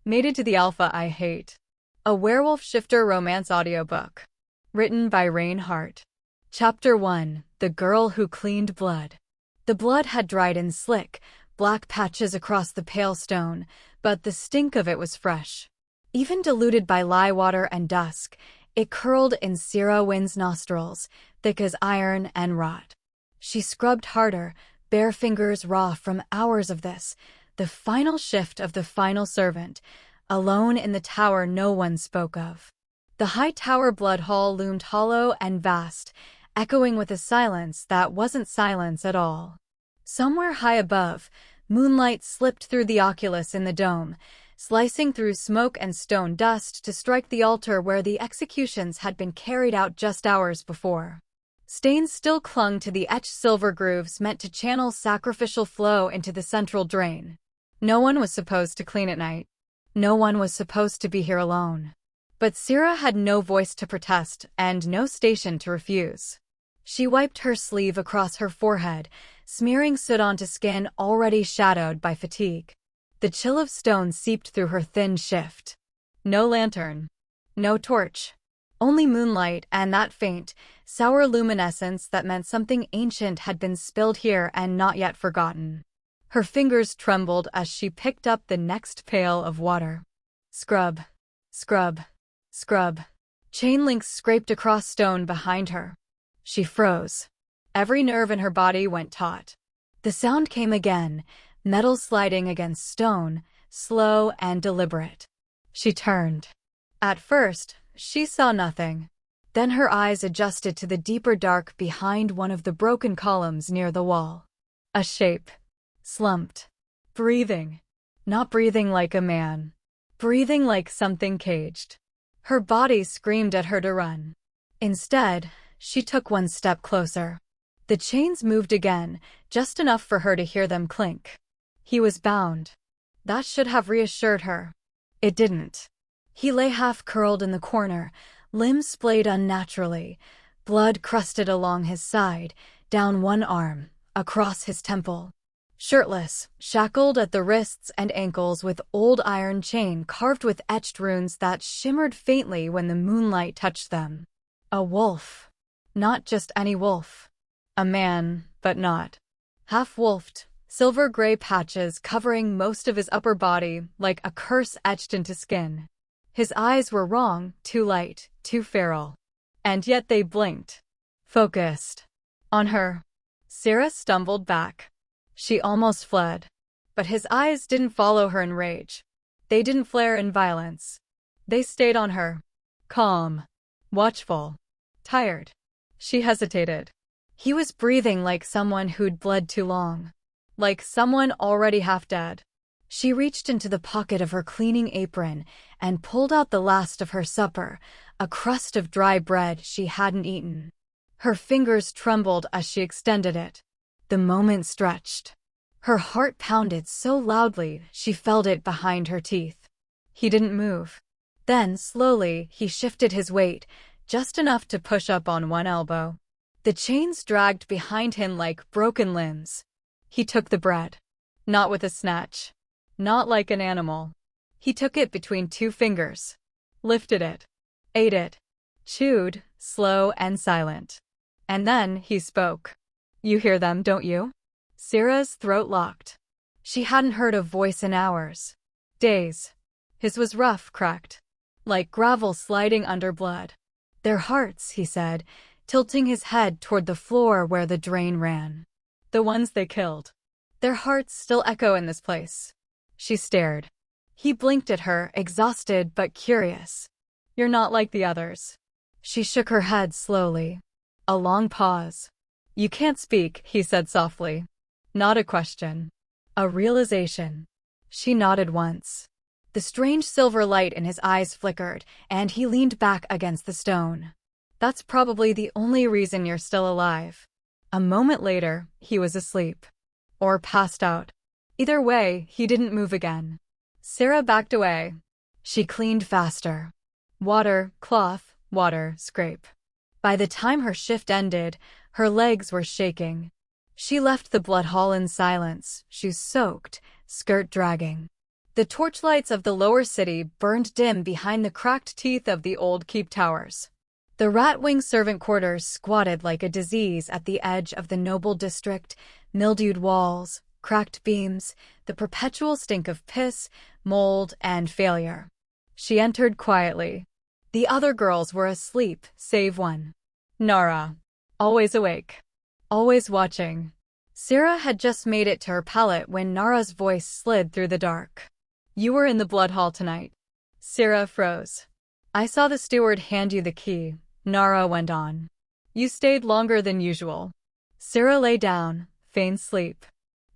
Mated to the Alpha I Hate. A Werewolf Shifter Romance Audiobook. Written by Rain Hart. Chapter 1. The Girl Who Cleaned Blood. The blood had dried in slick, black patches across the pale stone, but the stink of it was fresh. Even diluted by lye water and dusk, it curled in Sira Wynn's nostrils, thick as iron and rot. She scrubbed harder, bare fingers raw from hours of this, the final shift of the final servant, alone in the tower no one spoke of. The high tower blood hall loomed hollow and vast, echoing with a silence that wasn't silence at all. Somewhere high above, moonlight slipped through the oculus in the dome, slicing through smoke and stone dust to strike the altar where the executions had been carried out just hours before. Stains still clung to the etched silver grooves meant to channel sacrificial flow into the central drain. No one was supposed to clean at night. No one was supposed to be here alone. But Sira had no voice to protest and no station to refuse. She wiped her sleeve across her forehead, smearing soot onto skin already shadowed by fatigue. The chill of stone seeped through her thin shift. No lantern. No torch. Only moonlight and that faint, sour luminescence that meant something ancient had been spilled here and not yet forgotten. Her fingers trembled as she picked up the next pail of water. Scrub. Scrub. Scrub. Chain links scraped across stone behind her. She froze. Every nerve in her body went taut. The sound came again, metal sliding against stone, slow and deliberate. She turned. At first, she saw nothing. Then her eyes adjusted to the deeper dark behind one of the broken columns near the wall. A shape. Slumped. Breathing. Not breathing like a man. Breathing like something caged. Her body screamed at her to run. Instead, she took one step closer. The chains moved again, just enough for her to hear them clink. He was bound. That should have reassured her. It didn't. He lay half-curled in the corner, limbs splayed unnaturally, blood crusted along his side, down one arm, across his temple. Shirtless, shackled at the wrists and ankles with old iron chain carved with etched runes that shimmered faintly when the moonlight touched them. A wolf. Not just any wolf. A man, but not. Half-wolfed, silver-gray patches covering most of his upper body like a curse etched into skin. His eyes were wrong, too light, too feral. And yet they blinked. Focused. On her. Sira stumbled back. She almost fled. But his eyes didn't follow her in rage. They didn't flare in violence. They stayed on her. Calm. Watchful. Tired. She hesitated. He was breathing like someone who'd bled too long. Like someone already half dead. She reached into the pocket of her cleaning apron and pulled out the last of her supper, a crust of dry bread she hadn't eaten. Her fingers trembled as she extended it. The moment stretched. Her heart pounded so loudly she felt it behind her teeth. He didn't move. Then, slowly, he shifted his weight, just enough to push up on one elbow. The chains dragged behind him like broken limbs. He took the bread. Not with a snatch. Not like an animal. He took it between two fingers. Lifted it. Ate it. Chewed, slow and silent. And then he spoke. You hear them, don't you? Sira's throat locked. She hadn't heard a voice in hours. Days. His was rough, cracked. Like gravel sliding under blood. Their hearts, he said, tilting his head toward the floor where the drain ran. The ones they killed. Their hearts still echo in this place. She stared. He blinked at her, exhausted but curious. You're not like the others. She shook her head slowly. A long pause. You can't speak, he said softly. Not a question. A realization. She nodded once. The strange silver light in his eyes flickered, and he leaned back against the stone. That's probably the only reason you're still alive. A moment later, he was asleep. Or passed out. Either way, he didn't move again. Sira backed away. She cleaned faster. Water, cloth, water, scrape. By the time her shift ended, her legs were shaking. She left the blood hall in silence, shoes soaked, skirt dragging. The torchlights of the lower city burned dim behind the cracked teeth of the old keep towers. The rat-wing servant quarters squatted like a disease at the edge of the noble district, mildewed walls, cracked beams, the perpetual stink of piss, mold, and failure. She entered quietly. The other girls were asleep, save one. Nara. Always awake. Always watching. Sira had just made it to her pallet when Nara's voice slid through the dark. "You were in the blood hall tonight." Sira froze. "I saw the steward hand you the key," Nara went on. "You stayed longer than usual." Sira lay down, feigned sleep.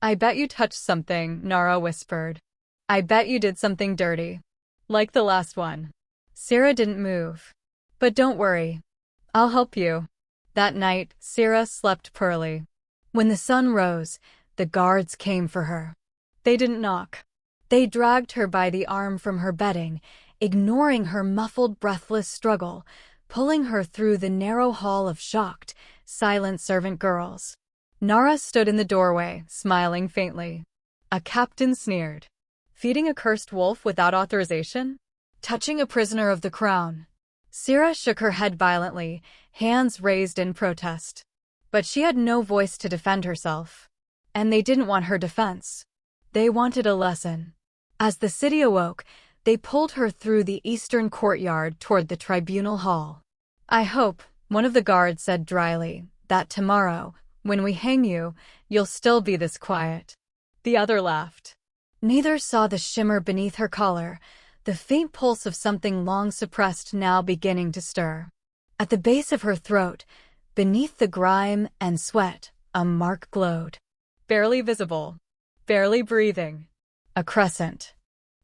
"I bet you touched something," Nara whispered. "I bet you did something dirty. Like the last one." Sira didn't move. "But don't worry. I'll help you." That night, Sira slept pearly. When the sun rose, the guards came for her. They didn't knock. They dragged her by the arm from her bedding, ignoring her muffled, breathless struggle, pulling her through the narrow hall of shocked, silent servant girls. Nara stood in the doorway, smiling faintly. A captain sneered. "Feeding a cursed wolf without authorization? Touching a prisoner of the crown?" Sira shook her head violently, hands raised in protest. But she had no voice to defend herself. And they didn't want her defense. They wanted a lesson. As the city awoke, they pulled her through the eastern courtyard toward the tribunal hall. "I hope," one of the guards said dryly, "that tomorrow, when we hang you, you'll still be this quiet." The other laughed. Neither saw the shimmer beneath her collar, the faint pulse of something long suppressed now beginning to stir. At the base of her throat, beneath the grime and sweat, a mark glowed. Barely visible. Barely breathing. A crescent.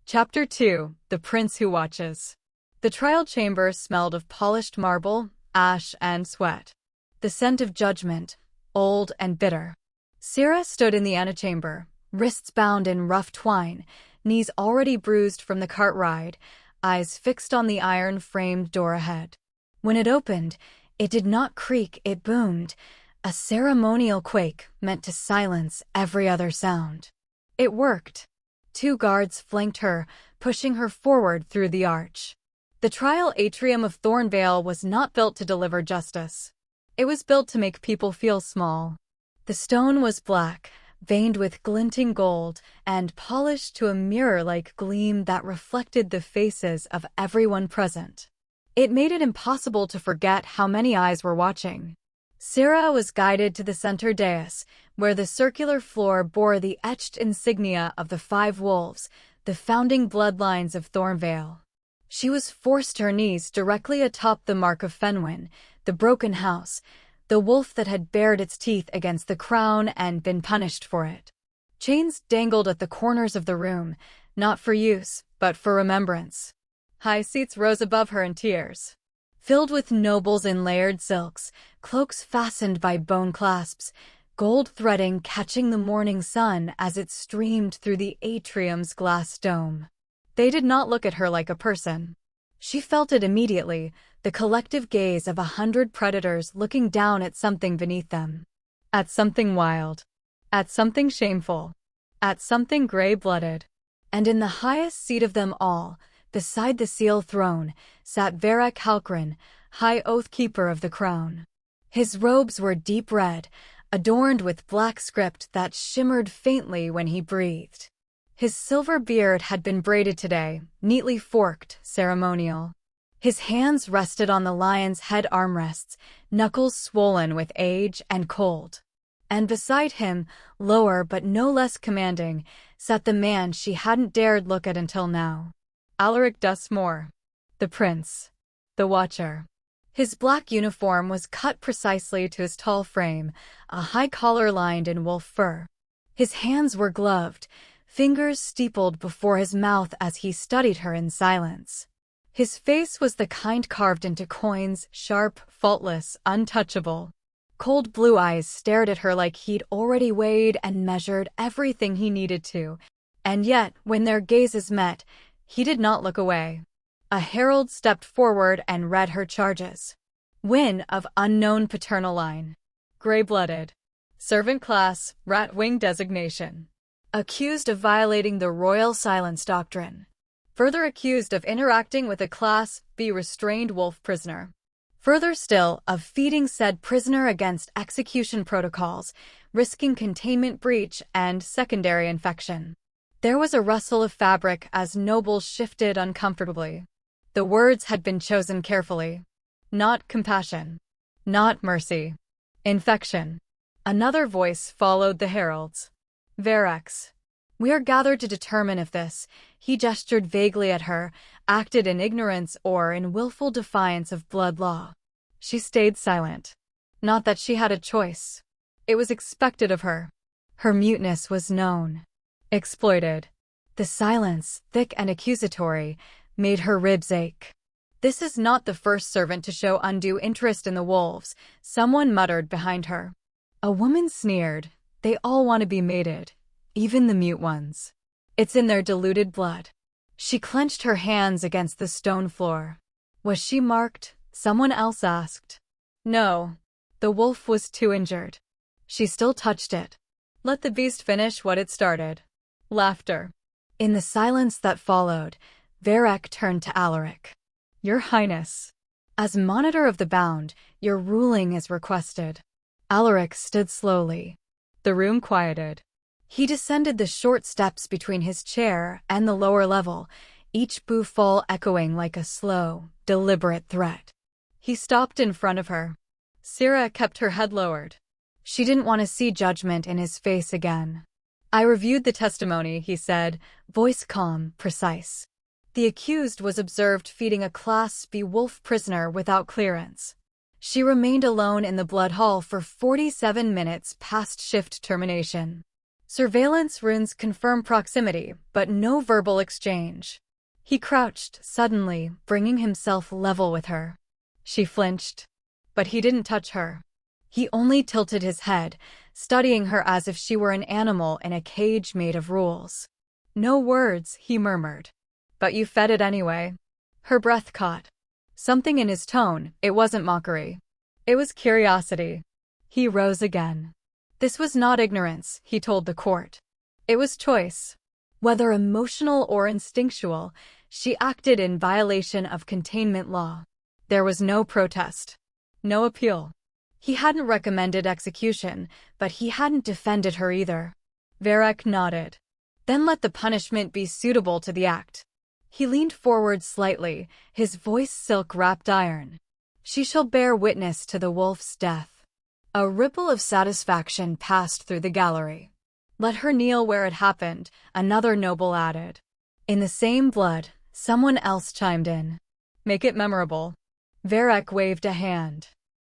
Chapter 2: The Prince Who Watches. The trial chamber smelled of polished marble, ash, and sweat. The scent of judgment, old and bitter. Sira stood in the antechamber, wrists bound in rough twine, knees already bruised from the cart ride, eyes fixed on the iron-framed door ahead. When it opened, it did not creak, it boomed, a ceremonial quake meant to silence every other sound. It worked. 2 guards flanked her, pushing her forward through the arch. The trial atrium of Thornvale was not built to deliver justice. It was built to make people feel small. The stone was black, veined with glinting gold, and polished to a mirror-like gleam that reflected the faces of everyone present. It made it impossible to forget how many eyes were watching. Sira was guided to the center dais, where the circular floor bore the etched insignia of the 5 wolves, the founding bloodlines of Thornvale. She was forced to her knees directly atop the mark of Fenwyn, the broken house, the wolf that had bared its teeth against the crown and been punished for it. Chains dangled at the corners of the room, not for use, but for remembrance. High seats rose above her in tiers, filled with nobles in layered silks, cloaks fastened by bone clasps, gold threading catching the morning sun as it streamed through the atrium's glass dome. They did not look at her like a person. She felt it immediately, the collective gaze of 100 predators looking down at something beneath them. At something wild. At something shameful. At something gray-blooded. And in the highest seat of them all, beside the seal throne, sat Varek Halkrin, High Oath Keeper of the Crown. His robes were deep red, adorned with black script that shimmered faintly when he breathed. His silver beard had been braided today, neatly forked, ceremonial. His hands rested on the lion's head armrests, knuckles swollen with age and cold. And beside him, lower but no less commanding, sat the man she hadn't dared look at until now. Alaric Duskmoor. The Prince. The Watcher. His black uniform was cut precisely to his tall frame, a high collar lined in wolf fur. His hands were gloved, fingers steepled before his mouth as he studied her in silence. His face was the kind carved into coins, sharp, faultless, untouchable. Cold blue eyes stared at her like he'd already weighed and measured everything he needed to, and yet, when their gazes met, he did not look away. A herald stepped forward and read her charges. Wynn of unknown paternal line. Gray-blooded. Servant class, rat-wing designation. accused of violating the royal silence doctrine. Further accused of interacting with a Class B restrained wolf prisoner. Further still, of feeding said prisoner against execution protocols, risking containment breach and secondary infection. There was a rustle of fabric as nobles shifted uncomfortably. The words had been chosen carefully. Not compassion. Not mercy. Infection. Another voice followed the heralds. Verex. We are gathered to determine if this, he gestured vaguely at her, acted in ignorance or in willful defiance of blood law. She stayed silent. Not that she had a choice. It was expected of her. Her muteness was known. Exploited. The silence, thick and accusatory, made her ribs ache. This is not the first servant to show undue interest in the wolves, someone muttered behind her. A woman sneered. They all want to be mated. Even the mute ones. It's in their diluted blood. She clenched her hands against the stone floor. Was she marked? Someone else asked. No. The wolf was too injured. She still touched it. Let the beast finish what it started. Laughter. In the silence that followed, Varek turned to Alaric. Your Highness. As monitor of the bound, your ruling is requested. Alaric stood slowly. The room quieted. He descended the short steps between his chair and the lower level, each boufall echoing like a slow, deliberate threat. He stopped in front of her. Sira kept her head lowered. She didn't want to see judgment in his face again. I reviewed the testimony, he said, voice calm, precise. The accused was observed feeding a Class B wolf prisoner without clearance. She remained alone in the blood hall for 47 minutes past shift termination. Surveillance runes confirm proximity, but no verbal exchange. He crouched, suddenly, bringing himself level with her. She flinched. But he didn't touch her. He only tilted his head, studying her as if she were an animal in a cage made of rules. No words, he murmured. But you fed it anyway. Her breath caught. Something in his tone, it wasn't mockery. It was curiosity. He rose again. This was not ignorance, he told the court. It was choice. Whether emotional or instinctual, she acted in violation of containment law. There was no protest. No appeal. He hadn't recommended execution, but he hadn't defended her either. Varek nodded. Then let the punishment be suitable to the act. He leaned forward slightly, his voice silk-wrapped iron. She shall bear witness to the wolf's death. A ripple of satisfaction passed through the gallery. Let her kneel where it happened, another noble added. In the same blood, someone else chimed in. Make it memorable. Varek waved a hand.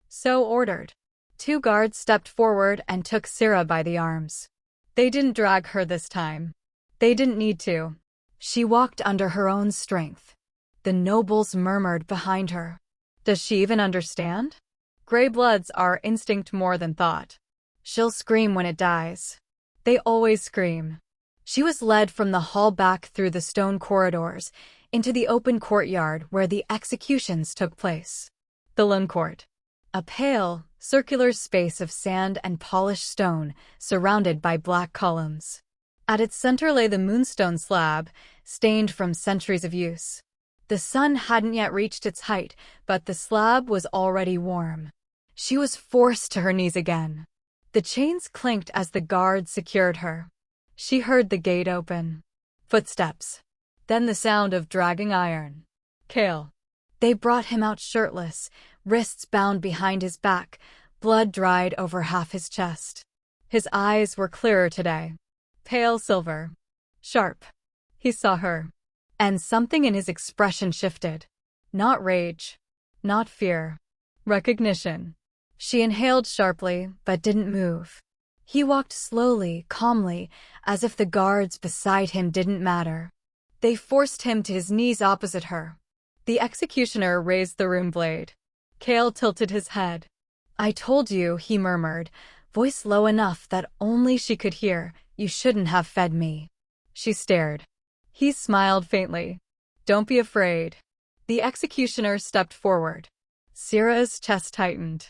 So ordered. 2 guards stepped forward and took Sira by the arms. They didn't drag her this time. They didn't need to. She walked under her own strength. The nobles murmured behind her. Does she even understand? Gray bloods are instinct more than thought. She'll scream when it dies. They always scream. She was led from the hall back through the stone corridors into the open courtyard where the executions took place. The Lune Court. A pale, circular space of sand and polished stone surrounded by black columns. At its center lay the moonstone slab, stained from centuries of use. The sun hadn't yet reached its height, but the slab was already warm. She was forced to her knees again. The chains clinked as the guards secured her. She heard the gate open. Footsteps. Then the sound of dragging iron. Kale. They brought him out shirtless, wrists bound behind his back, blood dried over half his chest. His eyes were clearer today. Pale silver. Sharp. He saw her. And something in his expression shifted. Not rage. Not fear. Recognition. She inhaled sharply, but didn't move. He walked slowly, calmly, as if the guards beside him didn't matter. They forced him to his knees opposite her. The executioner raised the rune blade. Kale tilted his head. I told you, he murmured, voice low enough that only she could hear, you shouldn't have fed me. She stared. He smiled faintly. Don't be afraid. The executioner stepped forward. Sira's chest tightened.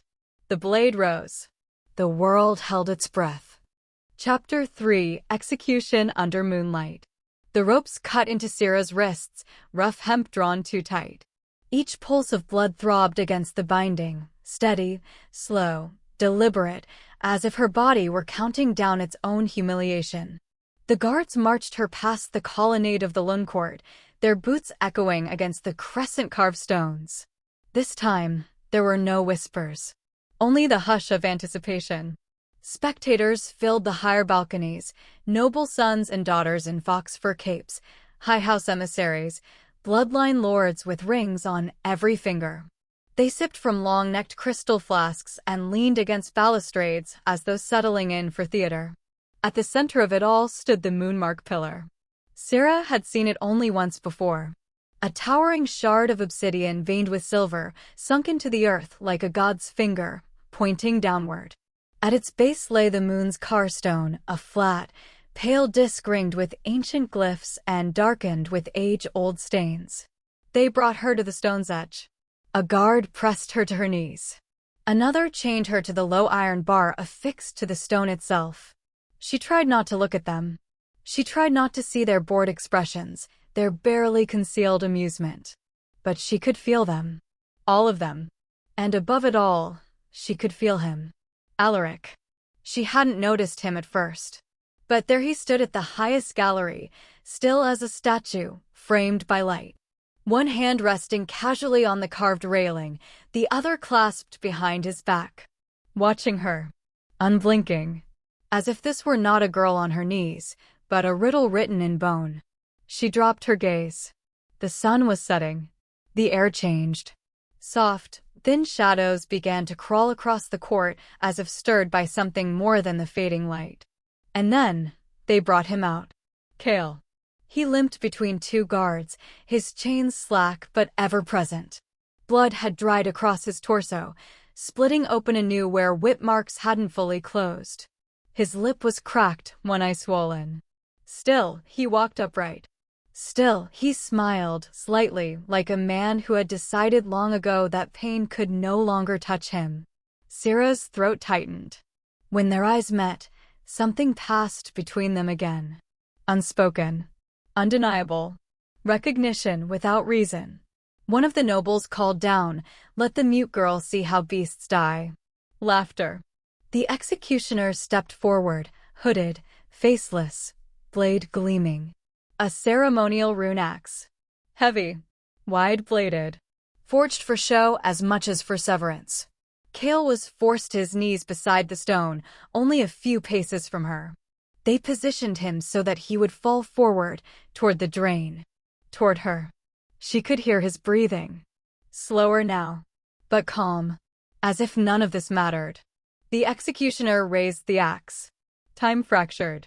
The blade rose. The world held its breath. Chapter 3: Execution Under Moonlight. The ropes cut into Sira's wrists, rough hemp drawn too tight. Each pulse of blood throbbed against the binding, steady, slow, deliberate, as if her body were counting down its own humiliation. The guards marched her past the colonnade of the Lune Court, their boots echoing against the crescent-carved stones. This time, there were no whispers, only the hush of anticipation. Spectators filled the higher balconies, noble sons and daughters in fox fur capes, high house emissaries, bloodline lords with rings on every finger. They sipped from long-necked crystal flasks and leaned against balustrades as though settling in for theater. At the center of it all stood the moonmark pillar. Sira had seen it only once before. A towering shard of obsidian veined with silver, sunk into the earth like a god's finger, pointing downward. At its base lay the moon's carstone, a flat, pale disk ringed with ancient glyphs and darkened with age-old stains. They brought her to the stone's edge. A guard pressed her to her knees. Another chained her to the low iron bar affixed to the stone itself. She tried not to look at them. She tried not to see their bored expressions, their barely concealed amusement. But she could feel them. All of them. And above it all, she could feel him. Alaric. She hadn't noticed him at first. But there he stood at the highest gallery, still as a statue, framed by light. One hand resting casually on the carved railing, the other clasped behind his back. Watching her. Unblinking. As if this were not a girl on her knees, but a riddle written in bone. She dropped her gaze. The sun was setting. The air changed. Soft, thin shadows began to crawl across the court as if stirred by something more than the fading light. And then, they brought him out. Cale. He limped between two guards, his chains slack but ever present. Blood had dried across his torso, splitting open anew where whip marks hadn't fully closed. His lip was cracked, one eye swollen. Still, he walked upright. Still, he smiled, slightly, like a man who had decided long ago that pain could no longer touch him. Sira's throat tightened. When their eyes met, something passed between them again. Unspoken. Undeniable. Recognition without reason. One of the nobles called down, "Let the mute girl see how beasts die." Laughter. The executioner stepped forward, hooded, faceless, blade gleaming. A ceremonial rune axe. Heavy. Wide-bladed. Forged for show as much as for severance. Cale was forced to his knees beside the stone, only a few paces from her. They positioned him so that he would fall forward, toward the drain. Toward her. She could hear his breathing. Slower now. But calm. As if none of this mattered. The executioner raised the axe. Time fractured.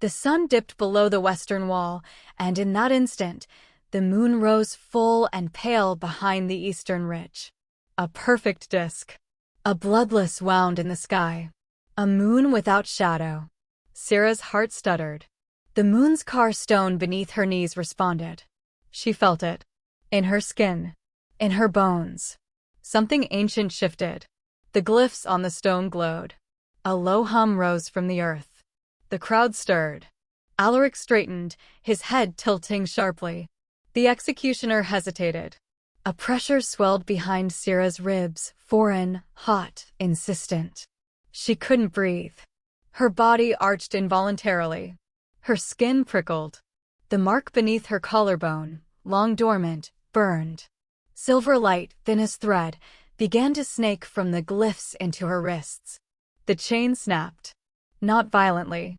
The sun dipped below the western wall, and in that instant, the moon rose full and pale behind the eastern ridge. A perfect disk. A bloodless wound in the sky. A moon without shadow. Sira's heart stuttered. The moon's carstone beneath her knees responded. She felt it. In her skin. In her bones. Something ancient shifted. The glyphs on the stone glowed. A low hum rose from the earth. The crowd stirred. Alaric straightened, his head tilting sharply. The executioner hesitated. A pressure swelled behind Sira's ribs, foreign, hot, insistent. She couldn't breathe. Her body arched involuntarily. Her skin prickled. The mark beneath her collarbone, long dormant, burned. Silver light, thin as thread, began to snake from the glyphs into her wrists. The chain snapped. Not violently.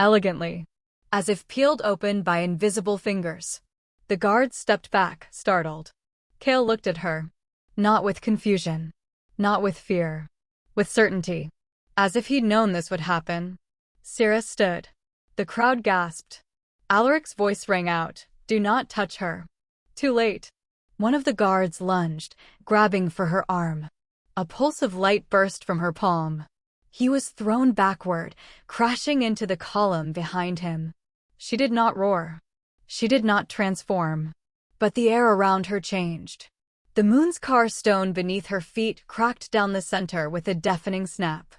Elegantly. As if peeled open by invisible fingers. The guards stepped back, startled. Cale looked at her. Not with confusion. Not with fear. With certainty. As if he'd known this would happen. Sira stood. The crowd gasped. Alaric's voice rang out, "Do not touch her." Too late. One of the guards lunged, grabbing for her arm. A pulse of light burst from her palm. He was thrown backward, crashing into the column behind him. She did not roar. She did not transform. But the air around her changed. The moon's carstone beneath her feet cracked down the center with a deafening snap.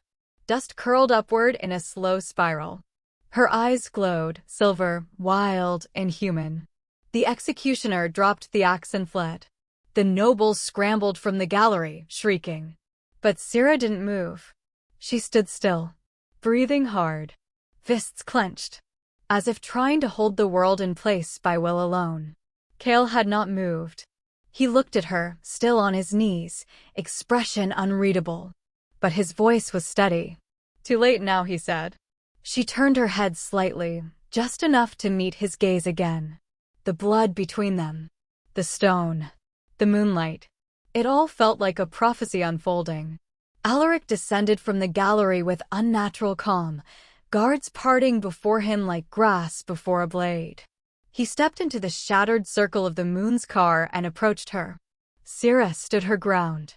Dust curled upward in a slow spiral. Her eyes glowed, silver, wild, inhuman. The executioner dropped the axe and fled. The nobles scrambled from the gallery, shrieking. But Sira didn't move. She stood still, breathing hard, fists clenched, as if trying to hold the world in place by will alone. Cale had not moved. He looked at her, still on his knees, expression unreadable. But his voice was steady. "Too late now," he said. She turned her head slightly, just enough to meet his gaze again. The blood between them, the stone, the moonlight. It all felt like a prophecy unfolding. Alaric descended from the gallery with unnatural calm, guards parting before him like grass before a blade. He stepped into the shattered circle of the moon's car and approached her. Sira stood her ground.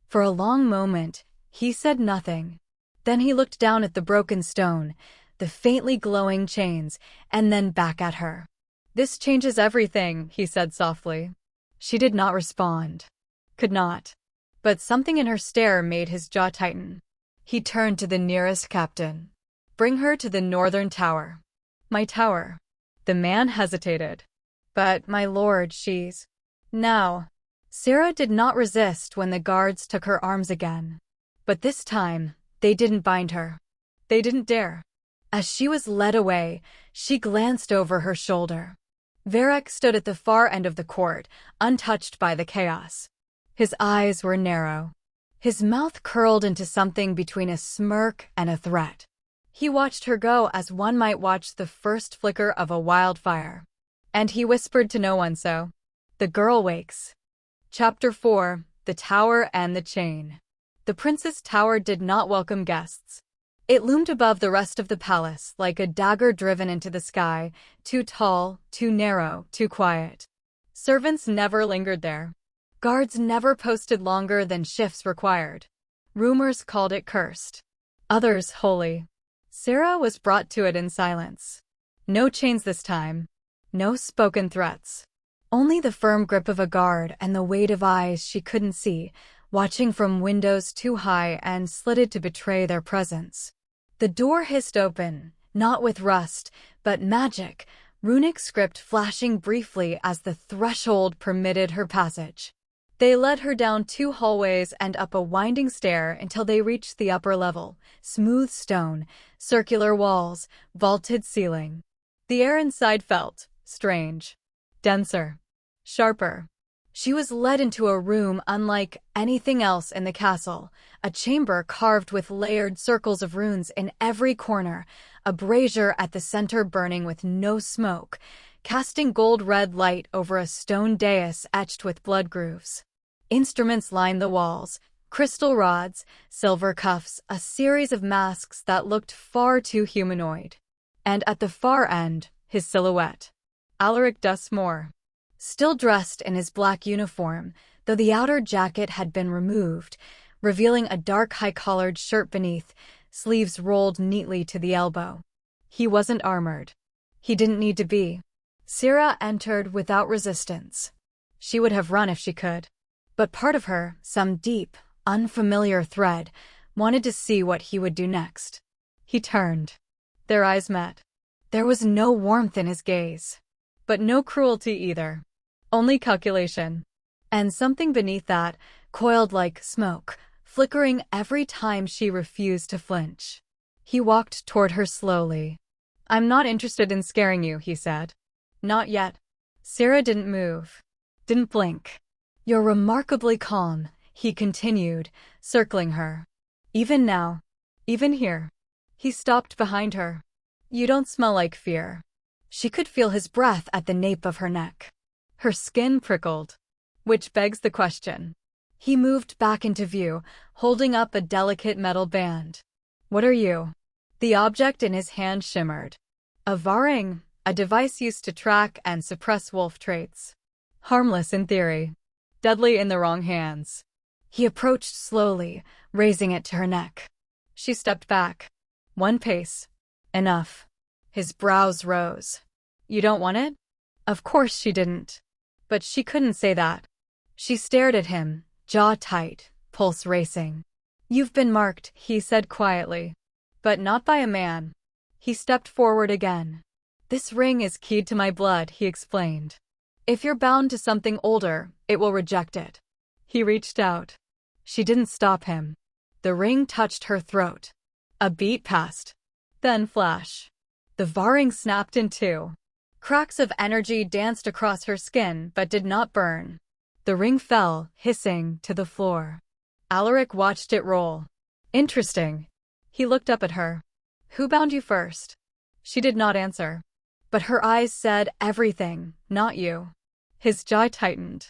For a long moment, he said nothing. Then he looked down at the broken stone, the faintly glowing chains, and then back at her. "This changes everything," he said softly. She did not respond. Could not. But something in her stare made his jaw tighten. He turned to the nearest captain. "Bring her to the northern tower." "My tower?" The man hesitated. "But, my lord, she's—" "Now." Sira did not resist when the guards took her arms again. But this time, they didn't bind her. They didn't dare. As she was led away, she glanced over her shoulder. Varric stood at the far end of the court, untouched by the chaos. His eyes were narrow. His mouth curled into something between a smirk and a threat. He watched her go as one might watch the first flicker of a wildfire. And he whispered to no one so. The girl wakes. Chapter 4: The Tower and the Chain. The prince's tower did not welcome guests. It loomed above the rest of the palace like a dagger driven into the sky, too tall, too narrow, too quiet. Servants never lingered there. Guards never posted longer than shifts required. Rumors called it cursed. Others holy. Sira was brought to it in silence. No chains this time. No spoken threats. Only the firm grip of a guard and the weight of eyes she couldn't see, watching from windows too high and slitted to betray their presence. The door hissed open, not with rust, but magic, runic script flashing briefly as the threshold permitted her passage. They led her down 2 hallways and up a winding stair until they reached the upper level, smooth stone, circular walls, vaulted ceiling. The air inside felt strange, denser, sharper. She was led into a room unlike anything else in the castle, a chamber carved with layered circles of runes in every corner, a brazier at the center burning with no smoke, casting gold-red light over a stone dais etched with blood grooves. Instruments lined the walls, crystal rods, silver cuffs, a series of masks that looked far too humanoid. And at the far end, his silhouette. Alaric Duskmoor. Still dressed in his black uniform, though the outer jacket had been removed, revealing a dark high-collared shirt beneath, sleeves rolled neatly to the elbow. He wasn't armored. He didn't need to be. Sira entered without resistance. She would have run if she could. But part of her, some deep, unfamiliar thread, wanted to see what he would do next. He turned. Their eyes met. There was no warmth in his gaze. But no cruelty either. Only calculation. And something beneath that, coiled like smoke, flickering every time she refused to flinch. He walked toward her slowly. "I'm not interested in scaring you," he said. "Not yet." Sira didn't move. Didn't blink. "You're remarkably calm," he continued, circling her. "Even now. Even here." He stopped behind her. "You don't smell like fear." She could feel his breath at the nape of her neck. Her skin prickled. Which begs the question. He moved back into view, holding up a delicate metal band. "What are you?" The object in his hand shimmered. A varring, a device used to track and suppress wolf traits. Harmless in theory. Deadly in the wrong hands. He approached slowly, raising it to her neck. She stepped back. 1 pace. Enough. His brows rose. "You don't want it?" Of course she didn't. But she couldn't say that. She stared at him, jaw tight, pulse racing. "You've been marked," he said quietly. "But not by a man." He stepped forward again. This ring is keyed to my blood, he explained. If you're bound to something older, it will reject it. He reached out. She didn't stop him. The ring touched her throat. A beat passed. Then flash. The varring snapped in two. Cracks of energy danced across her skin but did not burn. The ring fell, hissing, to the floor. Alaric watched it roll. Interesting. He looked up at her. Who bound you first? She did not answer. But her eyes said everything, not you. His jaw tightened.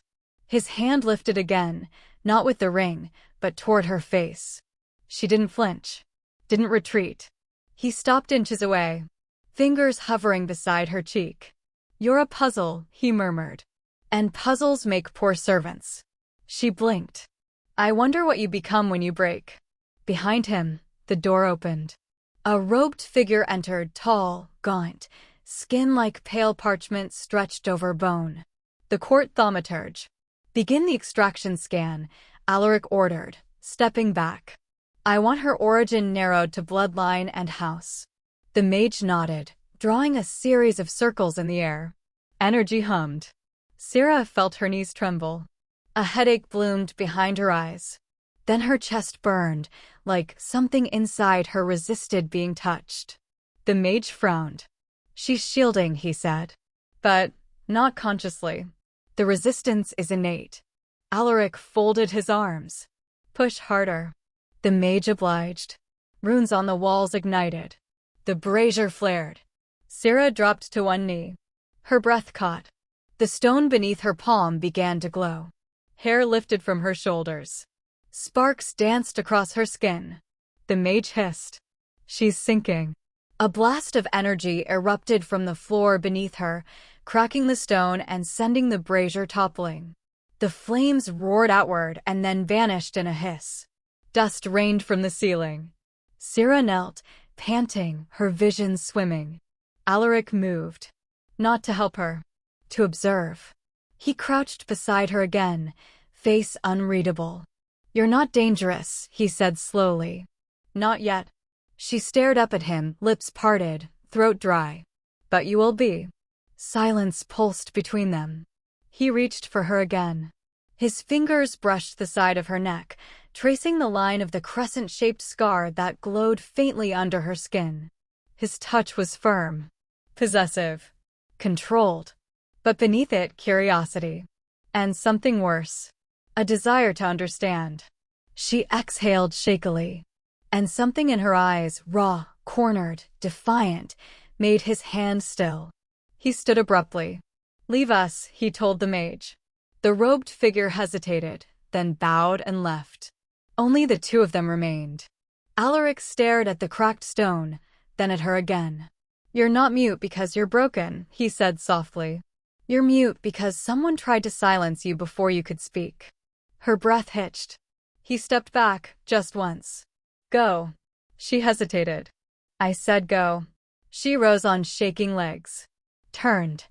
His hand lifted again, not with the ring, but toward her face. She didn't flinch. Didn't retreat. He stopped inches away, fingers hovering beside her cheek. You're a puzzle, he murmured. And puzzles make poor servants. She blinked. I wonder what you become when you break. Behind him, the door opened. A robed figure entered, tall, gaunt, skin like pale parchment stretched over bone. The court thaumaturge. Begin the extraction scan, Alaric ordered, stepping back. I want her origin narrowed to bloodline and house. The mage nodded, drawing a series of circles in the air. Energy hummed. Sira felt her knees tremble. A headache bloomed behind her eyes. Then her chest burned, like something inside her resisted being touched. The mage frowned. She's shielding, he said. But not consciously. The resistance is innate. Alaric folded his arms. Push harder. The mage obliged. Runes on the walls ignited. The brazier flared. Sira dropped to one knee. Her breath caught. The stone beneath her palm began to glow. Hair lifted from her shoulders. Sparks danced across her skin. The mage hissed. She's sinking. A blast of energy erupted from the floor beneath her, cracking the stone and sending the brazier toppling. The flames roared outward and then vanished in a hiss. Dust rained from the ceiling. Sira knelt, panting, her vision swimming. Alaric moved. Not to help her. To observe. He crouched beside her again, face unreadable. You're not dangerous, he said slowly. Not yet. She stared up at him, lips parted, throat dry. But you will be. Silence pulsed between them. He reached for her again. His fingers brushed the side of her neck, tracing the line of the crescent-shaped scar that glowed faintly under her skin. His touch was firm, possessive, controlled. But beneath it, curiosity. And something worse. A desire to understand. She exhaled shakily. And something in her eyes, raw, cornered, defiant, made his hand still. He stood abruptly. Leave us, he told the mage. The robed figure hesitated, then bowed and left. Only the two of them remained. Alaric stared at the cracked stone, then at her again. You're not mute because you're broken, he said softly. You're mute because someone tried to silence you before you could speak. Her breath hitched. He stepped back, just once. Go. She hesitated. I said go. She rose on shaking legs. Turned.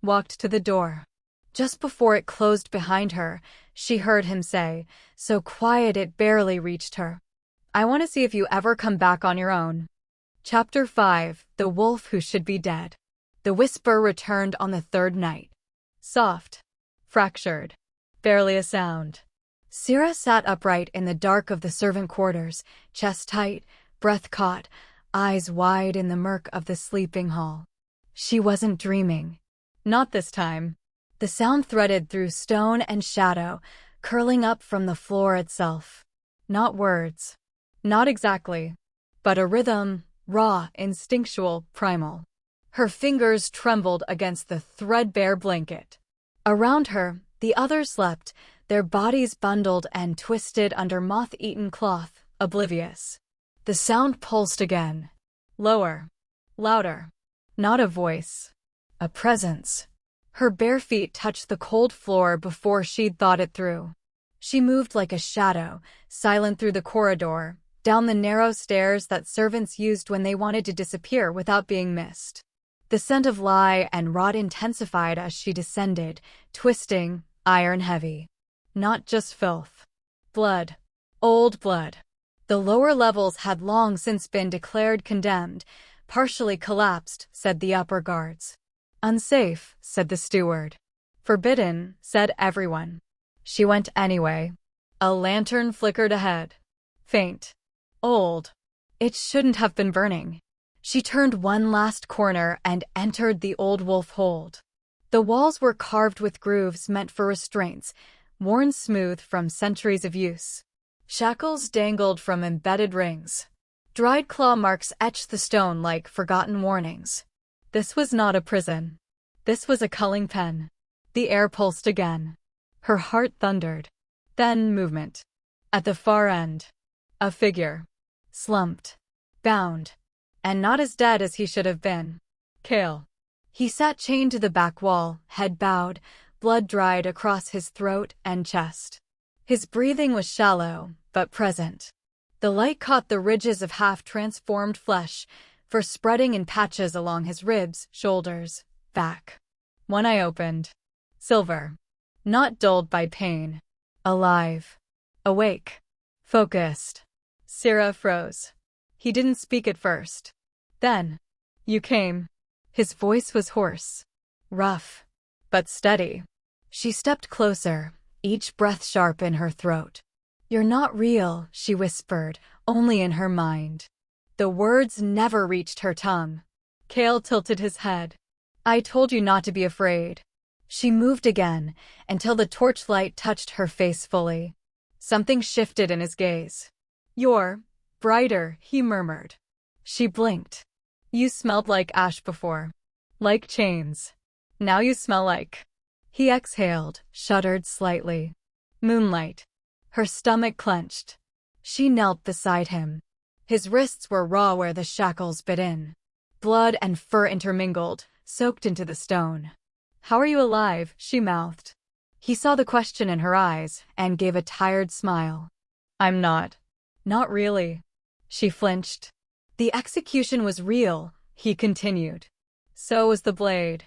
Walked to the door. Just before it closed behind her, she heard him say, so quiet it barely reached her. I want to see if you ever come back on your own. Chapter 5, The Wolf Who Should Be Dead. The whisper returned on the third night. Soft. Fractured. Barely a sound. Sira sat upright in the dark of the servant quarters, chest tight, breath caught, eyes wide in the murk of the sleeping hall. She wasn't dreaming. Not this time. The sound threaded through stone and shadow, curling up from the floor itself. Not words. Not exactly. But a rhythm, raw, instinctual, primal. Her fingers trembled against the threadbare blanket. Around her, the others slept, their bodies bundled and twisted under moth-eaten cloth, oblivious. The sound pulsed again. Lower. Louder. Not a voice. A presence. Her bare feet touched the cold floor before she'd thought it through. She moved like a shadow, silent through the corridor, down the narrow stairs that servants used when they wanted to disappear without being missed. The scent of lye and rot intensified as she descended, twisting, iron-heavy. Not just filth. Blood. Old blood. The lower levels had long since been declared condemned, Partially collapsed, said the upper guards. Unsafe, said the steward. Forbidden, said everyone. She went anyway. A lantern flickered ahead. Faint. Old. It shouldn't have been burning. She turned one last corner and entered the old wolf hold. The walls were carved with grooves meant for restraints, worn smooth from centuries of use. Shackles dangled from embedded rings. Dried claw marks etched the stone like forgotten warnings. This was not a prison. This was a culling pen. The air pulsed again. Her heart thundered. Then movement. At the far end. A figure. Slumped. Bound. And not as dead as he should have been. Cale. He sat chained to the back wall, head bowed, blood dried across his throat and chest. His breathing was shallow, but present. The light caught the ridges of half-transformed flesh, for spreading in patches along his ribs, shoulders, back. One eye opened. Silver. Not dulled by pain. Alive. Awake. Focused. Sira froze. He didn't speak at first. Then. You came. His voice was hoarse. Rough. But steady. She stepped closer, each breath sharp in her throat. You're not real, she whispered, only in her mind. The words never reached her tongue. Cale tilted his head. I told you not to be afraid. She moved again, until the torchlight touched her face fully. Something shifted in his gaze. You're brighter, he murmured. She blinked. You smelled like ash before. Like chains. Now you smell like... He exhaled, shuddered slightly. Moonlight. Her stomach clenched. She knelt beside him. His wrists were raw where the shackles bit in. Blood and fur intermingled, soaked into the stone. How are you alive? She mouthed. He saw the question in her eyes and gave a tired smile. I'm not. Not really. She flinched. The execution was real, he continued. So was the blade.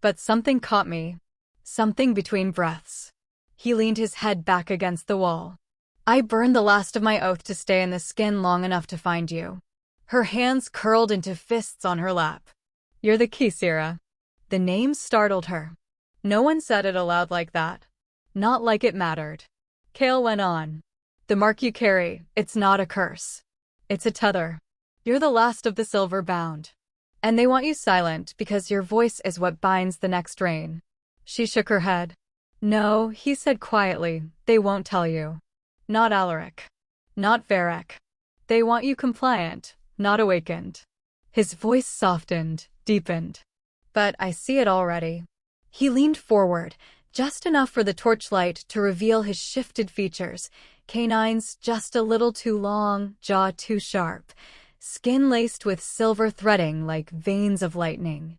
But something caught me. Something between breaths. He leaned his head back against the wall. I burned the last of my oath to stay in the skin long enough to find you. Her hands curled into fists on her lap. You're the key, Sira. The name startled her. No one said it aloud like that. Not like it mattered. Cale went on. The mark you carry, it's not a curse. It's a tether. You're the last of the silver bound. And they want you silent because your voice is what binds the next rain. She shook her head. No, he said quietly, they won't tell you. Not Alaric. Not Varric. They want you compliant, not awakened. His voice softened, deepened. But I see it already. He leaned forward, just enough for the torchlight to reveal his shifted features, canines just a little too long, jaw too sharp, skin laced with silver threading like veins of lightning.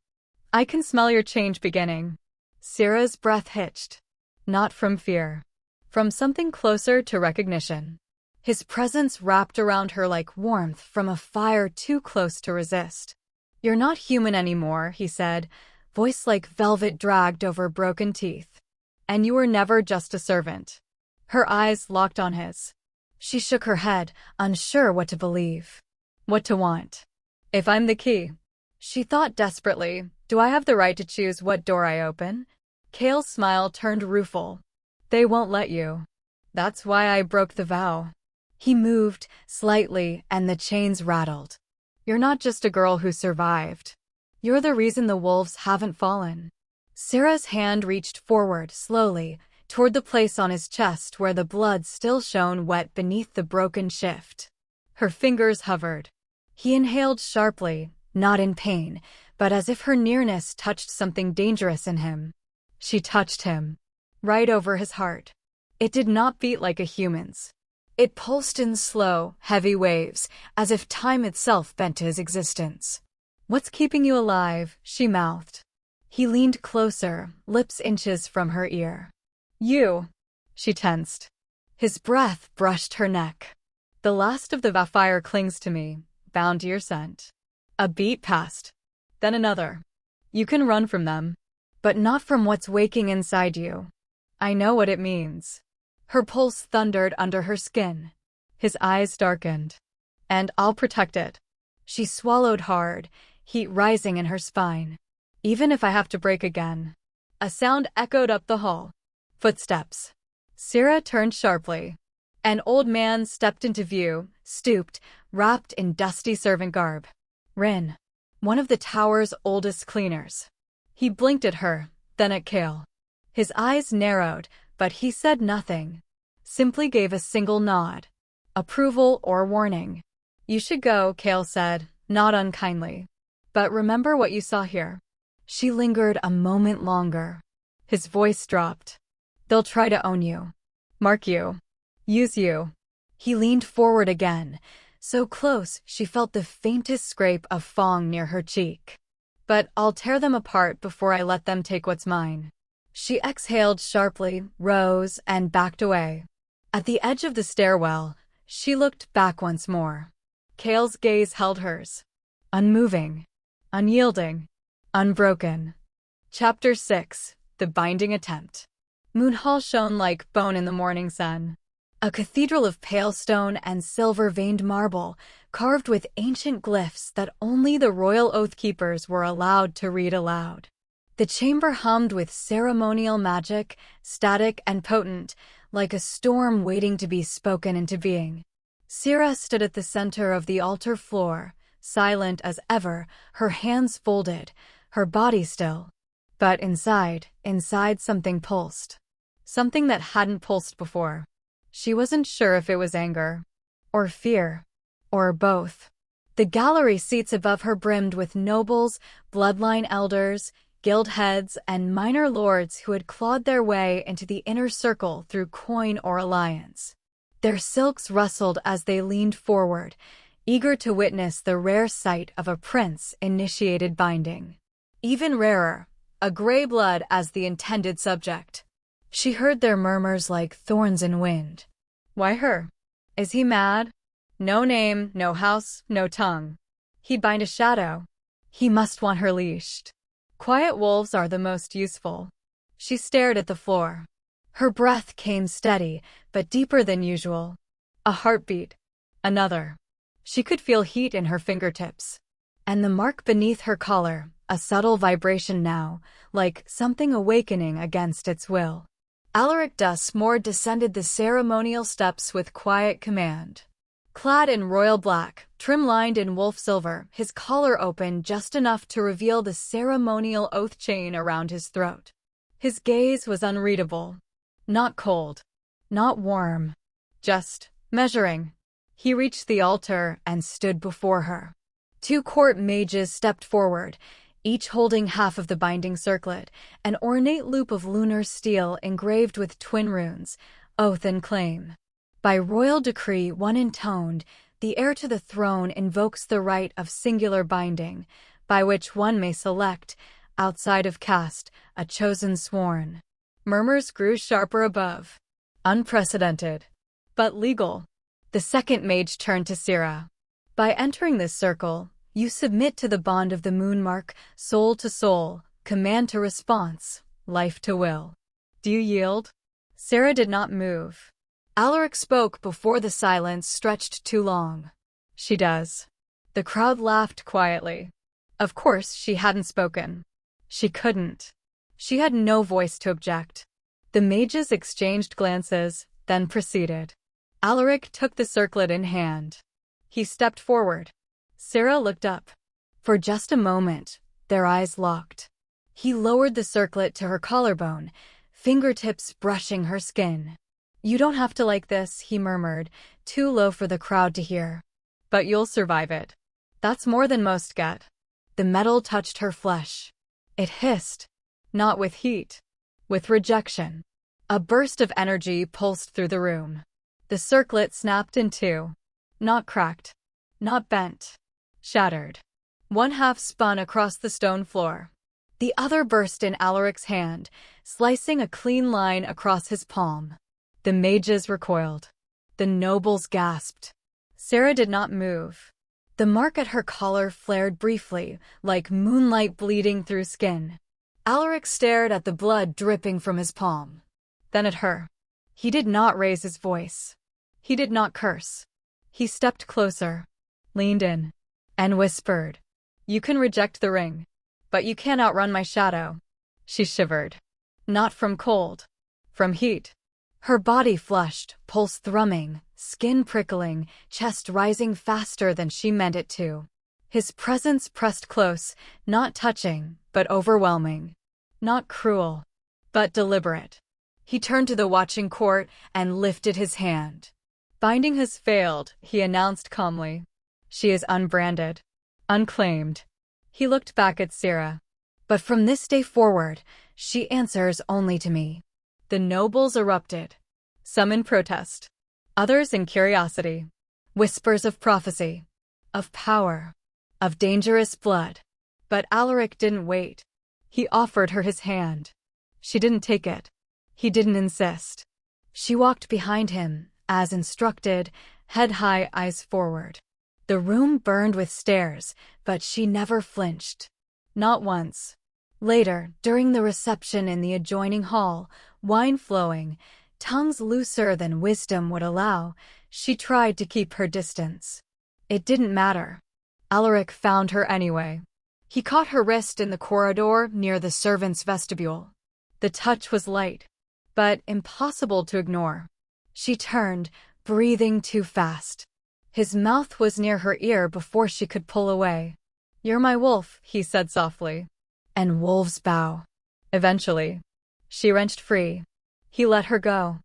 I can smell your change beginning. Sira's breath hitched. Not from fear. From something closer to recognition. His presence wrapped around her like warmth from a fire too close to resist. You're not human anymore, he said, voice like velvet dragged over broken teeth. And you were never just a servant. Her eyes locked on his. She shook her head, unsure what to believe. What to want. If I'm the key. She thought desperately, do I have the right to choose what door I open? Cale's smile turned rueful. They won't let you. That's why I broke the vow. He moved, slightly, and the chains rattled. You're not just a girl who survived. You're the reason the wolves haven't fallen. Sira's hand reached forward, slowly, toward the place on his chest where the blood still shone wet beneath the broken shift. Her fingers hovered. He inhaled sharply, not in pain, but as if her nearness touched something dangerous in him. She touched him. Right over his heart. It did not beat like a human's. It pulsed in slow, heavy waves, as if time itself bent to his existence. What's keeping you alive? She mouthed. He leaned closer, lips inches from her ear. You. She tensed. His breath brushed her neck. The last of the fire clings to me, bound to your scent. A beat passed. Then another. You can run from them. But not from what's waking inside you. I know what it means. Her pulse thundered under her skin. His eyes darkened. And I'll protect it. She swallowed hard, heat rising in her spine. Even if I have to break again. A sound echoed up the hall. Footsteps. Sira turned sharply. An old man stepped into view, stooped, wrapped in dusty servant garb. Wynn, one of the tower's oldest cleaners. He blinked at her, then at Cale. His eyes narrowed, but he said nothing. Simply gave a single nod. Approval or warning. You should go, Cale said, not unkindly. But remember what you saw here. She lingered a moment longer. His voice dropped. They'll try to own you. Mark you. Use you. He leaned forward again, so close she felt the faintest scrape of fong near her cheek. But I'll tear them apart before I let them take what's mine. She exhaled sharply, rose, and backed away. At the edge of the stairwell, she looked back once more. Cale's gaze held hers. Unmoving. Unyielding. Unbroken. Chapter 6. The Binding Attempt. Moon Hall shone like bone in the morning sun. A cathedral of pale stone and silver-veined marble, carved with ancient glyphs that only the royal oath-keepers were allowed to read aloud. The chamber hummed with ceremonial magic, static and potent, like a storm waiting to be spoken into being. Sira stood at the center of the altar floor, silent as ever, her hands folded, her body still. But inside something pulsed. Something that hadn't pulsed before. She wasn't sure if it was anger, or fear, or both. The gallery seats above her brimmed with nobles, bloodline elders, guild heads, and minor lords who had clawed their way into the inner circle through coin or alliance. Their silks rustled as they leaned forward, eager to witness the rare sight of a prince-initiated binding. Even rarer, a gray blood as the intended subject. She heard their murmurs like thorns in wind. Why her? Is he mad? No name, no house, no tongue. He'd bind a shadow. He must want her leashed. Quiet wolves are the most useful. She stared at the floor. Her breath came steady, but deeper than usual. A heartbeat. Another. She could feel heat in her fingertips. And the mark beneath her collar, a subtle vibration now, like something awakening against its will. Alaric Duskmoor descended the ceremonial steps with quiet command. Clad in royal black, trim-lined in wolf silver, his collar open just enough to reveal the ceremonial oath chain around his throat. His gaze was unreadable. Not cold. Not warm. Just measuring. He reached the altar and stood before her. 2 court mages stepped forward, each holding half of the binding circlet, an ornate loop of lunar steel engraved with twin runes, oath and claim. By royal decree, one intoned, the heir to the throne invokes the right of singular binding, by which one may select, outside of caste, a chosen sworn. Murmurs grew sharper above. Unprecedented. But legal. The second mage turned to Sira. By entering this circle, you submit to the bond of the moon mark, soul to soul, command to response, life to will. Do you yield? Sira did not move. Alaric spoke before the silence stretched too long. She does. The crowd laughed quietly. Of course she hadn't spoken. She couldn't. She had no voice to object. The mages exchanged glances, then proceeded. Alaric took the circlet in hand. He stepped forward. Sira looked up. For just a moment, their eyes locked. He lowered the circlet to her collarbone, fingertips brushing her skin. You don't have to like this, he murmured, too low for the crowd to hear. But you'll survive it. That's more than most get. The metal touched her flesh. It hissed. Not with heat. With rejection. A burst of energy pulsed through the room. The circlet snapped in two. Not cracked. Not bent. Shattered. One half spun across the stone floor. The other burst in Alaric's hand, slicing a clean line across his palm. The mages recoiled. The nobles gasped. Sira did not move. The mark at her collar flared briefly, like moonlight bleeding through skin. Alaric stared at the blood dripping from his palm. Then at her. He did not raise his voice. He did not curse. He stepped closer. Leaned in. and whispered, "You can reject the ring, but you can't outrun my shadow." She shivered. Not from cold, from heat. Her body flushed, pulse thrumming, skin prickling, chest rising faster than she meant it to. His presence pressed close, not touching, but overwhelming. Not cruel, but deliberate. He turned to the watching court and lifted his hand. "Binding has failed," he announced calmly. "She is unbranded, unclaimed." He looked back at Sira. "But from this day forward, she answers only to me." The nobles erupted, some in protest, others in curiosity. Whispers of prophecy, of power, of dangerous blood. But Alaric didn't wait. He offered her his hand. She didn't take it. He didn't insist. She walked behind him, as instructed, head high, eyes forward. The room burned with stares, but she never flinched. Not once. Later, during the reception in the adjoining hall, wine flowing, tongues looser than wisdom would allow, she tried to keep her distance. It didn't matter. Alaric found her anyway. He caught her wrist in the corridor near the servants' vestibule. The touch was light, but impossible to ignore. She turned, breathing too fast. His mouth was near her ear before she could pull away. "You're my wolf," he said softly. And wolves bow. Eventually, she wrenched free. He let her go.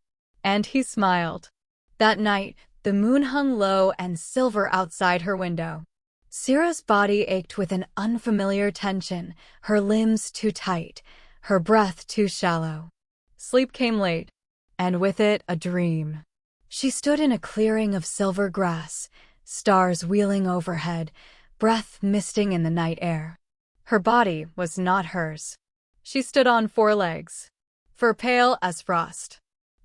And he smiled. That night, the moon hung low and silver outside her window. Sira's body ached with an unfamiliar tension, her limbs too tight, her breath too shallow. Sleep came late, and with it a dream. She stood in a clearing of silver grass, stars wheeling overhead, breath misting in the night air. Her body was not hers. She stood on 4 legs, fur pale as frost,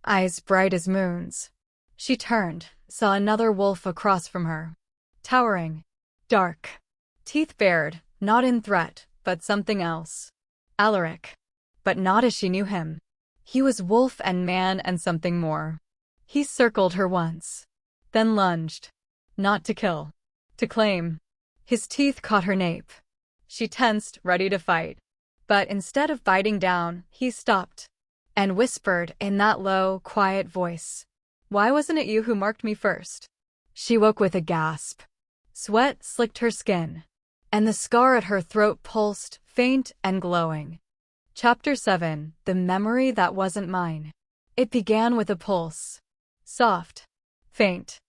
eyes bright as moons. She turned, saw another wolf across from her. Towering, dark, teeth bared, not in threat, but something else. Alaric. But not as she knew him. He was wolf and man and something more. He circled her once, then lunged. Not to kill, to claim. His teeth caught her nape. She tensed, ready to fight. But instead of biting down, he stopped and whispered in that low, quiet voice, "Why wasn't it you who marked me first?" She woke with a gasp. Sweat slicked her skin, and the scar at her throat pulsed, faint and glowing. Chapter 7: The Memory That Wasn't Mine. It began with a pulse. Soft, faint,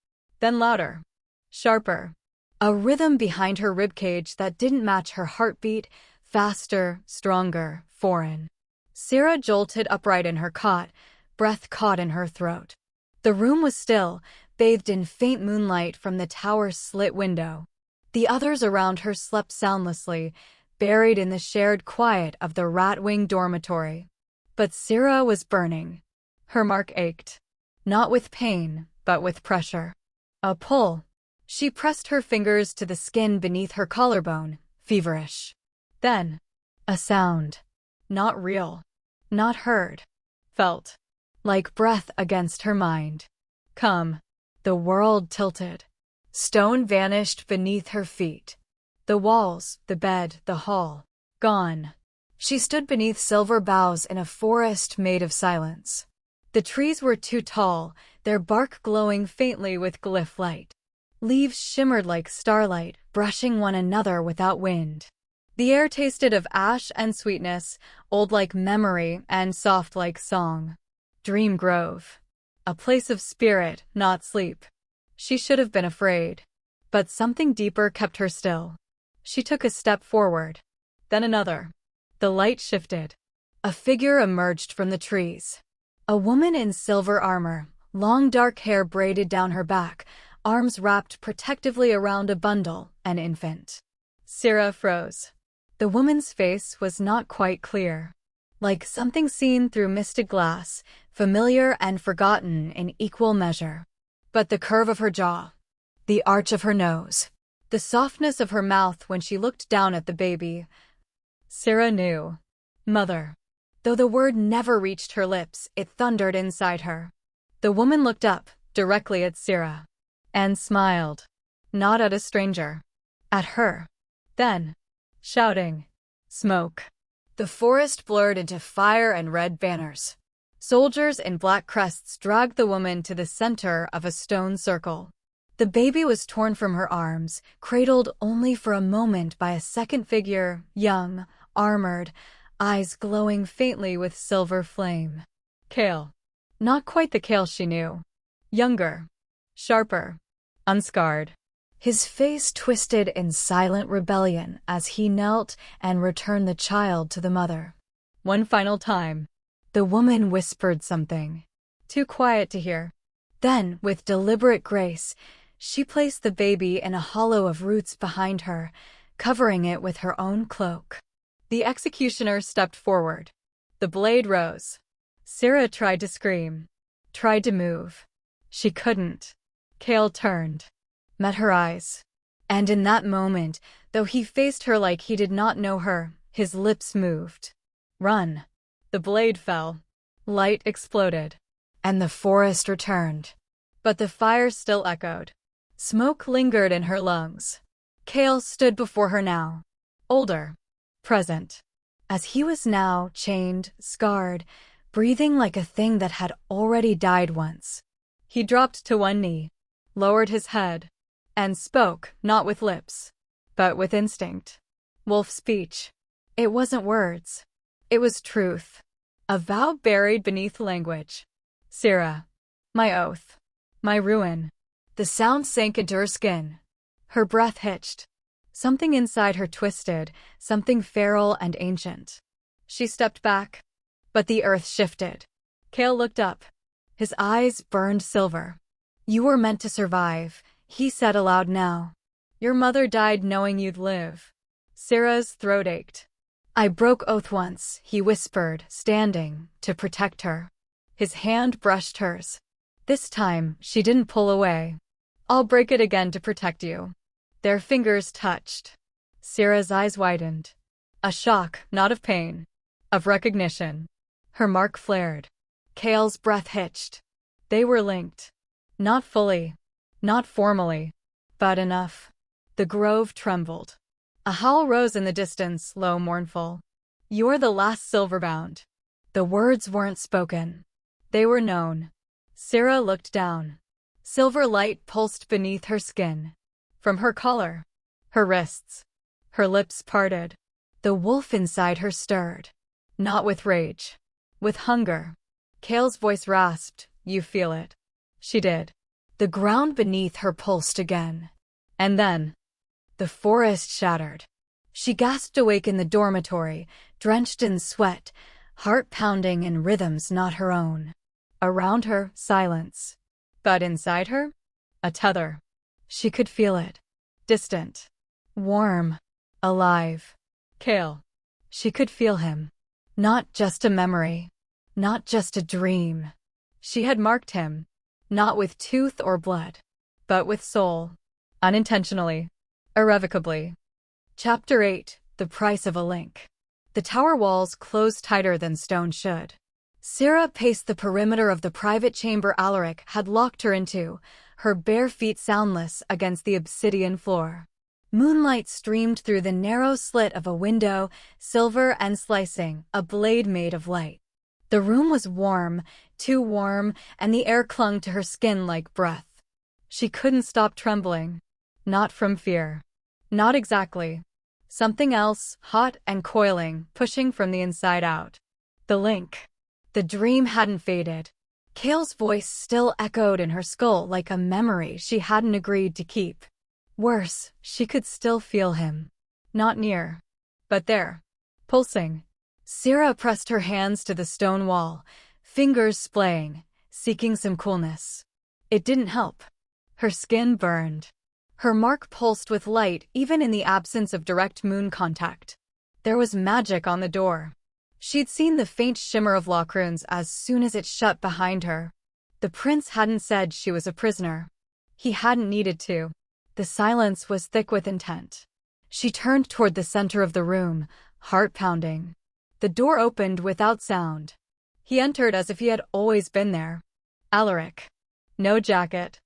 then louder, sharper. A rhythm behind her ribcage that didn't match her heartbeat, faster, stronger, foreign. Sira jolted upright in her cot, breath caught in her throat. The room was still, bathed in faint moonlight from the tower's slit window. The others around her slept soundlessly, buried in the shared quiet of the rat-wing dormitory. But Sira was burning. Her mark ached. Not with pain, but with pressure. A pull. She pressed her fingers to the skin beneath her collarbone, feverish. Then, a sound. Not real. Not heard. Felt. Like breath against her mind. Come. The world tilted. Stone vanished beneath her feet. The walls, the bed, the hall. Gone. She stood beneath silver boughs in a forest made of silence. The trees were too tall, their bark glowing faintly with glyph light. Leaves shimmered like starlight, brushing one another without wind. The air tasted of ash and sweetness, old like memory and soft like song. Dream Grove. A place of spirit, not sleep. She should have been afraid. But something deeper kept her still. She took a step forward. Then another. The light shifted. A figure emerged from the trees. A woman in silver armor, long dark hair braided down her back, arms wrapped protectively around a bundle, an infant. Sira froze. The woman's face was not quite clear. Like something seen through misted glass, familiar and forgotten in equal measure. But the curve of her jaw, the arch of her nose, the softness of her mouth when she looked down at the baby. Sira knew. Mother. Though the word never reached her lips, it thundered inside her. The woman looked up, directly at Sira. And smiled. Not at a stranger. At her. Then, shouting. Smoke. The forest blurred into fire and red banners. Soldiers in black crests dragged the woman to the center of a stone circle. The baby was torn from her arms, cradled only for a moment by a second figure, young, armored, eyes glowing faintly with silver flame. Cale. Not quite the Cale she knew. Younger. Sharper. Unscarred. His face twisted in silent rebellion as he knelt and returned the child to the mother. One final time. The woman whispered something. Too quiet to hear. Then, with deliberate grace, she placed the baby in a hollow of roots behind her, covering it with her own cloak. The executioner stepped forward. The blade rose. Sira tried to scream. Tried to move. She couldn't. Cale turned. Met her eyes. And in that moment, though he faced her like he did not know her, his lips moved. Run. The blade fell. Light exploded. And the forest returned. But the fire still echoed. Smoke lingered in her lungs. Cale stood before her now. Older. Present. As he was now chained, scarred, breathing like a thing that had already died once. He dropped to one knee, lowered his head, and spoke, not with lips, but with instinct. Wolf speech. It wasn't words. It was truth. A vow buried beneath language. Sira. My oath. My ruin. The sound sank into her skin. Her breath hitched. Something inside her twisted, something feral and ancient. She stepped back, but the earth shifted. Cale looked up. His eyes burned silver. You were meant to survive, he said aloud now. Your mother died knowing you'd live. Sira's throat ached. I broke oath once, he whispered, standing, to protect her. His hand brushed hers. This time, she didn't pull away. I'll break it again to protect you. Their fingers touched. Sira's eyes widened. A shock, not of pain. Of recognition. Her mark flared. Cale's breath hitched. They were linked. Not fully. Not formally. But enough. The grove trembled. A howl rose in the distance, low, mournful. You're the last silverbound. The words weren't spoken. They were known. Sira looked down. Silver light pulsed beneath her skin. From her collar. Her wrists. Her lips parted. The wolf inside her stirred. Not with rage. With hunger. Cale's voice rasped. You feel it. She did. The ground beneath her pulsed again. And then, the forest shattered. She gasped awake in the dormitory, drenched in sweat, heart pounding in rhythms not her own. Around her, silence. But inside her, a tether. She could feel it. Distant. Warm. Alive. Cale. She could feel him. Not just a memory. Not just a dream. She had marked him. Not with tooth or blood. But with soul. Unintentionally. Irrevocably. Chapter 8. The Price of a Link. The tower walls closed tighter than stone should. Sira paced the perimeter of the private chamber Alaric had locked her into, her bare feet soundless against the obsidian floor. Moonlight streamed through the narrow slit of a window, silver and slicing, a blade made of light. The room was warm, too warm, and the air clung to her skin like breath. She couldn't stop trembling. Not from fear. Not exactly. Something else, hot and coiling, pushing from the inside out. The link. The dream hadn't faded. Cale's voice still echoed in her skull like a memory she hadn't agreed to keep. Worse, she could still feel him. Not near. But there. Pulsing. Sira pressed her hands to the stone wall, fingers splaying, seeking some coolness. It didn't help. Her skin burned. Her mark pulsed with light even in the absence of direct moon contact. There was magic on the door. She'd seen the faint shimmer of lock runes as soon as it shut behind her. The prince hadn't said she was a prisoner. He hadn't needed to. The silence was thick with intent. She turned toward the center of the room, heart pounding. The door opened without sound. He entered as if he had always been there. Alaric. No jacket.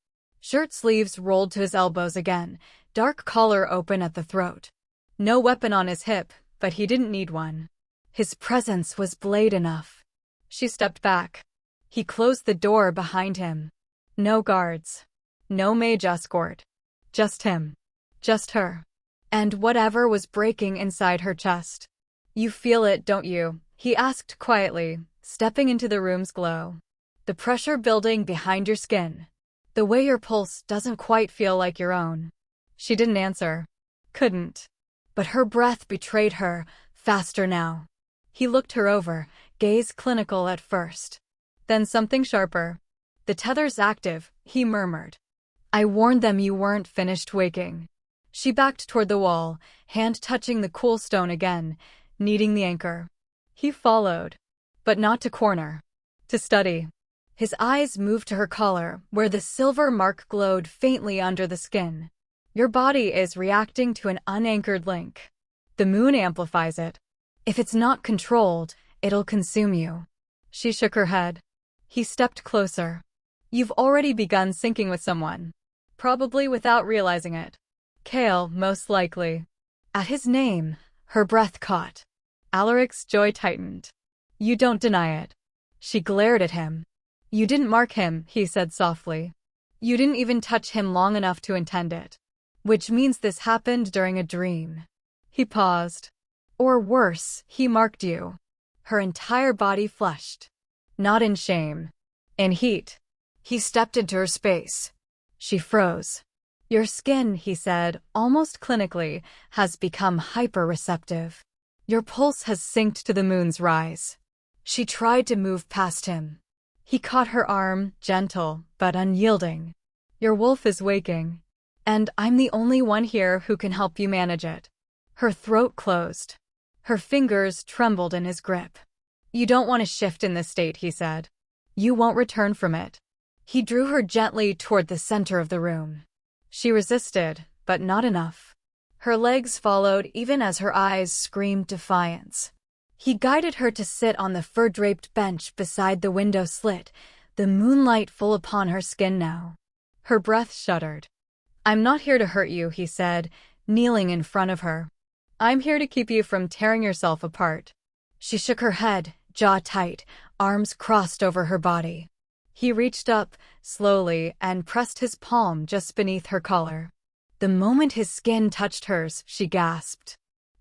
Shirt sleeves rolled to his elbows again, dark collar open at the throat. No weapon on his hip, but he didn't need one. His presence was blade enough. She stepped back. He closed the door behind him. No guards. No mage escort. Just him. Just her. And whatever was breaking inside her chest. You feel it, don't you? He asked quietly, stepping into the room's glow. The pressure building behind your skin. The way your pulse doesn't quite feel like your own. She didn't answer. Couldn't. But her breath betrayed her, faster now. He looked her over, gaze clinical at first. Then something sharper. The tether's active, he murmured. I warned them you weren't finished waking. She backed toward the wall, hand touching the cool stone again, needing the anchor. He followed. But not to corner. To study. His eyes moved to her collar, where the silver mark glowed faintly under the skin. Your body is reacting to an unanchored link. The moon amplifies it. If it's not controlled, it'll consume you. She shook her head. He stepped closer. You've already begun syncing with someone. Probably without realizing it. Kale, most likely. At his name, her breath caught. Alaric's joy tightened. You don't deny it. She glared at him. You didn't mark him, he said softly. You didn't even touch him long enough to intend it. Which means this happened during a dream. He paused. Or worse, he marked you. Her entire body flushed. Not in shame. In heat. He stepped into her space. She froze. Your skin, he said, almost clinically, has become hyper-receptive. Your pulse has synced to the moon's rise. She tried to move past him. He caught her arm, gentle, but unyielding. Your wolf is waking. And I'm the only one here who can help you manage it. Her throat closed. Her fingers trembled in his grip. You don't want to shift in this state, he said. You won't return from it. He drew her gently toward the center of the room. She resisted, but not enough. Her legs followed even as her eyes screamed defiance. He guided her to sit on the fur-draped bench beside the window slit, the moonlight full upon her skin now. Her breath shuddered. I'm not here to hurt you, he said, kneeling in front of her. I'm here to keep you from tearing yourself apart. She shook her head, jaw tight, arms crossed over her body. He reached up, slowly, and pressed his palm just beneath her collar. The moment his skin touched hers, she gasped.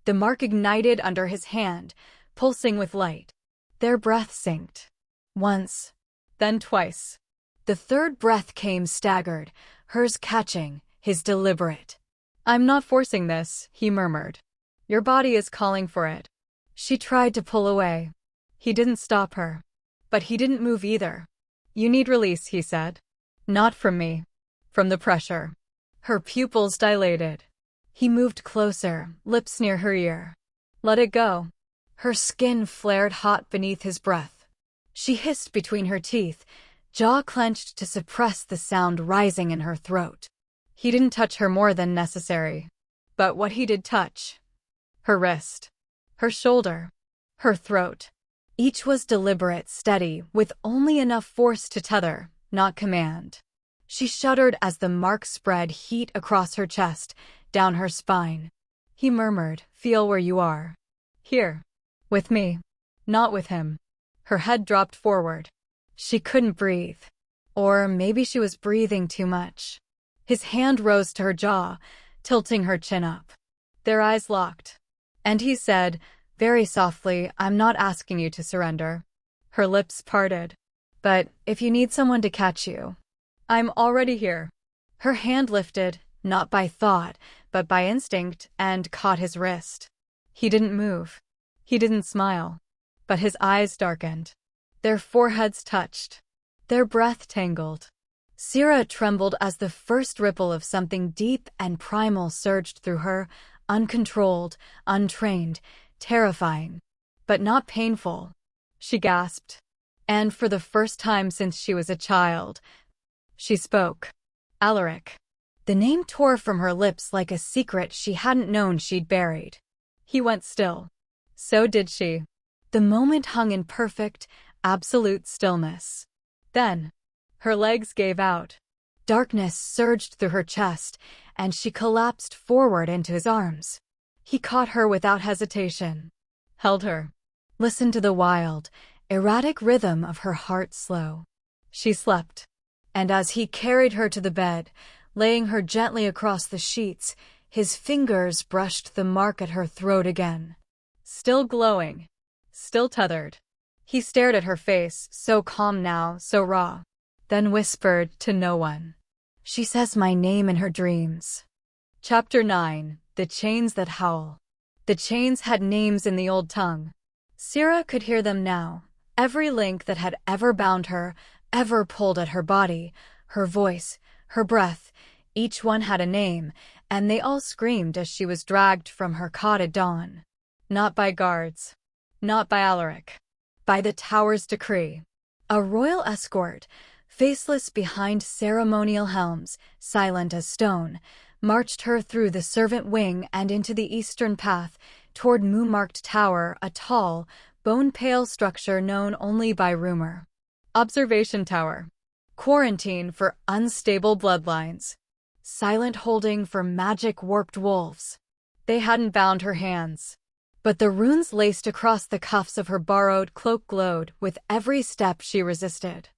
The mark ignited under his hand, pulsing with light. Their breath synced. Once, then twice. The third breath came staggered, hers catching, his deliberate. I'm not forcing this, he murmured. Your body is calling for it. She tried to pull away. He didn't stop her. But he didn't move either. You need release, he said. Not from me. From the pressure. Her pupils dilated. He moved closer, lips near her ear. Let it go. Her skin flared hot beneath his breath. She hissed between her teeth, jaw clenched to suppress the sound rising in her throat. He didn't touch her more than necessary. But what he did touch. Her wrist. Her shoulder. Her throat. Each was deliberate, steady, with only enough force to tether, not command. She shuddered as the mark spread heat across her chest, down her spine. He murmured, feel where you are. Here. With me. Not with him. Her head dropped forward. She couldn't breathe. Or maybe she was breathing too much. His hand rose to her jaw, tilting her chin up. Their eyes locked. And he said, very softly, I'm not asking you to surrender. Her lips parted. But if you need someone to catch you, I'm already here. Her hand lifted, not by thought, but by instinct, and caught his wrist. He didn't move. He didn't smile. But his eyes darkened. Their foreheads touched. Their breath tangled. Sira trembled as the first ripple of something deep and primal surged through her, uncontrolled, untrained, terrifying. But not painful. She gasped. And for the first time since she was a child, she spoke. Alaric. The name tore from her lips like a secret she hadn't known she'd buried. He went still. So did she. The moment hung in perfect, absolute stillness. Then, her legs gave out. Darkness surged through her chest, and she collapsed forward into his arms. He caught her without hesitation, held her, listened to the wild, erratic rhythm of her heart slow. She slept, and as he carried her to the bed, laying her gently across the sheets, his fingers brushed the mark at her throat again. Still glowing, still tethered. He stared at her face, so calm now, so raw, then whispered to no one. She says my name in her dreams. Chapter 9. The Chains That Howl. The chains had names in the old tongue. Sira could hear them now. Every link that had ever bound her, ever pulled at her body, her voice, her breath, each one had a name, and they all screamed as she was dragged from her cot at dawn. Not by guards. Not by Alaric. By the tower's decree. A royal escort, faceless behind ceremonial helms, silent as stone, marched her through the servant wing and into the eastern path, toward moon-marked tower, a tall, bone-pale structure known only by rumor. Observation tower. Quarantine for unstable bloodlines. Silent holding for magic-warped wolves. They hadn't bound her hands, but the runes laced across the cuffs of her borrowed cloak glowed with every step she resisted.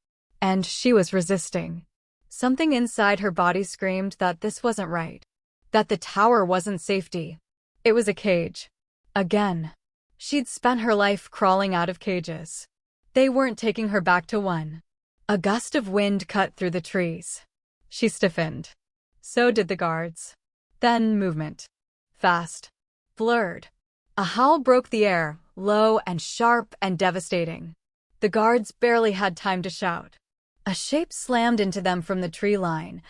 And she was resisting. Something inside her body screamed that this wasn't right. That the tower wasn't safety. It was a cage. Again. She'd spent her life crawling out of cages. They weren't taking her back to one. A gust of wind cut through the trees. She stiffened. So did the guards. Then movement. Fast. Blurred. A howl broke the air, low and sharp and devastating. The guards barely had time to shout. A shape slammed into them from the tree line,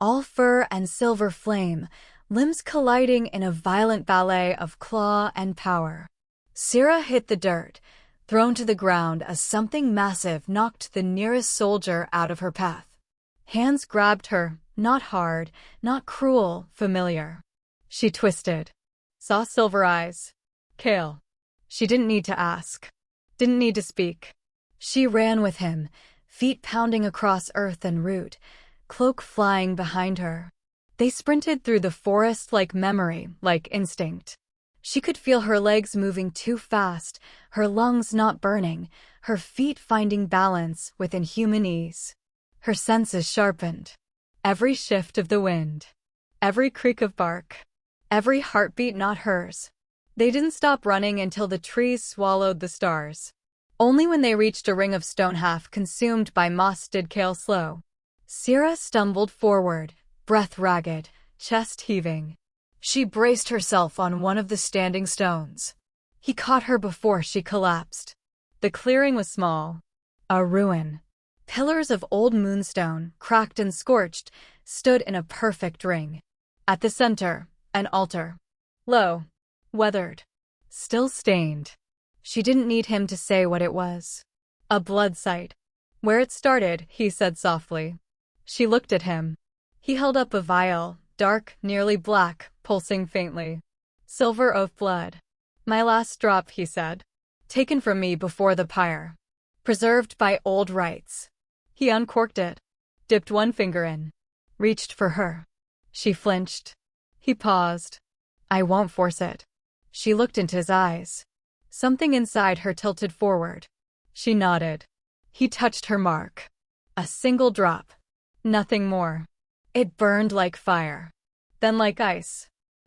all fur and silver flame, limbs colliding in a violent ballet of claw and power. Sira hit the dirt, thrown to the ground as something massive knocked the nearest soldier out of her path. Hands grabbed her, not hard, not cruel, familiar. She twisted. Saw silver eyes. Kale. She didn't need to ask. Didn't need to speak. She ran with him, feet pounding across earth and root, cloak flying behind her. They sprinted through the forest like memory, like instinct. She could feel her legs moving too fast, her lungs not burning, her feet finding balance with inhuman ease. Her senses sharpened. Every shift of the wind. Every creak of bark. Every heartbeat not hers. They didn't stop running until the trees swallowed the stars. Only when they reached a ring of stone half consumed by moss did Kale slow. Sira stumbled forward, breath ragged, chest heaving. She braced herself on one of the standing stones. He caught her before she collapsed. The clearing was small. A ruin. Pillars of old moonstone, cracked and scorched, stood in a perfect ring. At the center, an altar. Low. Weathered. Still stained. She didn't need him to say what it was. A blood site. Where it started, he said softly. She looked at him. He held up a vial, dark, nearly black, pulsing faintly. Silver oath blood. My last drop, he said. Taken from me before the pyre. Preserved by old rites. He uncorked it. Dipped one finger in. Reached for her. She flinched. He paused. I won't force it. She looked into his eyes. Something inside her tilted forward. She nodded. He touched her mark. A single drop. Nothing more. It burned like fire. Then like ice.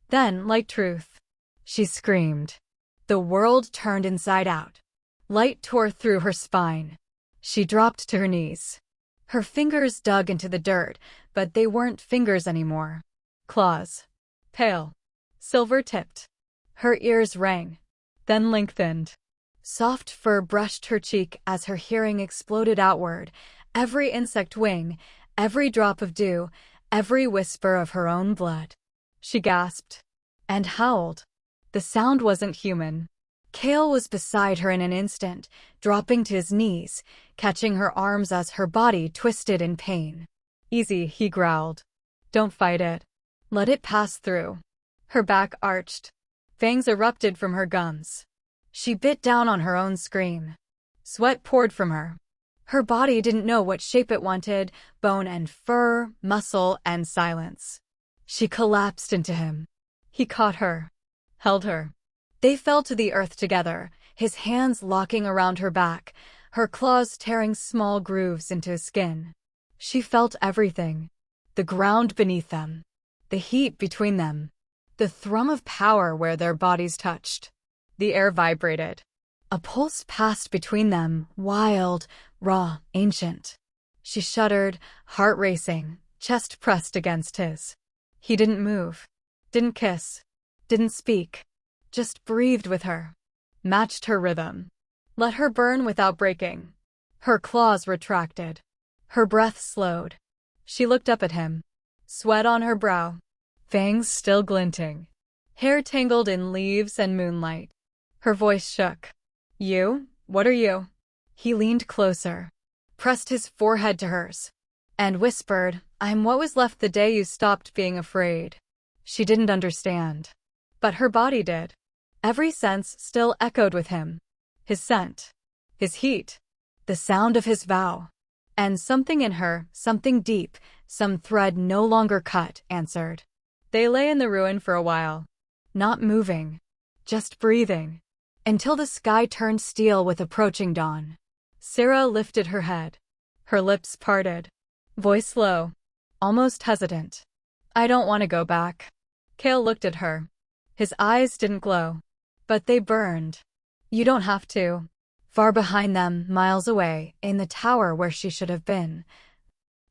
Then like truth. She screamed. The world turned inside out. Light tore through her spine. She dropped to her knees. Her fingers dug into the dirt, but they weren't fingers anymore. Claws. Pale. Silver-tipped. Her ears rang. Then lengthened. Soft fur brushed her cheek as her hearing exploded outward. Every insect wing, every drop of dew, every whisper of her own blood. She gasped. And howled. The sound wasn't human. Kale was beside her in an instant, dropping to his knees, catching her arms as her body twisted in pain. Easy, he growled. Don't fight it. Let it pass through. Her back arched. Fangs erupted from her gums. She bit down on her own scream. Sweat poured from her. Her body didn't know what shape it wanted, bone and fur, muscle and silence. She collapsed into him. He caught her, held her. They fell to the earth together, his hands locking around her back, her claws tearing small grooves into his skin. She felt everything. The ground beneath them, the heat between them, the thrum of power where their bodies touched. The air vibrated. A pulse passed between them, wild, raw, ancient. She shuddered, heart racing, chest pressed against his. He didn't move, didn't kiss, didn't speak, just breathed with her, matched her rhythm, let her burn without breaking. Her claws retracted. Her breath slowed. She looked up at him, sweat on her brow, fangs still glinting, hair tangled in leaves and moonlight. Her voice shook. You? What are you? He leaned closer, pressed his forehead to hers, and whispered, I'm what was left the day you stopped being afraid. She didn't understand, but her body did. Every sense still echoed with him. His scent, his heat, the sound of his vow. And something in her, something deep, some thread no longer cut, answered. They lay in the ruin for a while, not moving, just breathing, until the sky turned steel with approaching dawn. Sira lifted her head. Her lips parted, voice low, almost hesitant. I don't want to go back. Cale looked at her. His eyes didn't glow, but they burned. You don't have to. Far behind them, miles away, in the tower where she should have been,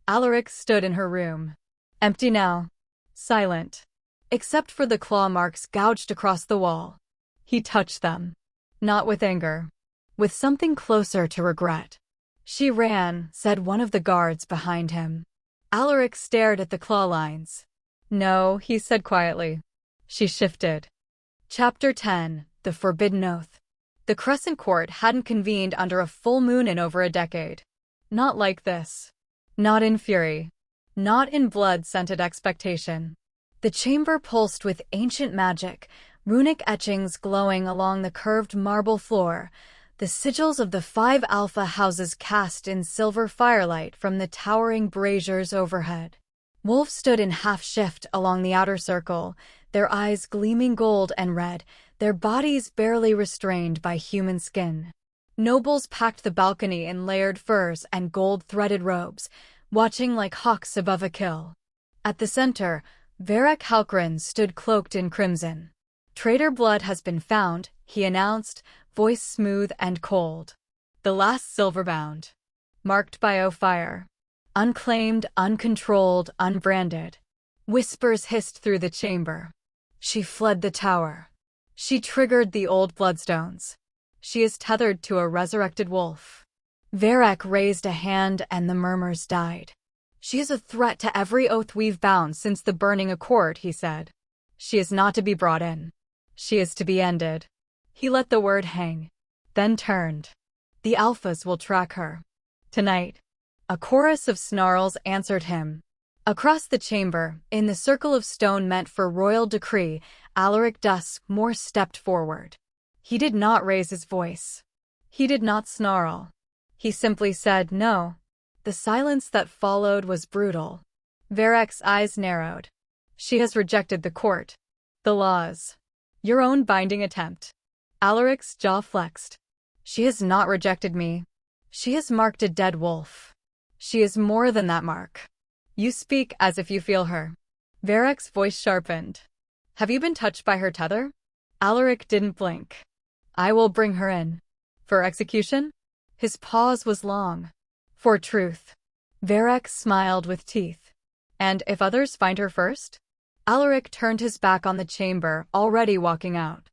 Alaric stood in her room. Empty now. Silent. Except for the claw marks gouged across the wall. He touched them. Not with anger. With something closer to regret. She ran, said one of the guards behind him. Alaric stared at the claw lines. No, he said quietly. She shifted. Chapter 10. The Forbidden Oath. The Crescent Court hadn't convened under a full moon in over a decade. Not like this. Not in fury. Not in blood-scented expectation. The chamber pulsed with ancient magic, runic etchings glowing along the curved marble floor, the sigils of the 5 alpha houses cast in silver firelight from the towering braziers overhead. Wolves stood in half-shift along the outer circle, their eyes gleaming gold and red, their bodies barely restrained by human skin. Nobles packed the balcony in layered furs and gold-threaded robes, watching like hawks above a kill. At the center, Varek Halkran stood cloaked in crimson. Traitor blood has been found, he announced, voice smooth and cold. The last silverbound. Marked by O fire. Unclaimed, uncontrolled, unbranded. Whispers hissed through the chamber. She fled the tower. She triggered the old bloodstones. She is tethered to a resurrected wolf. Varek raised a hand and the murmurs died. She is a threat to every oath we've bound since the burning accord, he said. She is not to be brought in. She is to be ended. He let the word hang, then turned. The alphas will track her. Tonight. A chorus of snarls answered him. Across the chamber, in the circle of stone meant for royal decree, Alaric Duskmoor stepped forward. He did not raise his voice. He did not snarl. He simply said no. The silence that followed was brutal. Varek's eyes narrowed. She has rejected the court. The laws. Your own binding attempt. Alaric's jaw flexed. She has not rejected me. She has marked a dead wolf. She is more than that mark. You speak as if you feel her. Varek's voice sharpened. Have you been touched by her tether? Alaric didn't blink. I will bring her in. For execution? His pause was long. For truth. Varek smiled with teeth. And if others find her first? Alaric turned his back on the chamber, already walking out.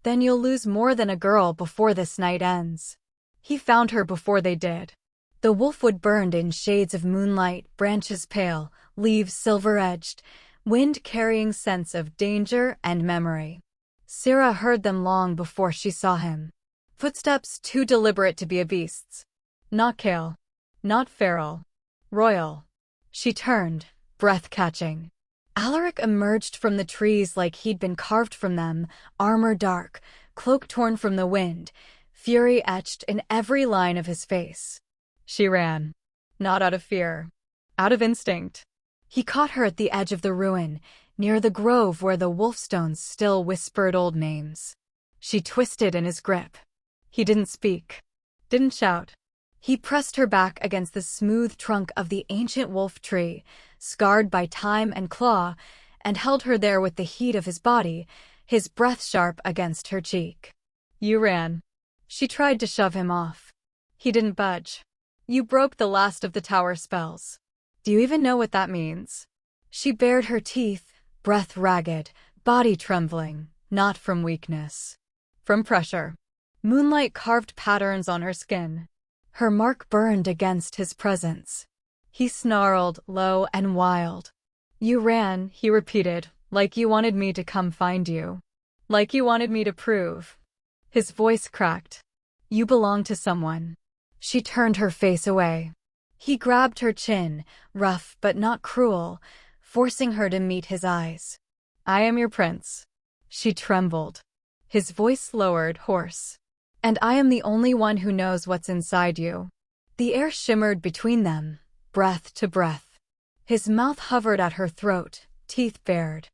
Then you'll lose more than a girl before this night ends. He found her before they did. The wolfwood burned in shades of moonlight, branches pale, leaves silver-edged, wind carrying scents of danger and memory. Sira heard them long before she saw him. Footsteps too deliberate to be a beast's. Not Cale. Not feral. Royal. She turned, breath-catching. Alaric emerged from the trees like he'd been carved from them, armor dark, cloak torn from the wind, fury etched in every line of his face. She ran. Not out of fear. Out of instinct. He caught her at the edge of the ruin, near the grove where the wolfstones still whispered old names. She twisted in his grip. He didn't speak. Didn't shout. He pressed her back against the smooth trunk of the ancient wolf tree, scarred by time and claw, and held her there with the heat of his body, his breath sharp against her cheek. You ran. She tried to shove him off. He didn't budge. You broke the last of the tower spells. Do you even know what that means? She bared her teeth, breath ragged, body trembling, not from weakness. From pressure. Moonlight carved patterns on her skin. Her mark burned against his presence. He snarled, low and wild. You ran, he repeated, like you wanted me to come find you. Like you wanted me to prove. His voice cracked. You belong to someone. She turned her face away. He grabbed her chin, rough but not cruel, forcing her to meet his eyes. I am your prince. She trembled. His voice lowered, hoarse. And I am the only one who knows what's inside you. The air shimmered between them, breath to breath. His mouth hovered at her throat, teeth bared.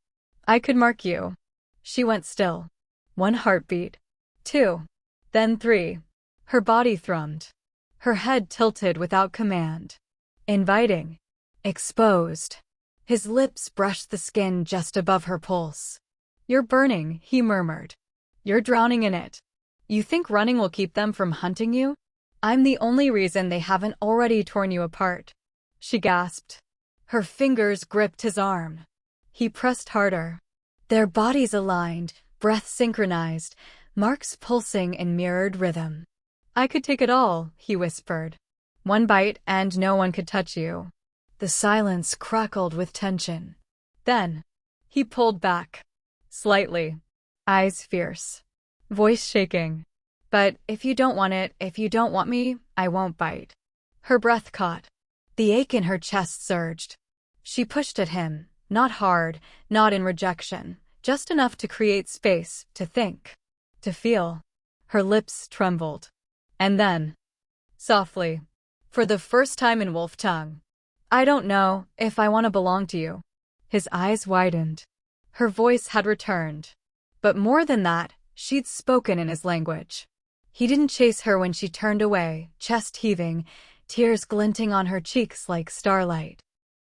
I could mark you. She went still. 1 heartbeat. 2. Then 3. Her body thrummed. Her head tilted without command. Inviting. Exposed. His lips brushed the skin just above her pulse. You're burning, he murmured. You're drowning in it. You think running will keep them from hunting you? I'm the only reason they haven't already torn you apart. She gasped. Her fingers gripped his arm. He pressed harder. Their bodies aligned, breath synchronized, marks pulsing in mirrored rhythm. I could take it all, he whispered. 1 bite and no one could touch you. The silence crackled with tension. Then, he pulled back. Slightly. Eyes fierce. Voice shaking. But if you don't want it, if you don't want me, I won't bite. Her breath caught. The ache in her chest surged. She pushed at him, not hard, not in rejection, just enough to create space, to think, to feel. Her lips trembled. And then, softly, for the first time in wolf tongue, I don't know if I want to belong to you. His eyes widened. Her voice had returned. But more than that, she'd spoken in his language. He didn't chase her when she turned away, chest heaving, tears glinting on her cheeks like starlight.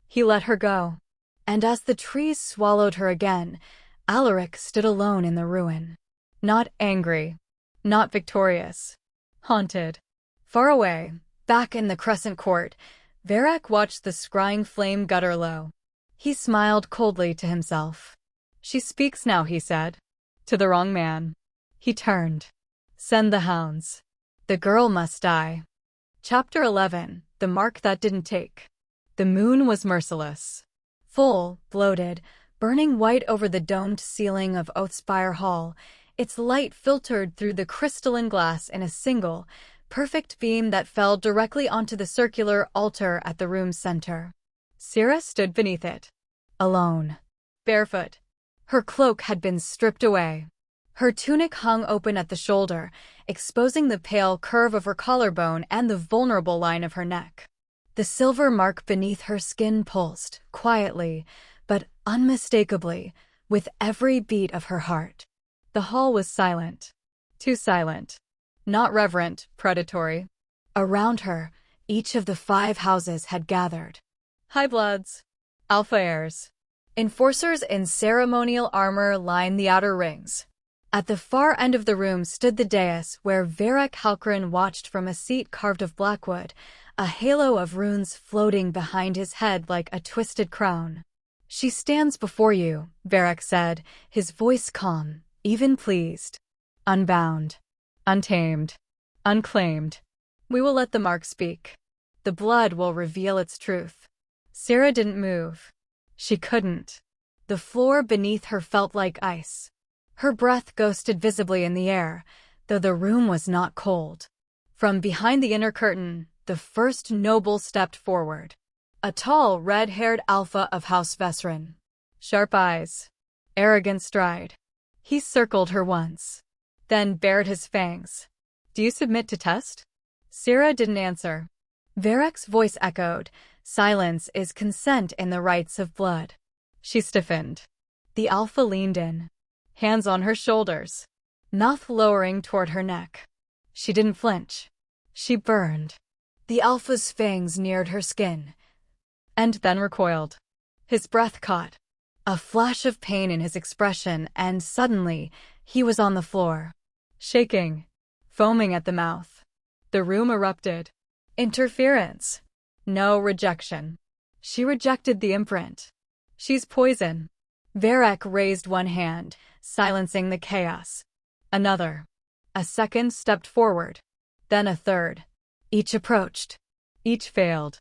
He let her go. And as the trees swallowed her again, Alaric stood alone in the ruin. Not angry. Not victorious. Haunted. Far away, back in the crescent court, Varrock watched the scrying flame gutter low. He smiled coldly to himself. She speaks now, he said. To the wrong man. He turned. Send the hounds. The girl must die. Chapter 11. The Mark That Didn't Take. The moon was merciless. Full, bloated, burning white over the domed ceiling of Oathspire Hall, its light filtered through the crystalline glass in a single, perfect beam that fell directly onto the circular altar at the room's center. Sira stood beneath it. Alone. Barefoot. Her cloak had been stripped away. Her tunic hung open at the shoulder, exposing the pale curve of her collarbone and the vulnerable line of her neck. The silver mark beneath her skin pulsed, quietly, but unmistakably, with every beat of her heart. The hall was silent. Too silent. Not reverent, predatory. Around her, each of the 5 houses had gathered. High-bloods. Alpha heirs. Enforcers in ceremonial armor lined the outer rings. At the far end of the room stood the dais where Varrock Halcrin watched from a seat carved of blackwood, a halo of runes floating behind his head like a twisted crown. She stands before you, Varrock said, his voice calm, even pleased. Unbound. Untamed. Unclaimed. We will let the mark speak. The blood will reveal its truth. Sira didn't move. She couldn't. The floor beneath her felt like ice. Her breath ghosted visibly in the air, though the room was not cold. From behind the inner curtain, the first noble stepped forward. A tall, red-haired alpha of House Vesrin. Sharp eyes. Arrogant stride. He circled her once. Then bared his fangs. Do you submit to test? Sira didn't answer. Varric's voice echoed, "Silence is consent in the rights of blood." She stiffened. The alpha leaned in, hands on her shoulders, mouth lowering toward her neck. She didn't flinch. She burned. The alpha's fangs neared her skin, and then recoiled. His breath caught, a flash of pain in his expression, and suddenly he was on the floor, shaking, foaming at the mouth. The room erupted. Interference. No, rejection. She rejected the imprint. She's poison. Varric raised one hand, silencing the chaos. Another. A second stepped forward. Then a third. Each approached. Each failed.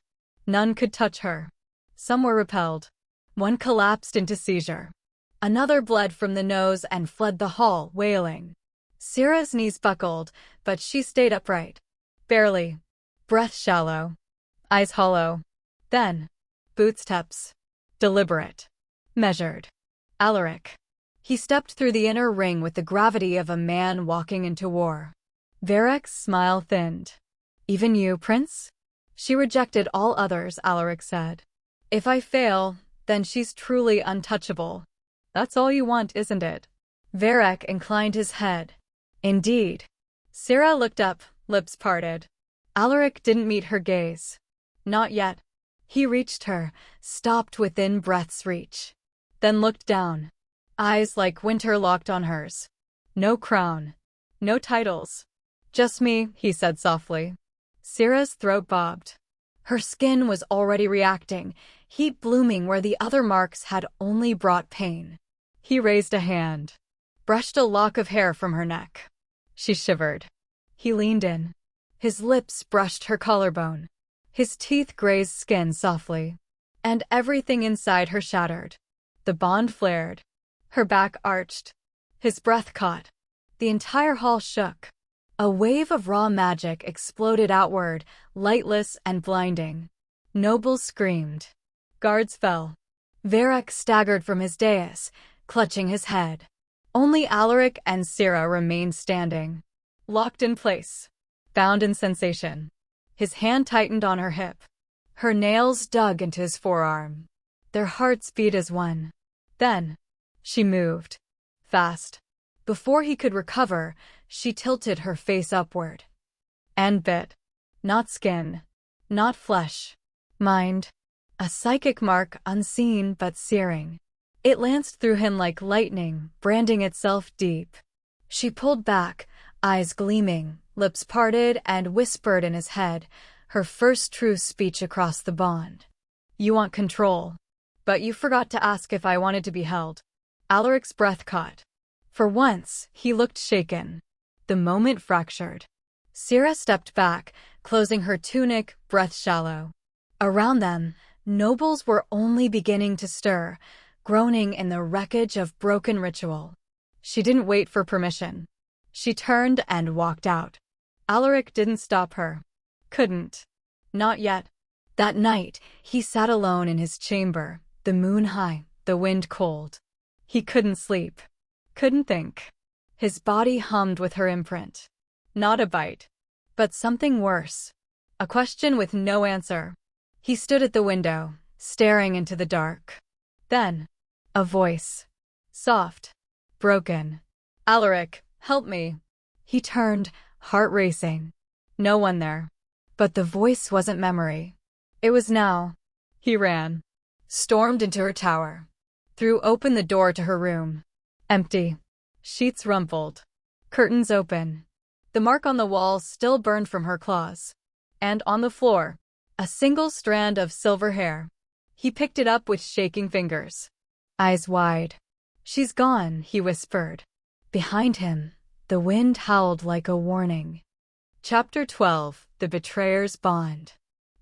None could touch her. Some were repelled. One collapsed into seizure. Another bled from the nose and fled the hall, wailing. Sira's knees buckled, but she stayed upright. Barely. Breath shallow. Eyes hollow. Then, footsteps. Deliberate. Measured. Alaric. He stepped through the inner ring with the gravity of a man walking into war. Varric's smile thinned. "Even you, Prince?" "She rejected all others," Alaric said. "If I fail, then she's truly untouchable. That's all you want, isn't it?" Varric inclined his head. "Indeed." Sira looked up, lips parted. Alaric didn't meet her gaze. Not yet. He reached her, stopped within breath's reach. Then looked down. Eyes like winter locked on hers. "No crown. No titles. Just me," he said softly. Sira's throat bobbed. Her skin was already reacting, heat blooming where the other marks had only brought pain. He raised a hand, brushed a lock of hair from her neck. She shivered. He leaned in. His lips brushed her collarbone. His teeth grazed skin softly. And everything inside her shattered. The bond flared. Her back arched. His breath caught. The entire hall shook. A wave of raw magic exploded outward, lightless and blinding. Nobles screamed. Guards fell. Varric staggered from his dais, clutching his head. Only Alaric and Sira remained standing, locked in place, bound in sensation. His hand tightened on her hip. Her nails dug into his forearm. Their hearts beat as one. Then, she moved. Fast. Before he could recover, she tilted her face upward. And bit. Not skin. Not flesh. Mind. A psychic mark unseen but searing. It lanced through him like lightning, branding itself deep. She pulled back, eyes gleaming, lips parted, and whispered in his head, her first true speech across the bond. "You want control. But you forgot to ask if I wanted to be held." Alaric's breath caught. For once, he looked shaken. The moment fractured. Sira stepped back, closing her tunic, breath shallow. Around them, nobles were only beginning to stir, groaning in the wreckage of broken ritual. She didn't wait for permission. She turned and walked out. Alaric didn't stop her. Couldn't. Not yet. That night, he sat alone in his chamber, the moon high, the wind cold. He couldn't sleep. Couldn't think. His body hummed with her imprint. Not a bite, but something worse. A question with no answer. He stood at the window, staring into the dark. Then, a voice. Soft. Broken. "Alaric, help me." He turned, heart racing. No one there. But the voice wasn't memory. It was now. He ran. Stormed into her tower. Threw open the door to her room. Empty. Sheets rumpled. Curtains open. The mark on the wall still burned from her claws. And on the floor, a single strand of silver hair. He picked it up with shaking fingers. Eyes wide. "She's gone," he whispered. Behind him, the wind howled like a warning. Chapter 12. The Betrayer's Bond.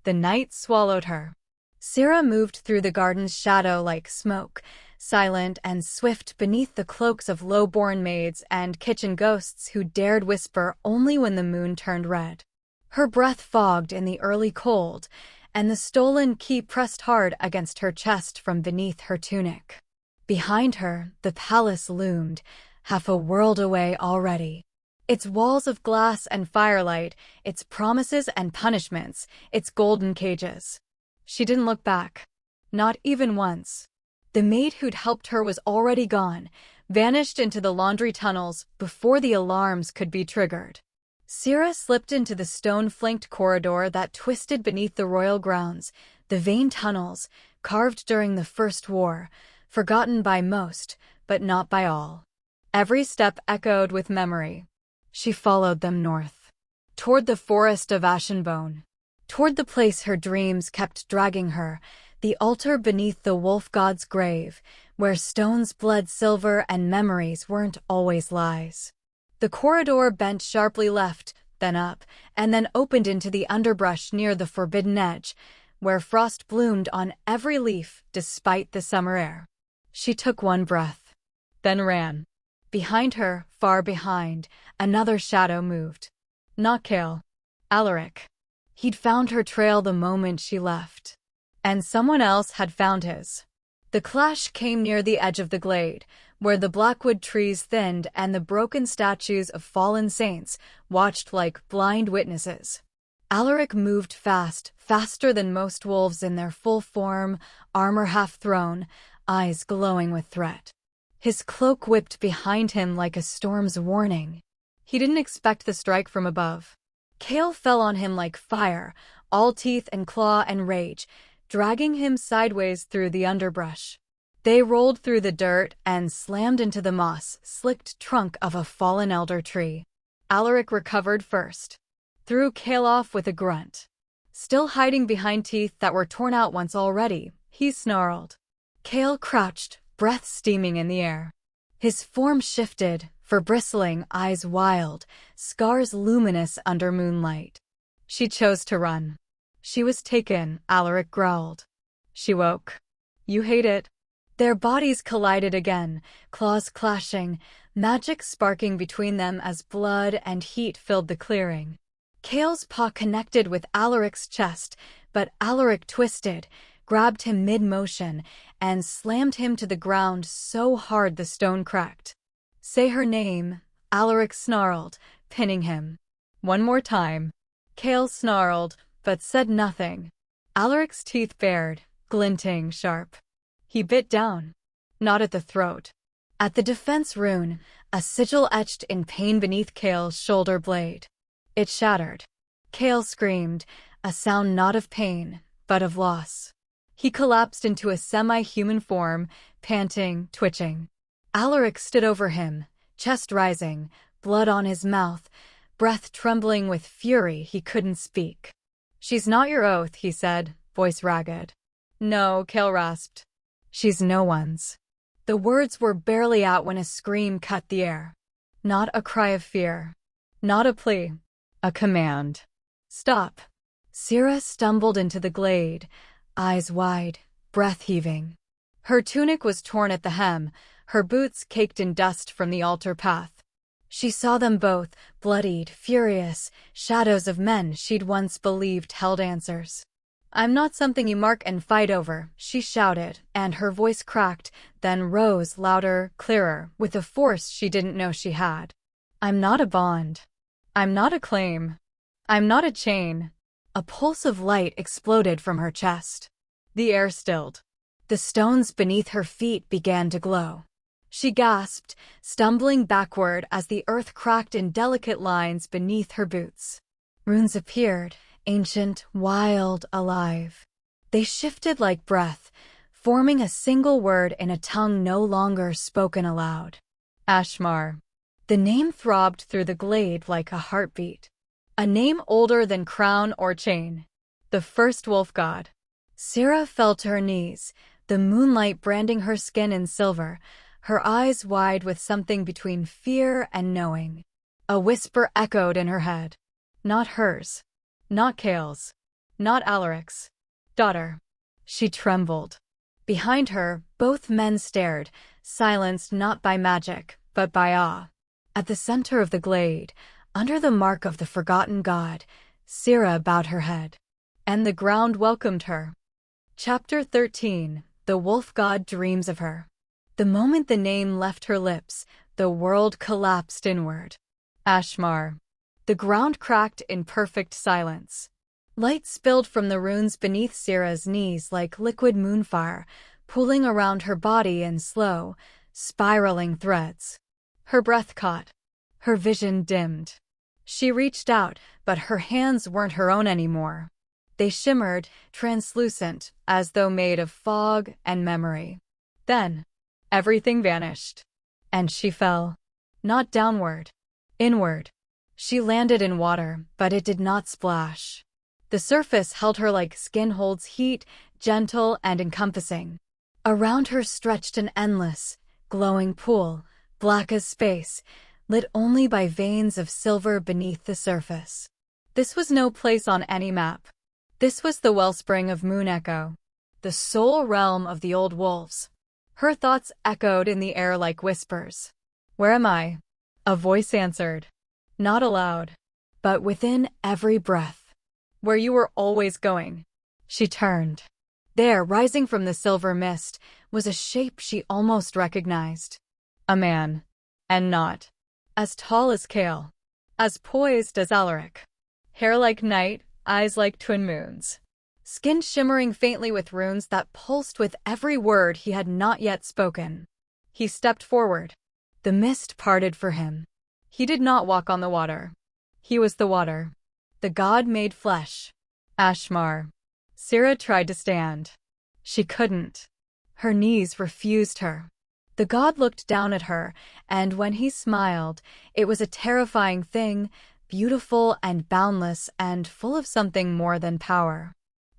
The night swallowed her. Sira moved through the garden's shadow like smoke, silent and swift beneath the cloaks of low-born maids and kitchen ghosts who dared whisper only when the moon turned red. Her breath fogged in the early cold, and the stolen key pressed hard against her chest from beneath her tunic. Behind her, the palace loomed, half a world away already. Its walls of glass and firelight, its promises and punishments, its golden cages. She didn't look back. Not even once. The maid who'd helped her was already gone, vanished into the laundry tunnels before the alarms could be triggered. Sira slipped into the stone-flanked corridor that twisted beneath the royal grounds, the veined tunnels, carved during the First War, forgotten by most, but not by all. Every step echoed with memory. She followed them north, toward the forest of Ashenbone, toward the place her dreams kept dragging her, the altar beneath the wolf god's grave, where stones bled silver and memories weren't always lies. The corridor bent sharply left, then up, and then opened into the underbrush near the forbidden edge, where frost bloomed on every leaf despite the summer air. She took one breath, then ran. Behind her, far behind, another shadow moved. Not Cale. Alaric. He'd found her trail the moment she left. And someone else had found his. The clash came near the edge of the glade, where the blackwood trees thinned and the broken statues of fallen saints watched like blind witnesses. Alaric moved fast, faster than most wolves in their full form, armor half thrown, eyes glowing with threat. His cloak whipped behind him like a storm's warning. He didn't expect the strike from above. Cale fell on him like fire, all teeth and claw and rage, dragging him sideways through the underbrush. They rolled through the dirt and slammed into the moss-slicked trunk of a fallen elder tree. Alaric recovered first, threw Cale off with a grunt. Still hiding behind teeth that were torn out once already, he snarled. Cale crouched, breath steaming in the air. His form shifted, fur bristling, eyes wild, scars luminous under moonlight. She chose to run. She was taken, Alaric growled. She woke. You hate it. Their bodies collided again, claws clashing, magic sparking between them as blood and heat filled the clearing. Cale's paw connected with Alaric's chest, but Alaric twisted, grabbed him mid-motion, and slammed him to the ground so hard the stone cracked. Say her name, Alaric snarled, pinning him. One more time. Cale snarled, but said nothing. Alaric's teeth bared, glinting sharp. He bit down. Not at the throat. At the defense rune, a sigil etched in pain beneath Cale's shoulder blade. It shattered. Cale screamed, a sound not of pain, but of loss. He collapsed into a semi-human form, panting, twitching. Alaric stood over him, chest rising, blood on his mouth, breath trembling with fury he couldn't speak. She's not your oath, he said, voice ragged. No, Cale rasped. She's no one's. The words were barely out when a scream cut the air. Not a cry of fear. Not a plea. A command. Stop. Sira stumbled into the glade, eyes wide, breath heaving. Her tunic was torn at the hem, her boots caked in dust from the altar path. She saw them both, bloodied, furious, shadows of men she'd once believed held answers. I'm not something you mark and fight over, she shouted, and her voice cracked, then rose louder, clearer, with a force she didn't know she had. I'm not a bond. I'm not a claim. I'm not a chain. A pulse of light exploded from her chest. The air stilled. The stones beneath her feet began to glow. She gasped, stumbling backward as the earth cracked in delicate lines beneath her boots. Runes appeared, ancient, wild, alive. They shifted like breath, forming a single word in a tongue no longer spoken aloud. Ashmar. The name throbbed through the glade like a heartbeat. A name older than crown or chain. The first wolf god. Sira fell to her knees, the moonlight branding her skin in silver, her eyes wide with something between fear and knowing. A whisper echoed in her head. Not hers. Not Cale's. Not Alaric's. Daughter. She trembled. Behind her, both men stared, silenced not by magic, but by awe. At the center of the glade, under the mark of the forgotten god, Sira bowed her head. And the ground welcomed her. Chapter 13. The wolf god dreams of her. The moment the name left her lips, the world collapsed inward. Ashmar. The ground cracked in perfect silence. Light spilled from the runes beneath Sira's knees like liquid moonfire, pooling around her body in slow, spiraling threads. Her breath caught. Her vision dimmed. She reached out, but her hands weren't her own anymore. They shimmered, translucent, as though made of fog and memory. Then, everything vanished. And she fell. Not downward. Inward. She landed in water, but it did not splash. The surface held her like skin holds heat, gentle and encompassing. Around her stretched an endless, glowing pool, black as space, lit only by veins of silver beneath the surface. This was no place on any map. This was the wellspring of Moon Echo, the soul realm of the old wolves. Her thoughts echoed in the air like whispers. "Where am I?" A voice answered. Not aloud, but within every breath. "Where you were always going." She turned. There, rising from the silver mist, was a shape she almost recognized. A man. And not. As tall as Kale. As poised as Alaric. Hair like night, eyes like twin moons. Skin shimmering faintly with runes that pulsed with every word he had not yet spoken. He stepped forward. The mist parted for him. He did not walk on the water. He was the water. The god made flesh. Ashmar. Sira tried to stand. She couldn't. Her knees refused her. The god looked down at her, and when he smiled, it was a terrifying thing, beautiful and boundless and full of something more than power.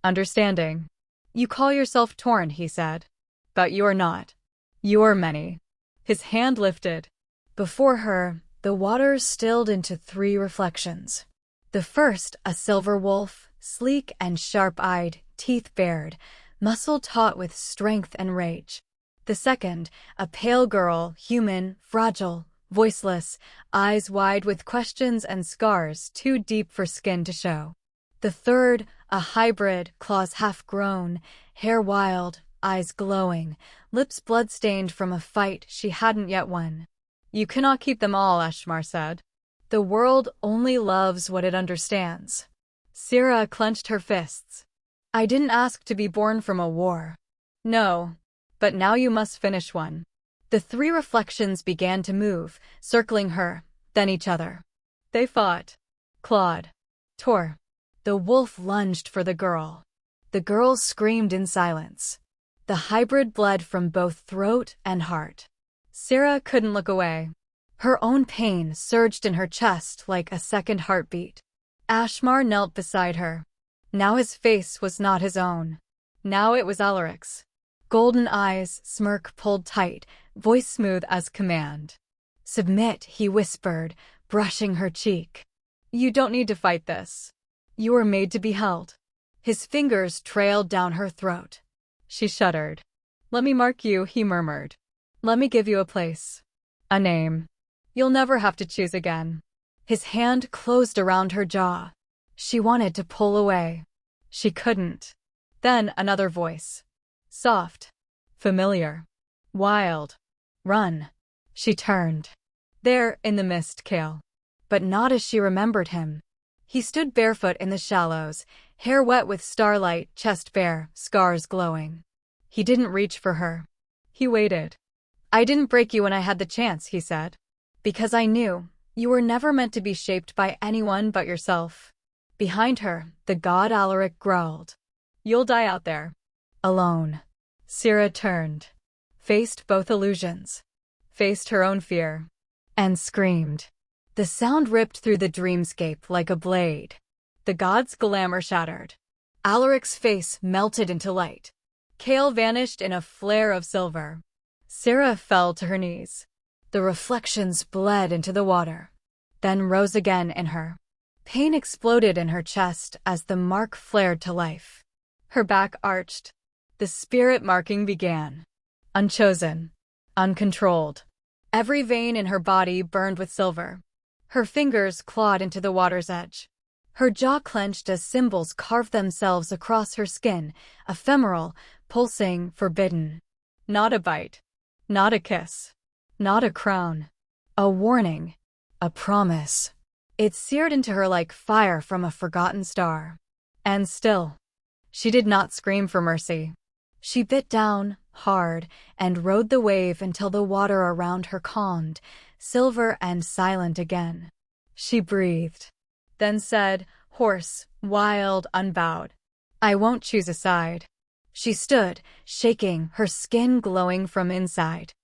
Understanding. "You call yourself torn," he said. "But you're not. You're many." His hand lifted. Before her, the waters stilled into 3 reflections. The first, a silver wolf, sleek and sharp-eyed, teeth bared, muscle taut with strength and rage. The second, a pale girl, human, fragile, voiceless, eyes wide with questions and scars too deep for skin to show. The third, a hybrid, claws half-grown, hair wild, eyes glowing, lips blood-stained from a fight she hadn't yet won. "You cannot keep them all," Ashmar said. "The world only loves what it understands." Sira clenched her fists. "I didn't ask to be born from a war." "No, but now you must finish one." The 3 reflections began to move, circling her, then each other. They fought, clawed, tore. The wolf lunged for the girl. The girl screamed in silence. The hybrid bled from both throat and heart. Sira couldn't look away. Her own pain surged in her chest like a second heartbeat. Ashmar knelt beside her. Now his face was not his own. Now it was Alaric's. Golden eyes, smirk pulled tight, voice smooth as command. "Submit," he whispered, brushing her cheek. "You don't need to fight this. You were made to be held." His fingers trailed down her throat. She shuddered. "Let me mark you," he murmured. "Let me give you a place. A name. You'll never have to choose again." His hand closed around her jaw. She wanted to pull away. She couldn't. Then another voice. Soft. Familiar. Wild. "Run." She turned. There, in the mist, Kale. But not as she remembered him. He stood barefoot in the shallows, hair wet with starlight, chest bare, scars glowing. He didn't reach for her. He waited. "I didn't break you when I had the chance," he said. "Because I knew you were never meant to be shaped by anyone but yourself." Behind her, the god Alaric growled. "You'll die out there. Alone." Sira turned. Faced both illusions. Faced her own fear. And screamed. The sound ripped through the dreamscape like a blade. The god's glamour shattered. Alaric's face melted into light. Kale vanished in a flare of silver. Sira fell to her knees. The reflections bled into the water, then rose again in her. Pain exploded in her chest as the mark flared to life. Her back arched. The spirit marking began. Unchosen. Uncontrolled. Every vein in her body burned with silver. Her fingers clawed into the water's edge. Her jaw clenched as symbols carved themselves across her skin, ephemeral, pulsing, forbidden. Not a bite. Not a kiss. Not a crown. A warning. A promise. It seared into her like fire from a forgotten star. And still, she did not scream for mercy. She bit down, hard, and rode the wave until the water around her calmed, silver and silent again. She breathed, then said, hoarse, wild, unbowed, "I won't choose a side." She stood, shaking, her skin glowing from inside.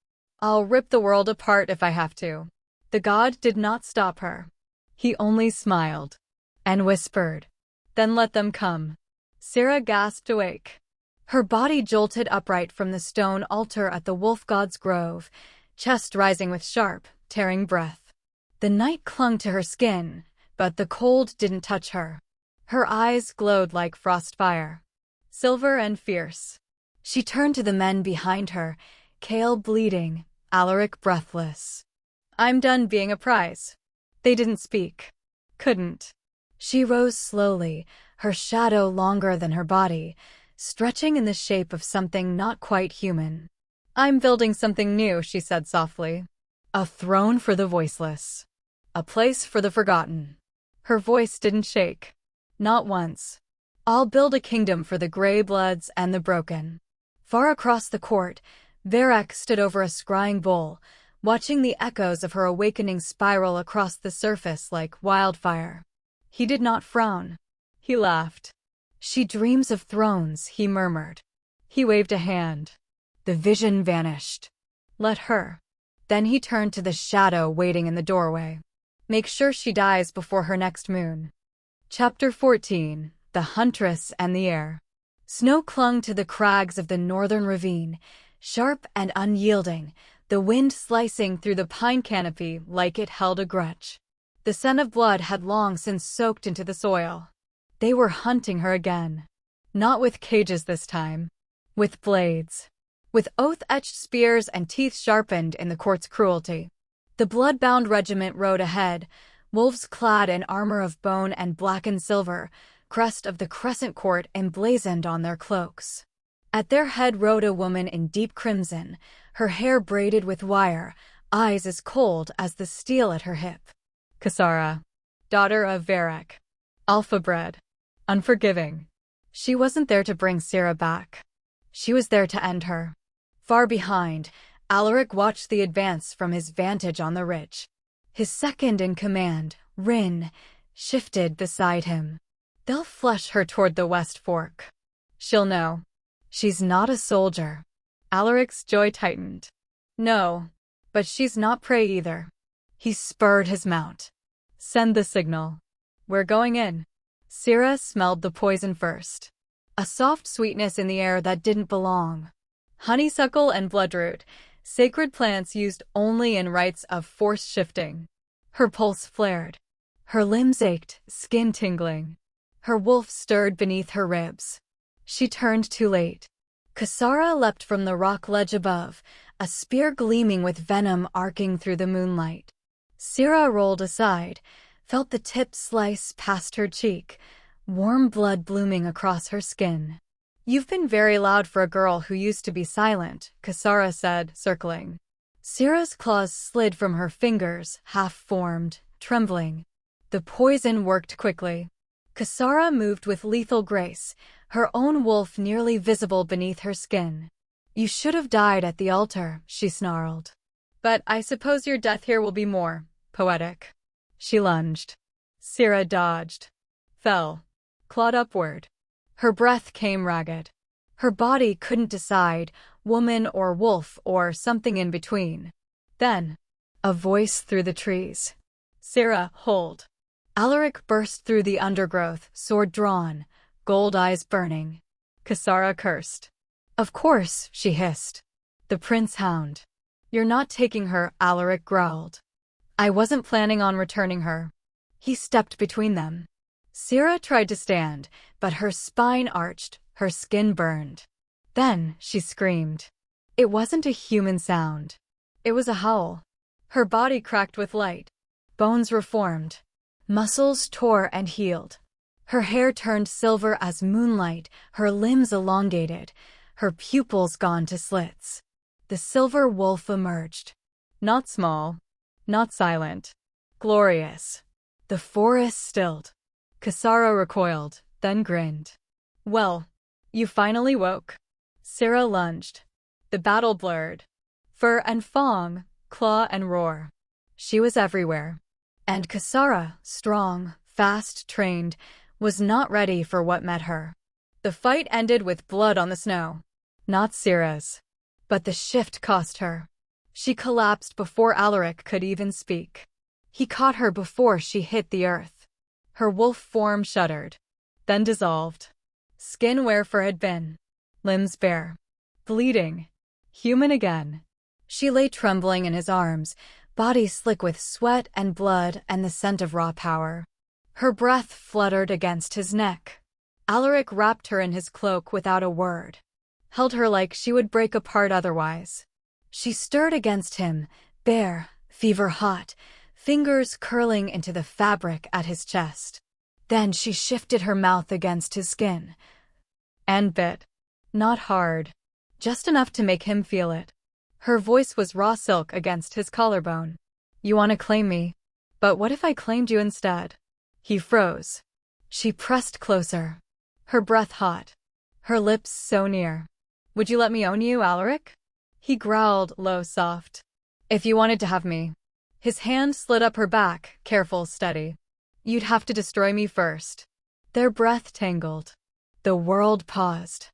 "I'll rip the world apart if I have to." The god did not stop her. He only smiled and whispered, "Then let them come." Sira gasped awake. Her body jolted upright from the stone altar at the wolf god's grove, chest rising with sharp, tearing breath. The night clung to her skin, but the cold didn't touch her. Her eyes glowed like frost fire, silver and fierce. She turned to the men behind her, Kale bleeding, Alaric breathless. "I'm done being a prize." They didn't speak. Couldn't. She rose slowly, her shadow longer than her body, stretching in the shape of something not quite human. "I'm building something new," she said softly. "A throne for the voiceless. A place for the forgotten." Her voice didn't shake. Not once. "I'll build a kingdom for the gray bloods and the broken." Far across the court, Varek stood over a scrying bowl, watching the echoes of her awakening spiral across the surface like wildfire. He did not frown. He laughed. "She dreams of thrones," he murmured. He waved a hand. The vision vanished. "Let her." Then he turned to the shadow waiting in the doorway. "Make sure she dies before her next moon." Chapter 14. The Huntress and the Air. Snow clung to the crags of the northern ravine, sharp and unyielding, the wind slicing through the pine canopy like it held a grudge. The scent of blood had long since soaked into the soil. They were hunting her again. Not with cages this time. With blades. With oath-etched spears and teeth sharpened in the court's cruelty. The blood-bound regiment rode ahead, wolves clad in armor of bone and blackened silver, crest of the crescent court emblazoned on their cloaks. At their head rode a woman in deep crimson, her hair braided with wire, eyes as cold as the steel at her hip. Sira, daughter of Varek. Alpha-bred. Unforgiving. She wasn't there to bring Sira back. She was there to end her. Far behind, Alaric watched the advance from his vantage on the ridge. His second in command, Wynn, shifted beside him. "They'll flush her toward the West Fork. She'll know. She's not a soldier." Alaric's joy tightened. "No, but she's not prey either." He spurred his mount. "Send the signal. We're going in." Sira smelled the poison first. A soft sweetness in the air that didn't belong. Honeysuckle and bloodroot, sacred plants used only in rites of force shifting. Her pulse flared. Her limbs ached, skin tingling. Her wolf stirred beneath her ribs. She turned too late. Sira leapt from the rock ledge above, a spear gleaming with venom arcing through the moonlight. Sira rolled aside, felt the tip slice past her cheek, warm blood blooming across her skin. "You've been very loud for a girl who used to be silent," Sira said, circling. Sira's claws slid from her fingers, half-formed, trembling. The poison worked quickly. Sira moved with lethal grace, her own wolf nearly visible beneath her skin. "You should have died at the altar," she snarled. "But I suppose your death here will be more poetic." She lunged. Sira dodged. Fell. Clawed upward. Her breath came ragged. Her body couldn't decide, woman or wolf or something in between. Then, a voice through the trees. "Sira, hold." Alaric burst through the undergrowth, sword drawn, gold eyes burning. Sira cursed. "Of course," she hissed. "The prince hound." "You're not taking her," Alaric growled. "I wasn't planning on returning her." He stepped between them. Sira tried to stand, but her spine arched, her skin burned. Then she screamed. It wasn't a human sound. It was a howl. Her body cracked with light. Bones reformed. Muscles tore and healed. Her hair turned silver as moonlight, her limbs elongated, her pupils gone to slits. The silver wolf emerged. Not small. Not silent. Glorious. The forest stilled. Sira recoiled, then grinned. Well, you finally woke. Sira lunged. The battle blurred. Fur and fang, claw and roar. She was everywhere. And Sira, strong, fast, trained, was not ready for what met her. The fight ended with blood on the snow. Not Sira's. But the shift cost her. She collapsed before Alaric could even speak. He caught her before she hit the earth. Her wolf form shuddered, then dissolved. Skin where fur had been. Limbs bare. Bleeding. Human again. She lay trembling in his arms, body slick with sweat and blood and the scent of raw power. Her breath fluttered against his neck. Alaric wrapped her in his cloak without a word. Held her like she would break apart otherwise. She stirred against him, bare, fever hot, fingers curling into the fabric at his chest. Then she shifted her mouth against his skin. And bit. Not hard. Just enough to make him feel it. Her voice was raw silk against his collarbone. You want to claim me? But what if I claimed you instead? He froze. She pressed closer. Her breath hot. Her lips so near. Would you let me own you, Alaric? He growled, low, soft. If you wanted to have me. His hand slid up her back, careful, steady. You'd have to destroy me first. Their breath tangled. The world paused.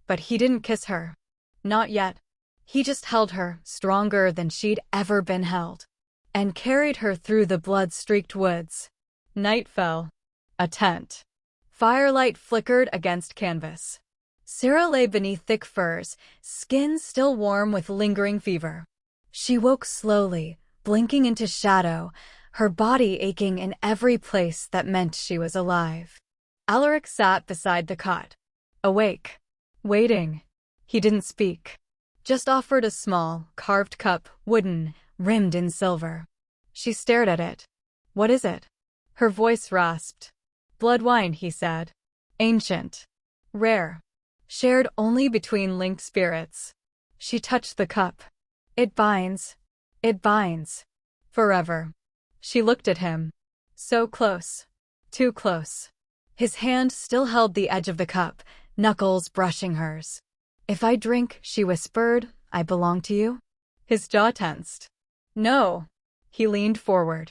But he didn't kiss her. Not yet. He just held her, stronger than she'd ever been held. And carried her through the blood-streaked woods. Night fell. A tent. Firelight flickered against canvas. Sira lay beneath thick furs, skin still warm with lingering fever. She woke slowly, blinking into shadow, her body aching in every place that meant she was alive. Alaric sat beside the cot. Awake. Waiting. He didn't speak. Just offered a small, carved cup, wooden, rimmed in silver. She stared at it. What is it? Her voice rasped. Blood wine, he said. Ancient. Rare. Shared only between linked spirits. She touched the cup. It binds. It binds. Forever. She looked at him. So close. Too close. His hand still held the edge of the cup, knuckles brushing hers. If I drink, she whispered, I belong to you? His jaw tensed. No. He leaned forward.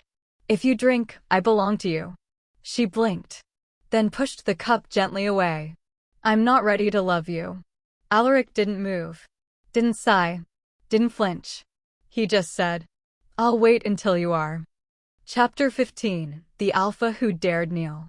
If you drink, I belong to you. She blinked. Then pushed the cup gently away. I'm not ready to love you. Alaric didn't move. Didn't sigh. Didn't flinch. He just said, I'll wait until you are. Chapter 15. The Alpha Who Dared Kneel.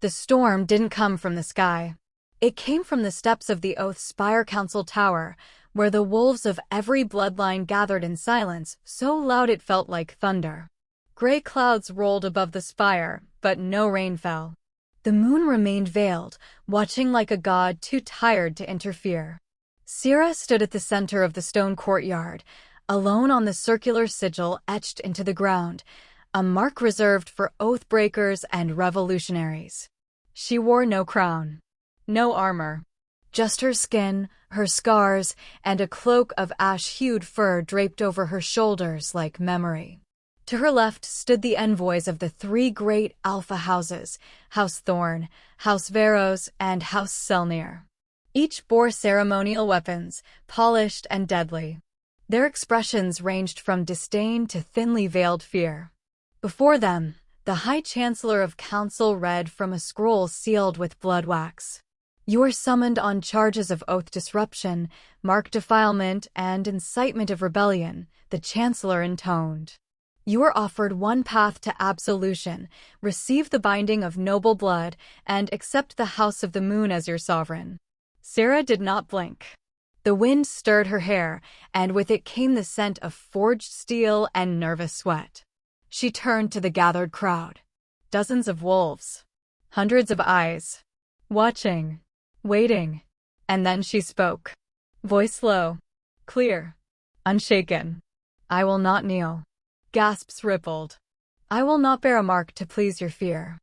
The storm didn't come from the sky. It came from the steps of the Oath Spire Council Tower, where the wolves of every bloodline gathered in silence, so loud it felt like thunder. Gray clouds rolled above the spire, but no rain fell. The moon remained veiled, watching like a god too tired to interfere. Sira stood at the center of the stone courtyard, alone on the circular sigil etched into the ground, a mark reserved for oath breakers and revolutionaries. She wore no crown, no armor, just her skin, her scars, and a cloak of ash-hued fur draped over her shoulders like memory. To her left stood the envoys of the three great Alpha houses, House Thorn, House Veros, and House Selnir. Each bore ceremonial weapons, polished and deadly. Their expressions ranged from disdain to thinly veiled fear. Before them, the High Chancellor of Council read from a scroll sealed with blood wax. You are summoned on charges of oath disruption, mark defilement, and incitement of rebellion, the Chancellor intoned. You are offered one path to absolution, receive the binding of noble blood, and accept the House of the Moon as your sovereign. Sira did not blink. The wind stirred her hair, and with it came the scent of forged steel and nervous sweat. She turned to the gathered crowd. Dozens of wolves. Hundreds of eyes. Watching. Waiting. And then she spoke. Voice low. Clear. Unshaken. I will not kneel. Gasps rippled. I will not bear a mark to please your fear.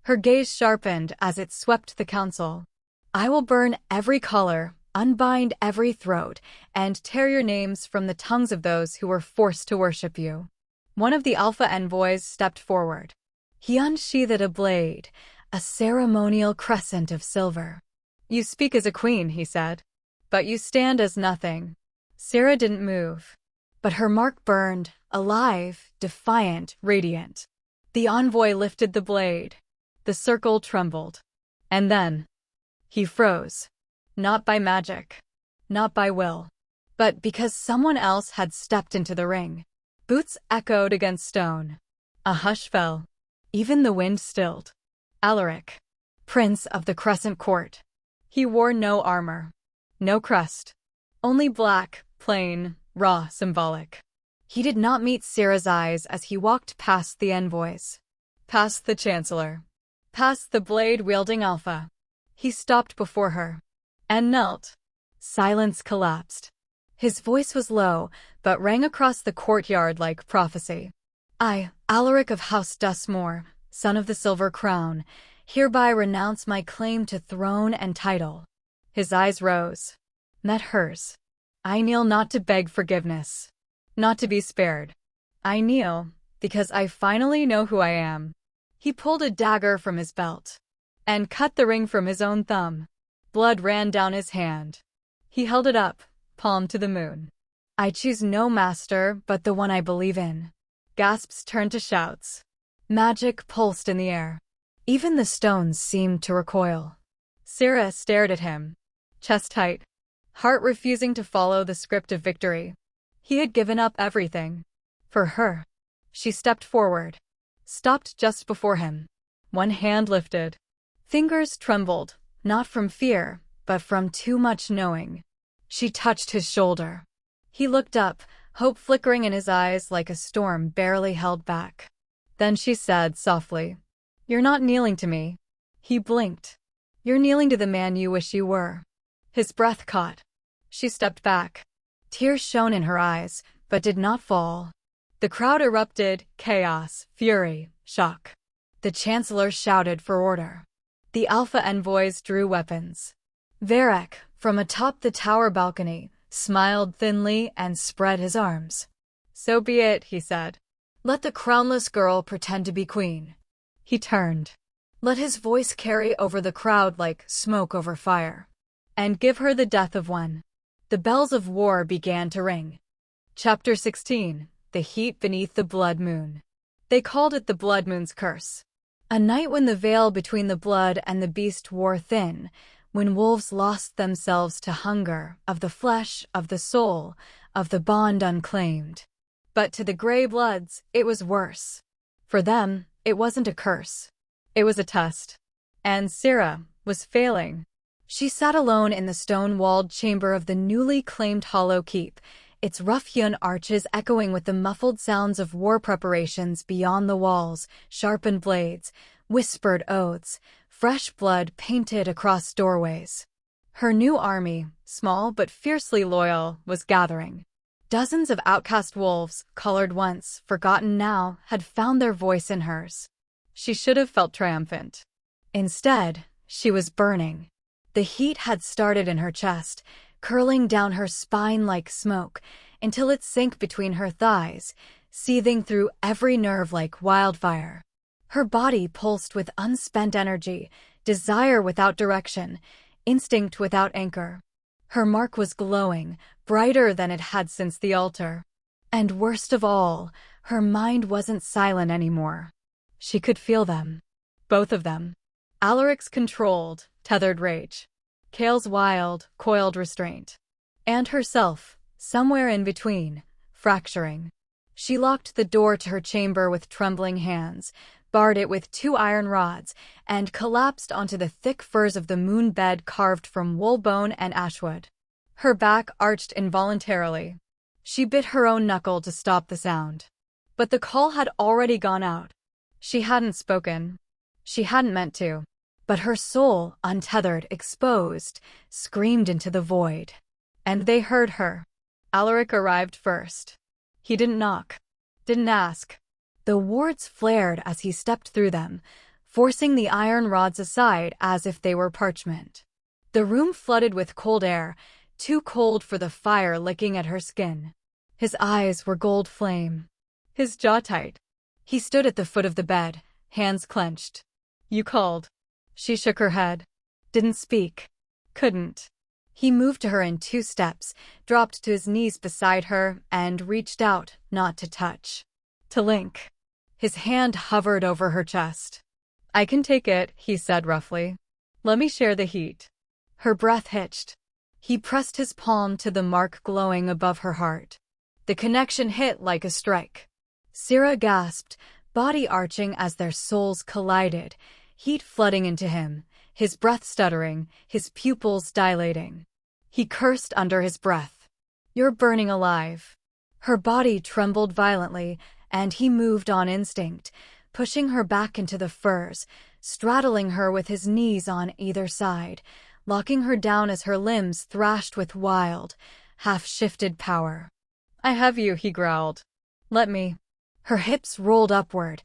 Her gaze sharpened as it swept the council. I will burn every collar, unbind every throat, and tear your names from the tongues of those who were forced to worship you. One of the Alpha envoys stepped forward. He unsheathed a blade, a ceremonial crescent of silver. "You speak as a queen," he said, "but you stand as nothing." Sira didn't move, but her mark burned, alive, defiant, radiant. The envoy lifted the blade. The circle trembled. And then he froze. Not by magic, not by will, but because someone else had stepped into the ring. Boots echoed against stone. A hush fell. Even the wind stilled. Alaric, Prince of the Crescent Court. He wore no armor, no crest, only black, plain, raw, symbolic. He did not meet Sira's eyes as he walked past the envoys, past the Chancellor, past the blade-wielding Alpha. He stopped before her and knelt. Silence collapsed. His voice was low, but rang across the courtyard like prophecy. "I, Alaric of House Duskmoor, son of the Silver Crown, hereby renounce my claim to throne and title." His eyes rose, met hers. "I kneel not to beg forgiveness, not to be spared. I kneel because I finally know who I am." He pulled a dagger from his belt and cut the ring from his own thumb. Blood ran down his hand. He held it up, palm to the moon. "I choose no master but the one I believe in." Gasps turned to shouts. Magic pulsed in the air. Even the stones seemed to recoil. Sira stared at him, chest tight, heart refusing to follow the script of victory. He had given up everything. For her. She stepped forward, stopped just before him. One hand lifted. Fingers trembled, not from fear, but from too much knowing. She touched his shoulder. He looked up, hope flickering in his eyes like a storm barely held back. Then she said softly, "You're not kneeling to me." He blinked. "You're kneeling to the man you wish you were." His breath caught. She stepped back. Tears shone in her eyes, but did not fall. The crowd erupted, chaos, fury, shock. The Chancellor shouted for order. The Alpha envoys drew weapons. Varek, from atop the tower balcony, smiled thinly and spread his arms. "So be it," he said. "Let the crownless girl pretend to be queen." He turned. Let his voice carry over the crowd like smoke over fire. "And give her the death of one." The bells of war began to ring. Chapter 16. The Heat Beneath the Blood Moon. They called it the Blood Moon's curse. A night when the veil between the blood and the beast wore thin, when wolves lost themselves to hunger, of the flesh, of the soul, of the bond unclaimed. But to the Grey Bloods, it was worse. For them, it wasn't a curse. It was a test. And Sira was failing. She sat alone in the stone-walled chamber of the newly claimed Hollow Keep, its rough-hewn arches echoing with the muffled sounds of war preparations beyond the walls, sharpened blades, whispered oaths, fresh blood painted across doorways. Her new army, small but fiercely loyal, was gathering. Dozens of outcast wolves, colored once, forgotten now, had found their voice in hers. She should have felt triumphant. Instead, she was burning. The heat had started in her chest, curling down her spine like smoke, until it sank between her thighs, seething through every nerve like wildfire. Her body pulsed with unspent energy, desire without direction, instinct without anchor. Her mark was glowing, brighter than it had since the altar. And worst of all, her mind wasn't silent anymore. She could feel them. Both of them. Alaric's controlled, tethered rage. Kale's wild, coiled restraint. And herself, somewhere in between, fracturing. She locked the door to her chamber with trembling hands, barred it with 2 iron rods, and collapsed onto the thick furs of the moon bed carved from wool bone and ashwood. Her back arched involuntarily. She bit her own knuckle to stop the sound. But the call had already gone out. She hadn't spoken. She hadn't meant to. But her soul, untethered, exposed, screamed into the void. And they heard her. Alaric arrived first. He didn't knock. Didn't ask. The wards flared as he stepped through them, forcing the iron rods aside as if they were parchment. The room flooded with cold air, too cold for the fire licking at her skin. His eyes were gold flame. his jaw tight. He stood at the foot of the bed, hands clenched. You called. She shook her head. Didn't speak. Couldn't. He moved to her in 2 steps, dropped to his knees beside her, and reached out, not to touch. To link. His hand hovered over her chest. I can take it, he said roughly. Let me share the heat. Her breath hitched. He pressed his palm to the mark glowing above her heart. The connection hit like a strike. Sira gasped, body arching as their souls collided, heat flooding into him, his breath stuttering, his pupils dilating. He cursed under his breath. You're burning alive. Her body trembled violently, and he moved on instinct, pushing her back into the furs, straddling her with his knees on either side, locking her down as her limbs thrashed with wild, half-shifted power. I have you, he growled. Let me. Her hips rolled upward,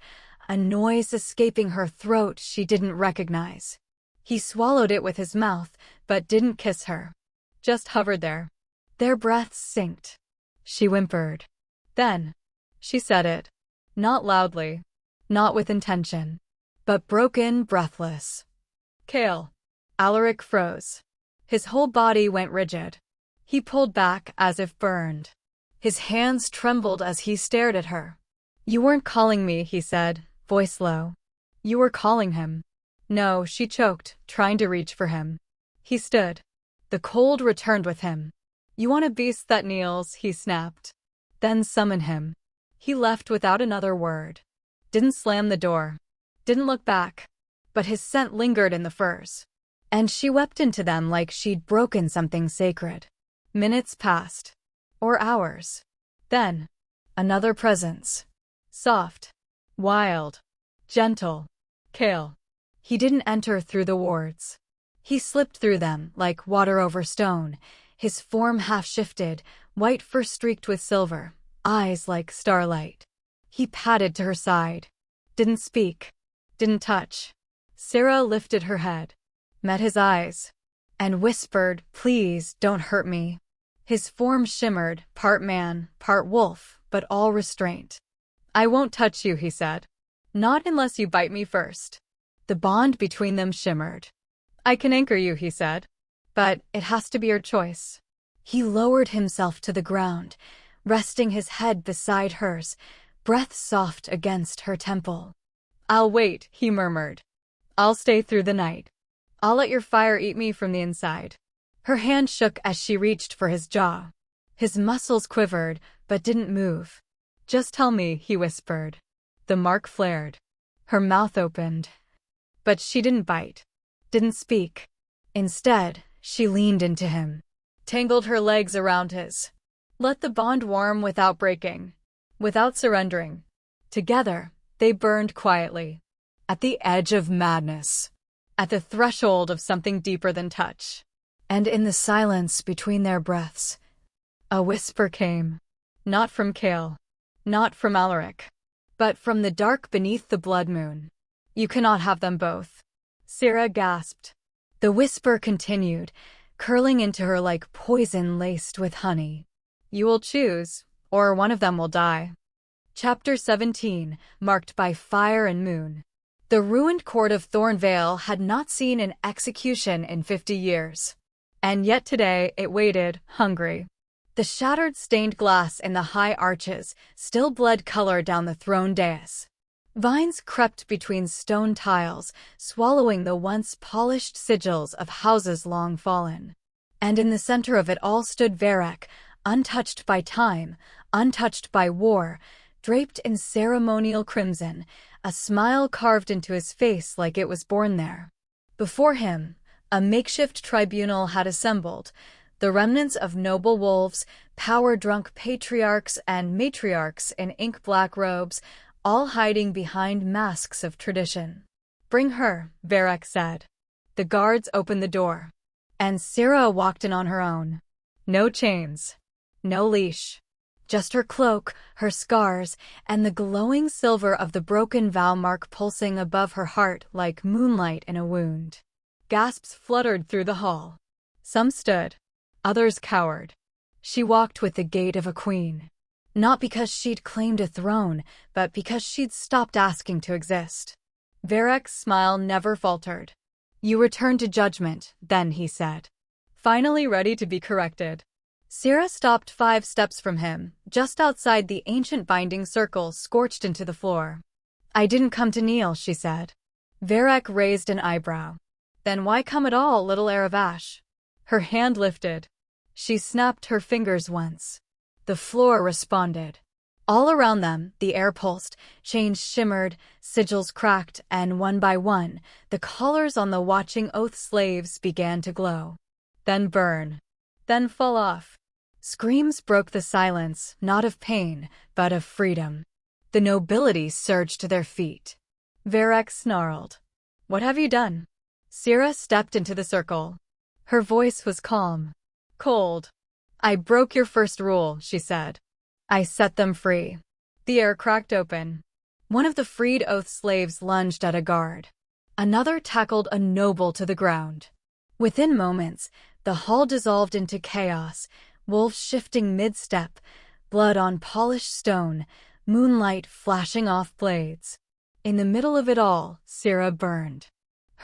a noise escaping her throat she didn't recognize. He swallowed it with his mouth, but didn't kiss her. Just hovered there. Their breaths synced. She whimpered. Then. She said it. Not loudly. Not with intention. But broken, breathless. Kale. Alaric froze. His whole body went rigid. He pulled back as if burned. His hands trembled as he stared at her. You weren't calling me, he said, voice low. You were calling him. No, she choked, trying to reach for him. He stood. The cold returned with him. You want a beast that kneels, he snapped. Then summon him. He left without another word. Didn't slam the door. Didn't look back. But his scent lingered in the furs. And she wept into them like she'd broken something sacred. Minutes passed. Or hours. Then. Another presence. Soft. Wild. Gentle. Kale. He didn't enter through the wards. He slipped through them like water over stone, his form half-shifted, white fur streaked with silver, eyes like starlight. He padded to her side. Didn't speak. Didn't touch. Sira lifted her head, met his eyes, and whispered, please don't hurt me. His form shimmered, part man, part wolf, but all restraint. I won't touch you, he said. Not unless you bite me first. The bond between them shimmered. I can anchor you, he said. But it has to be your choice. He lowered himself to the ground, resting his head beside hers, breath soft against her temple. I'll wait, he murmured. I'll stay through the night. I'll let your fire eat me from the inside. Her hand shook as she reached for his jaw. His muscles quivered, but didn't move. Just tell me, he whispered. The mark flared. Her mouth opened. But she didn't bite. Didn't speak. Instead, she leaned into him. Tangled her legs around his. Let the bond warm without breaking. Without surrendering. Together, they burned quietly. At the edge of madness. At the threshold of something deeper than touch. And in the silence between their breaths, a whisper came. Not from Kale. Not from Alaric. But from the dark beneath the blood moon. You cannot have them both. Sira gasped. The whisper continued, curling into her like poison laced with honey. You will choose, or one of them will die. Chapter 17, marked by fire and moon. The ruined court of Thornvale had not seen an execution in 50 years. And yet today it waited, hungry. The shattered stained glass in the high arches still bled color down the throne dais. Vines crept between stone tiles, swallowing the once polished sigils of houses long fallen. And in the center of it all stood Varek, untouched by time, untouched by war, draped in ceremonial crimson, a smile carved into his face like it was born there. Before him, a makeshift tribunal had assembled, the remnants of noble wolves, power-drunk patriarchs and matriarchs in ink-black robes, all hiding behind masks of tradition. Bring her, Varek said. The guards opened the door. And Sira walked in on her own. No chains. No leash. Just her cloak, her scars, and the glowing silver of the broken vow mark pulsing above her heart like moonlight in a wound. Gasps fluttered through the hall. Some stood. Others cowered. She walked with the gait of a queen. Not because she'd claimed a throne, but because she'd stopped asking to exist. Verek's smile never faltered. "You return to judgment," then he said, finally ready to be corrected. Sira stopped 5 steps from him, just outside the ancient binding circle scorched into the floor. "I didn't come to kneel," she said. Verek raised an eyebrow. "Then why come at all, little Aravash?" Her hand lifted. She snapped her fingers once. The floor responded. All around them, the air pulsed, chains shimmered, sigils cracked, and one by one, the collars on the watching oath slaves began to glow. Then burn. Then fall off. Screams broke the silence, not of pain, but of freedom. The nobility surged to their feet. Verek snarled. "What have you done?" Sira stepped into the circle. Her voice was calm. Cold. "I broke your first rule," she said. "I set them free." The air cracked open. One of the freed oath slaves lunged at a guard. Another tackled a noble to the ground. Within moments, the hall dissolved into chaos, wolves shifting mid-step, blood on polished stone, moonlight flashing off blades. In the middle of it all, Sira burned.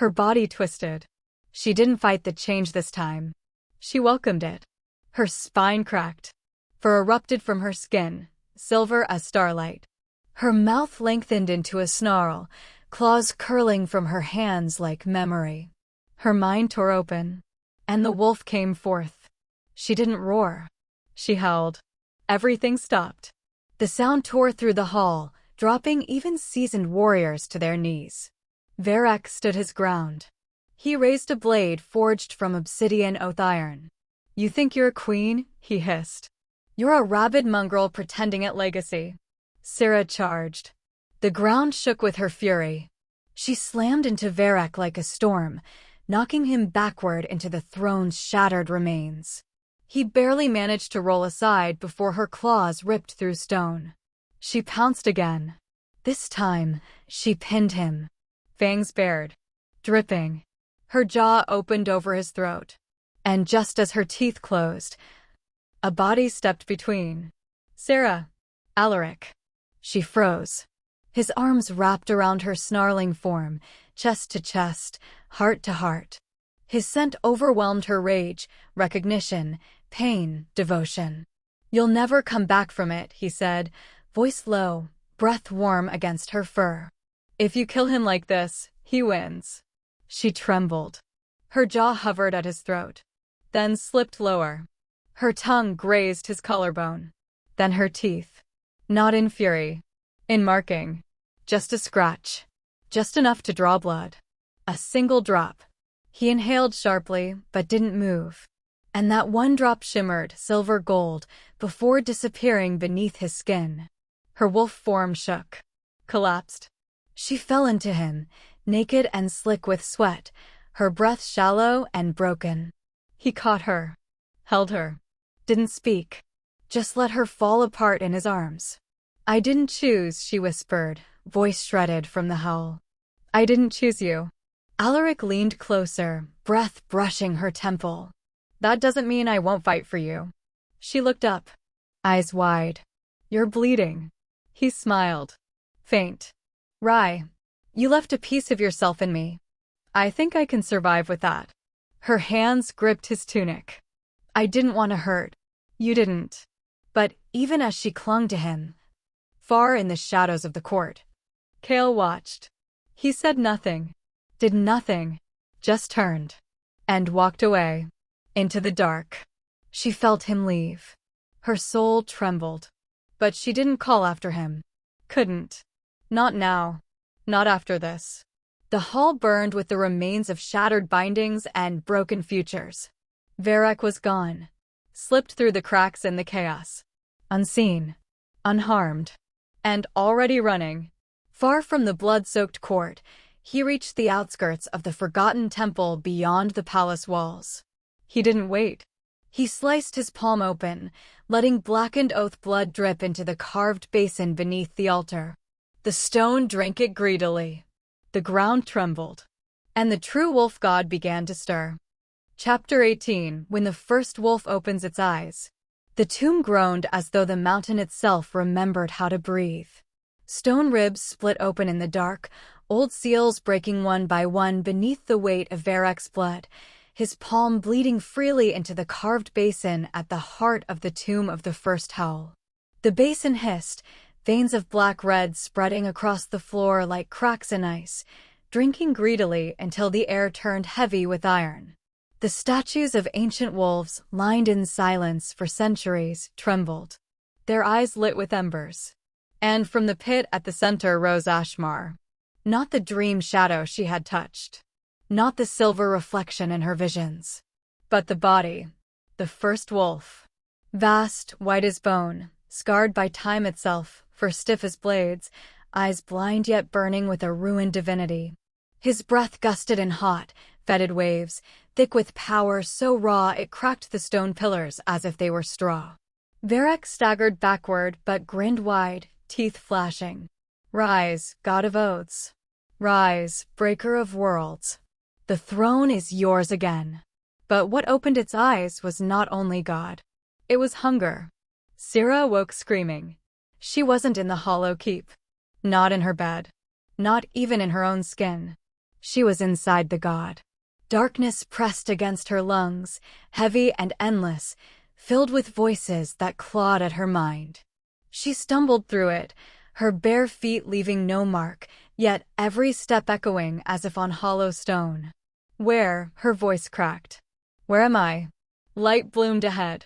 Her body twisted. She didn't fight the change this time. She welcomed it. Her spine cracked. Fur erupted from her skin, silver as starlight. Her mouth lengthened into a snarl, claws curling from her hands like memory. Her mind tore open, and the wolf came forth. She didn't roar. She howled. Everything stopped. The sound tore through the hall, dropping even seasoned warriors to their knees. Verek stood his ground. He raised a blade forged from obsidian oath iron. "You think you're a queen?" he hissed. "You're a rabid mongrel pretending at legacy." Sira charged. The ground shook with her fury. She slammed into Verek like a storm, knocking him backward into the throne's shattered remains. He barely managed to roll aside before her claws ripped through stone. She pounced again. This time, she pinned him. Fangs bared. Dripping. Her jaw opened over his throat. And just as her teeth closed, a body stepped between. "Sira." "Alaric." She froze. His arms wrapped around her snarling form, chest to chest, heart to heart. His scent overwhelmed her rage, recognition, pain, devotion. "You'll never come back from it," he said, voice low, breath warm against her fur. "If you kill him like this, he wins." She trembled. Her jaw hovered at his throat, then slipped lower. Her tongue grazed his collarbone. Then her teeth. Not in fury. In marking. Just a scratch. Just enough to draw blood. A single drop. He inhaled sharply, but didn't move. And that one drop shimmered, silver gold, before disappearing beneath his skin. Her wolf form shook. Collapsed. She fell into him, naked and slick with sweat, her breath shallow and broken. He caught her. Held her. Didn't speak. Just let her fall apart in his arms. "I didn't choose," she whispered, voice shredded from the howl. "I didn't choose you." Alaric leaned closer, breath brushing her temple. "That doesn't mean I won't fight for you." She looked up, eyes wide. "You're bleeding." He smiled. Faint. "Rye, you left a piece of yourself in me. I think I can survive with that." Her hands gripped his tunic. "I didn't want to hurt. You didn't." But even as she clung to him, far in the shadows of the court, Kale watched. He said nothing, did nothing, just turned and walked away into the dark. She felt him leave. Her soul trembled. But she didn't call after him. Couldn't. Not now. Not after this. The hall burned with the remains of shattered bindings and broken futures. Verek was gone. Slipped through the cracks in the chaos. Unseen. Unharmed. And already running. Far from the blood-soaked court, he reached the outskirts of the forgotten temple beyond the palace walls. He didn't wait. He sliced his palm open, letting blackened oath blood drip into the carved basin beneath the altar. The stone drank it greedily. The ground trembled. And the true wolf god began to stir. Chapter 18. When the first wolf opens its eyes. The tomb groaned as though the mountain itself remembered how to breathe. Stone ribs split open in the dark, old seals breaking one by one beneath the weight of Varric's blood, his palm bleeding freely into the carved basin at the heart of the tomb of the first howl. The basin hissed, veins of black red spreading across the floor like cracks in ice, drinking greedily until the air turned heavy with iron. The statues of ancient wolves, lined in silence for centuries, trembled, their eyes lit with embers. And from the pit at the center rose Ashmar. Not the dream shadow she had touched. Not the silver reflection in her visions. But the body. The first wolf. Vast, white as bone, scarred by time itself, for stiff as blades, eyes blind yet burning with a ruined divinity. His breath gusted in hot, fetid waves, thick with power so raw it cracked the stone pillars as if they were straw. Varric staggered backward but grinned wide, teeth flashing. Rise, god of oaths. Rise, breaker of worlds. The throne is yours again. But what opened its eyes was not only God. It was hunger. Sira awoke screaming. She wasn't in the hollow keep. Not in her bed. Not even in her own skin. She was inside the god. Darkness pressed against her lungs, heavy and endless, filled with voices that clawed at her mind. She stumbled through it, her bare feet leaving no mark, yet every step echoing as if on hollow stone. Where? Her voice cracked. Where am I? Light bloomed ahead.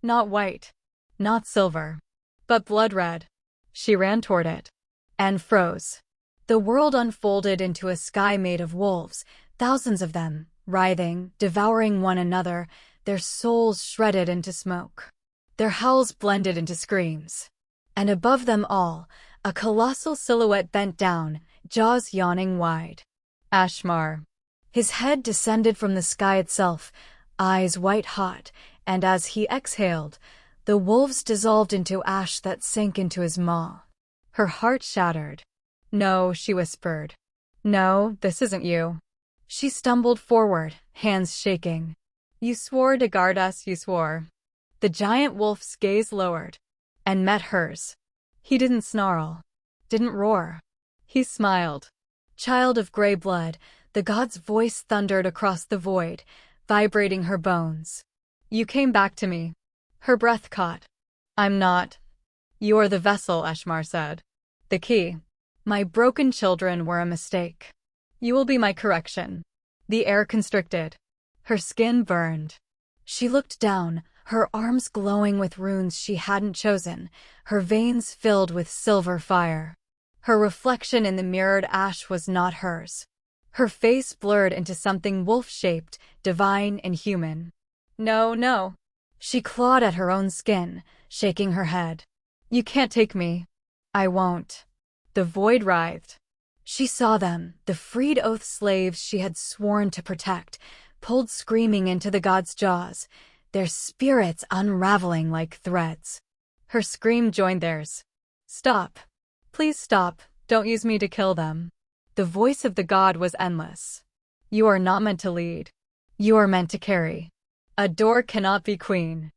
Not white. Not silver. But blood red. She ran toward it. And froze. The world unfolded into a sky made of wolves, thousands of them, writhing, devouring one another, their souls shredded into smoke. Their howls blended into screams. And above them all, a colossal silhouette bent down, jaws yawning wide. Ashmar. His head descended from the sky itself, eyes white-hot, and as he exhaled, the wolves dissolved into ash that sank into his maw. Her heart shattered. No, she whispered. No, this isn't you. She stumbled forward, hands shaking. You swore to guard us, you swore. The giant wolf's gaze lowered, and met hers. He didn't snarl, didn't roar. He smiled. Child of gray blood, the god's voice thundered across the void, vibrating her bones. You came back to me. Her breath caught. I'm not. You're the vessel, Ashmar said. The key. My broken children were a mistake. You will be my correction. The air constricted. Her skin burned. She looked down, her arms glowing with runes she hadn't chosen, her veins filled with silver fire. Her reflection in the mirrored ash was not hers. Her face blurred into something wolf-shaped, divine and human. No, no. She clawed at her own skin, shaking her head. You can't take me. I won't. The void writhed. She saw them, the freed oath slaves she had sworn to protect, pulled screaming into the god's jaws, their spirits unraveling like threads. Her scream joined theirs. Stop. Please stop. Don't use me to kill them. The voice of the god was endless. You are not meant to lead. You are meant to carry. A door cannot be queen.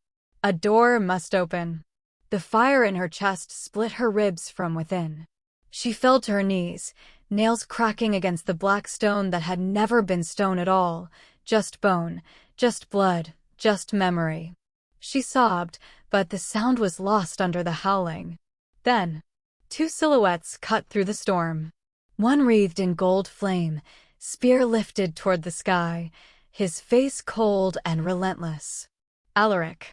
A door must open. The fire in her chest split her ribs from within. She fell to her knees, nails cracking against the black stone that had never been stone at all, just bone, just blood, just memory. She sobbed, but the sound was lost under the howling. Then, two silhouettes cut through the storm. One wreathed in gold flame, spear lifted toward the sky, his face cold and relentless. Alaric,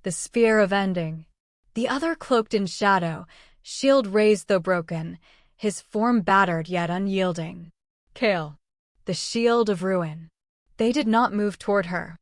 the spear of ending. The other cloaked in shadow, shield raised though broken, his form battered yet unyielding. Kale, the shield of ruin. They did not move toward her.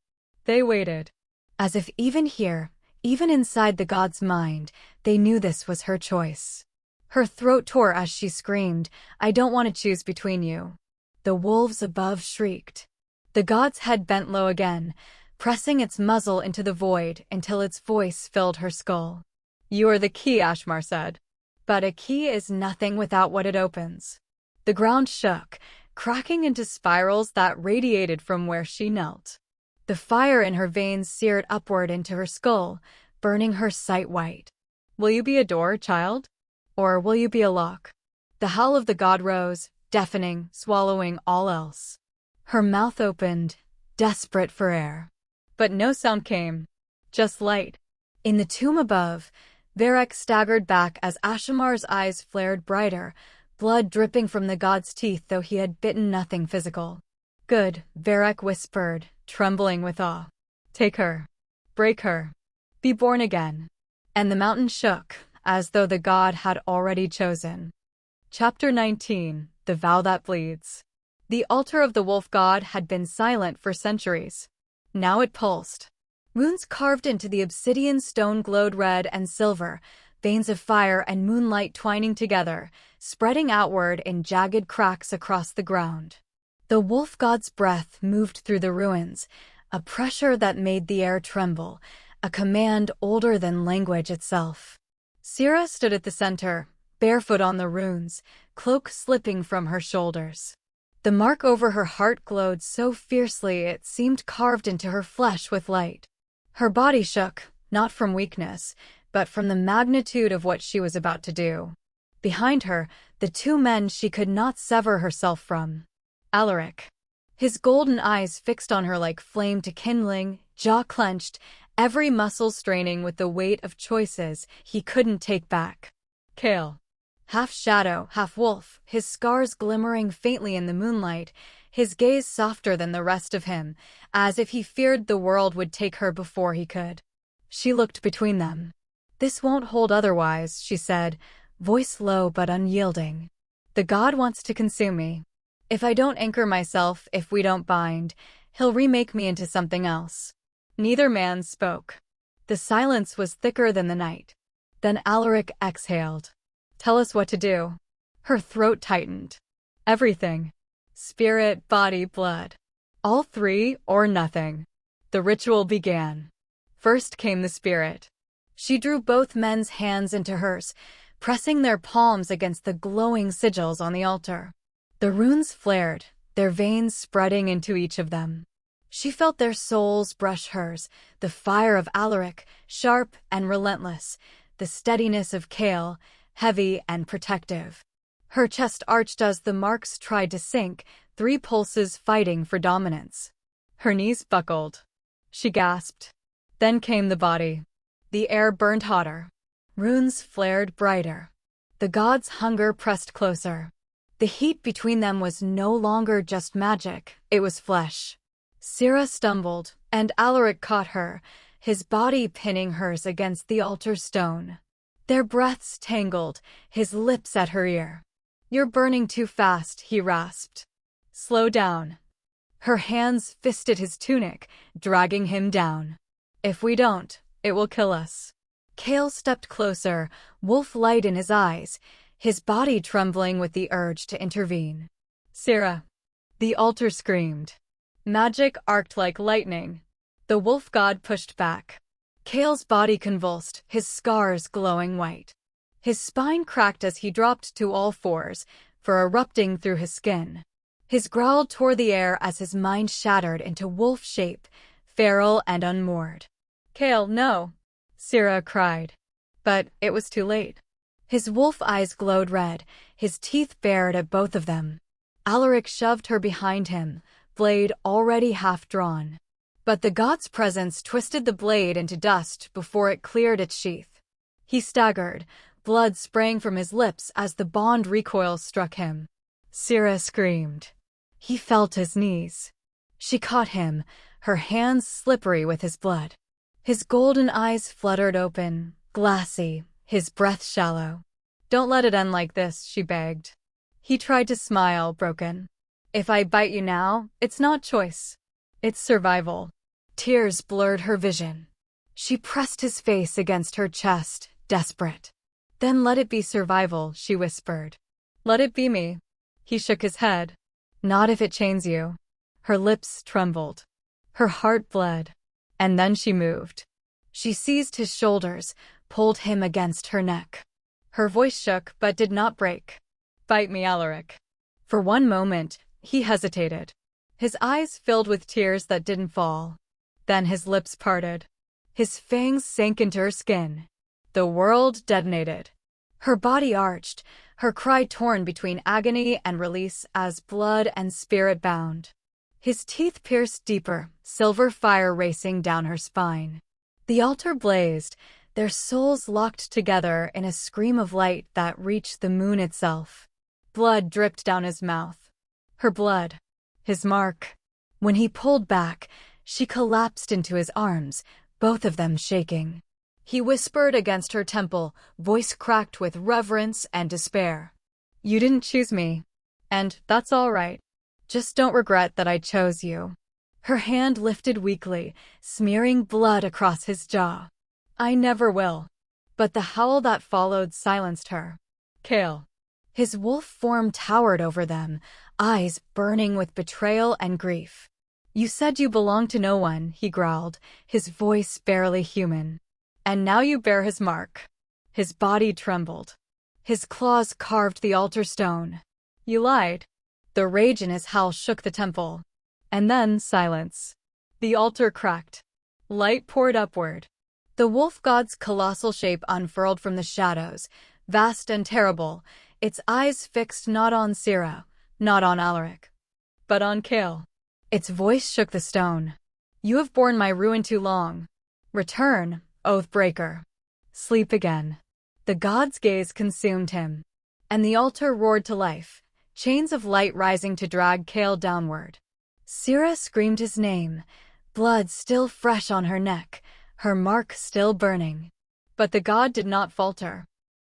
They waited. As if even here, even inside the god's mind, they knew this was her choice. Her throat tore as she screamed, I don't want to choose between you. The wolves above shrieked. The god's head bent low again, pressing its muzzle into the void until its voice filled her skull. You are the key, Ashmar said. But a key is nothing without what it opens. The ground shook, cracking into spirals that radiated from where she knelt. The fire in her veins seared upward into her skull, burning her sight white. Will you be a door, child? Or will you be a lock? The howl of the god rose, deafening, swallowing all else. Her mouth opened, desperate for air. But no sound came. Just light. In the tomb above, Varek staggered back as Ashamar's eyes flared brighter, blood dripping from the god's teeth though he had bitten nothing physical. Good, Varek whispered, trembling with awe. Take her. Break her. Be born again. And the mountain shook, as though the god had already chosen. Chapter 19, The Vow That Bleeds. The altar of the wolf god had been silent for centuries. Now it pulsed. Runes carved into the obsidian stone glowed red and silver, veins of fire and moonlight twining together, spreading outward in jagged cracks across the ground. The wolf god's breath moved through the ruins, a pressure that made the air tremble, a command older than language itself. Sira stood at the center, barefoot on the runes, cloak slipping from her shoulders. The mark over her heart glowed so fiercely it seemed carved into her flesh with light. Her body shook, not from weakness, but from the magnitude of what she was about to do. Behind her, the two men she could not sever herself from. Alaric. His golden eyes fixed on her like flame to kindling, jaw clenched, every muscle straining with the weight of choices he couldn't take back. Kale. Half shadow, half wolf, his scars glimmering faintly in the moonlight, his gaze softer than the rest of him, as if he feared the world would take her before he could. She looked between them. This won't hold otherwise, she said, voice low but unyielding. The god wants to consume me. If I don't anchor myself, if we don't bind, he'll remake me into something else. Neither man spoke. The silence was thicker than the night. Then Alaric exhaled. Tell us what to do. Her throat tightened. Everything. Spirit, body, blood. All three or nothing. The ritual began. First came the spirit. She drew both men's hands into hers, pressing their palms against the glowing sigils on the altar. The runes flared, their veins spreading into each of them. She felt their souls brush hers, the fire of Alaric, sharp and relentless, the steadiness of Kale, heavy and protective. Her chest arched as the marks tried to sink, 3 pulses fighting for dominance. Her knees buckled. She gasped. Then came the body. The air burned hotter. Runes flared brighter. The god's hunger pressed closer. The heat between them was no longer just magic, it was flesh. Sira stumbled, and Alaric caught her, his body pinning hers against the altar stone. Their breaths tangled, his lips at her ear. You're burning too fast, he rasped. Slow down. Her hands fisted his tunic, dragging him down. If we don't, it will kill us. Kale stepped closer, wolf light in his eyes, his body trembling with the urge to intervene. Sira. The altar screamed. Magic arced like lightning. The wolf god pushed back. Kale's body convulsed, his scars glowing white. His spine cracked as he dropped to all fours, fur erupting through his skin. His growl tore the air as his mind shattered into wolf shape, feral and unmoored. Kale, no! Sira cried. But it was too late. His wolf eyes glowed red, his teeth bared at both of them. Alaric shoved her behind him, blade already half drawn. But the god's presence twisted the blade into dust before it cleared its sheath. He staggered, blood spraying from his lips as the bond recoil struck him. Sira screamed. He fell to his knees. She caught him, her hands slippery with his blood. His golden eyes fluttered open, glassy, his breath shallow. Don't let it end like this, she begged. He tried to smile, broken. If I bite you now, it's not choice. It's survival. Tears blurred her vision. She pressed his face against her chest, desperate. Then let it be survival, she whispered. Let it be me. He shook his head. Not if it chains you. Her lips trembled. Her heart bled. And then she moved. She seized his shoulders, pulled him against her neck. Her voice shook but did not break. Bite me, Alaric. For one moment, he hesitated. His eyes filled with tears that didn't fall. Then his lips parted. His fangs sank into her skin. The world detonated. Her body arched, her cry torn between agony and release as blood and spirit bound. His teeth pierced deeper, silver fire racing down her spine. The altar blazed, their souls locked together in a scream of light that reached the moon itself. Blood dripped down his mouth. Her blood. His mark. When he pulled back, she collapsed into his arms, both of them shaking. He whispered against her temple, voice cracked with reverence and despair. "You didn't choose me. And that's all right. Just don't regret that I chose you." Her hand lifted weakly, smearing blood across his jaw. "I never will." But the howl that followed silenced her. Cale. His wolf form towered over them, eyes burning with betrayal and grief. "You said you belonged to no one," he growled, his voice barely human. "And now you bear his mark." His body trembled. His claws carved the altar stone. "You lied." The rage in his howl shook the temple. And then silence. The altar cracked. Light poured upward. The wolf god's colossal shape unfurled from the shadows, vast and terrible, its eyes fixed not on Sira, not on Alaric, but on Cale. Its voice shook the stone. "You have borne my ruin too long. Return, Oathbreaker. Sleep again." The god's gaze consumed him. And the altar roared to life, chains of light rising to drag Cale downward. Sira screamed his name, blood still fresh on her neck, her mark still burning. But the god did not falter.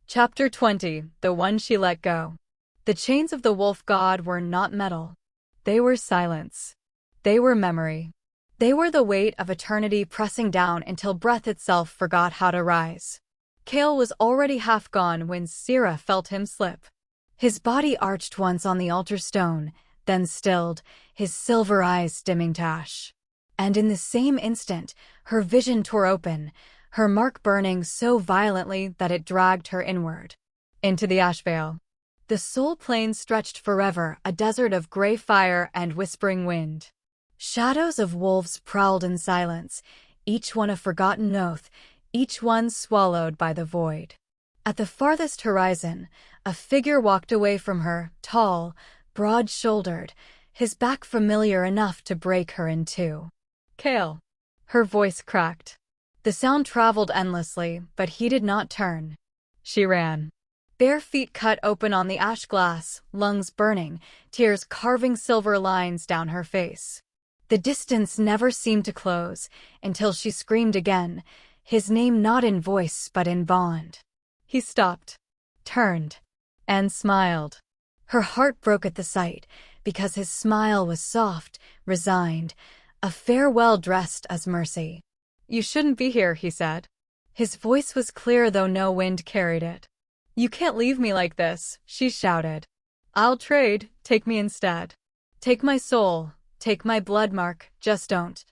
Chapter 20, the one she let go. The chains of the wolf god were not metal. They were silence. They were memory. They were the weight of eternity pressing down until breath itself forgot how to rise. Cale was already half gone when Sira felt him slip. His body arched once on the altar stone, then stilled, his silver eyes dimming to ash. And in the same instant, her vision tore open, her mark burning so violently that it dragged her inward. Into the ash veil. The soul plane stretched forever, a desert of gray fire and whispering wind. Shadows of wolves prowled in silence, each one a forgotten oath, each one swallowed by the void. At the farthest horizon, a figure walked away from her, tall, broad-shouldered, his back familiar enough to break her in two. "Cale." Her voice cracked. The sound traveled endlessly, but he did not turn. She ran. Bare feet cut open on the ash glass, lungs burning, tears carving silver lines down her face. The distance never seemed to close, until she screamed again, his name not in voice but in bond. He stopped, turned, and smiled. Her heart broke at the sight, because his smile was soft, resigned, a farewell dressed as mercy. "You shouldn't be here," he said. His voice was clear though no wind carried it. "You can't leave me like this," she shouted. "I'll trade, take me instead. Take my soul, take my blood mark, just don't."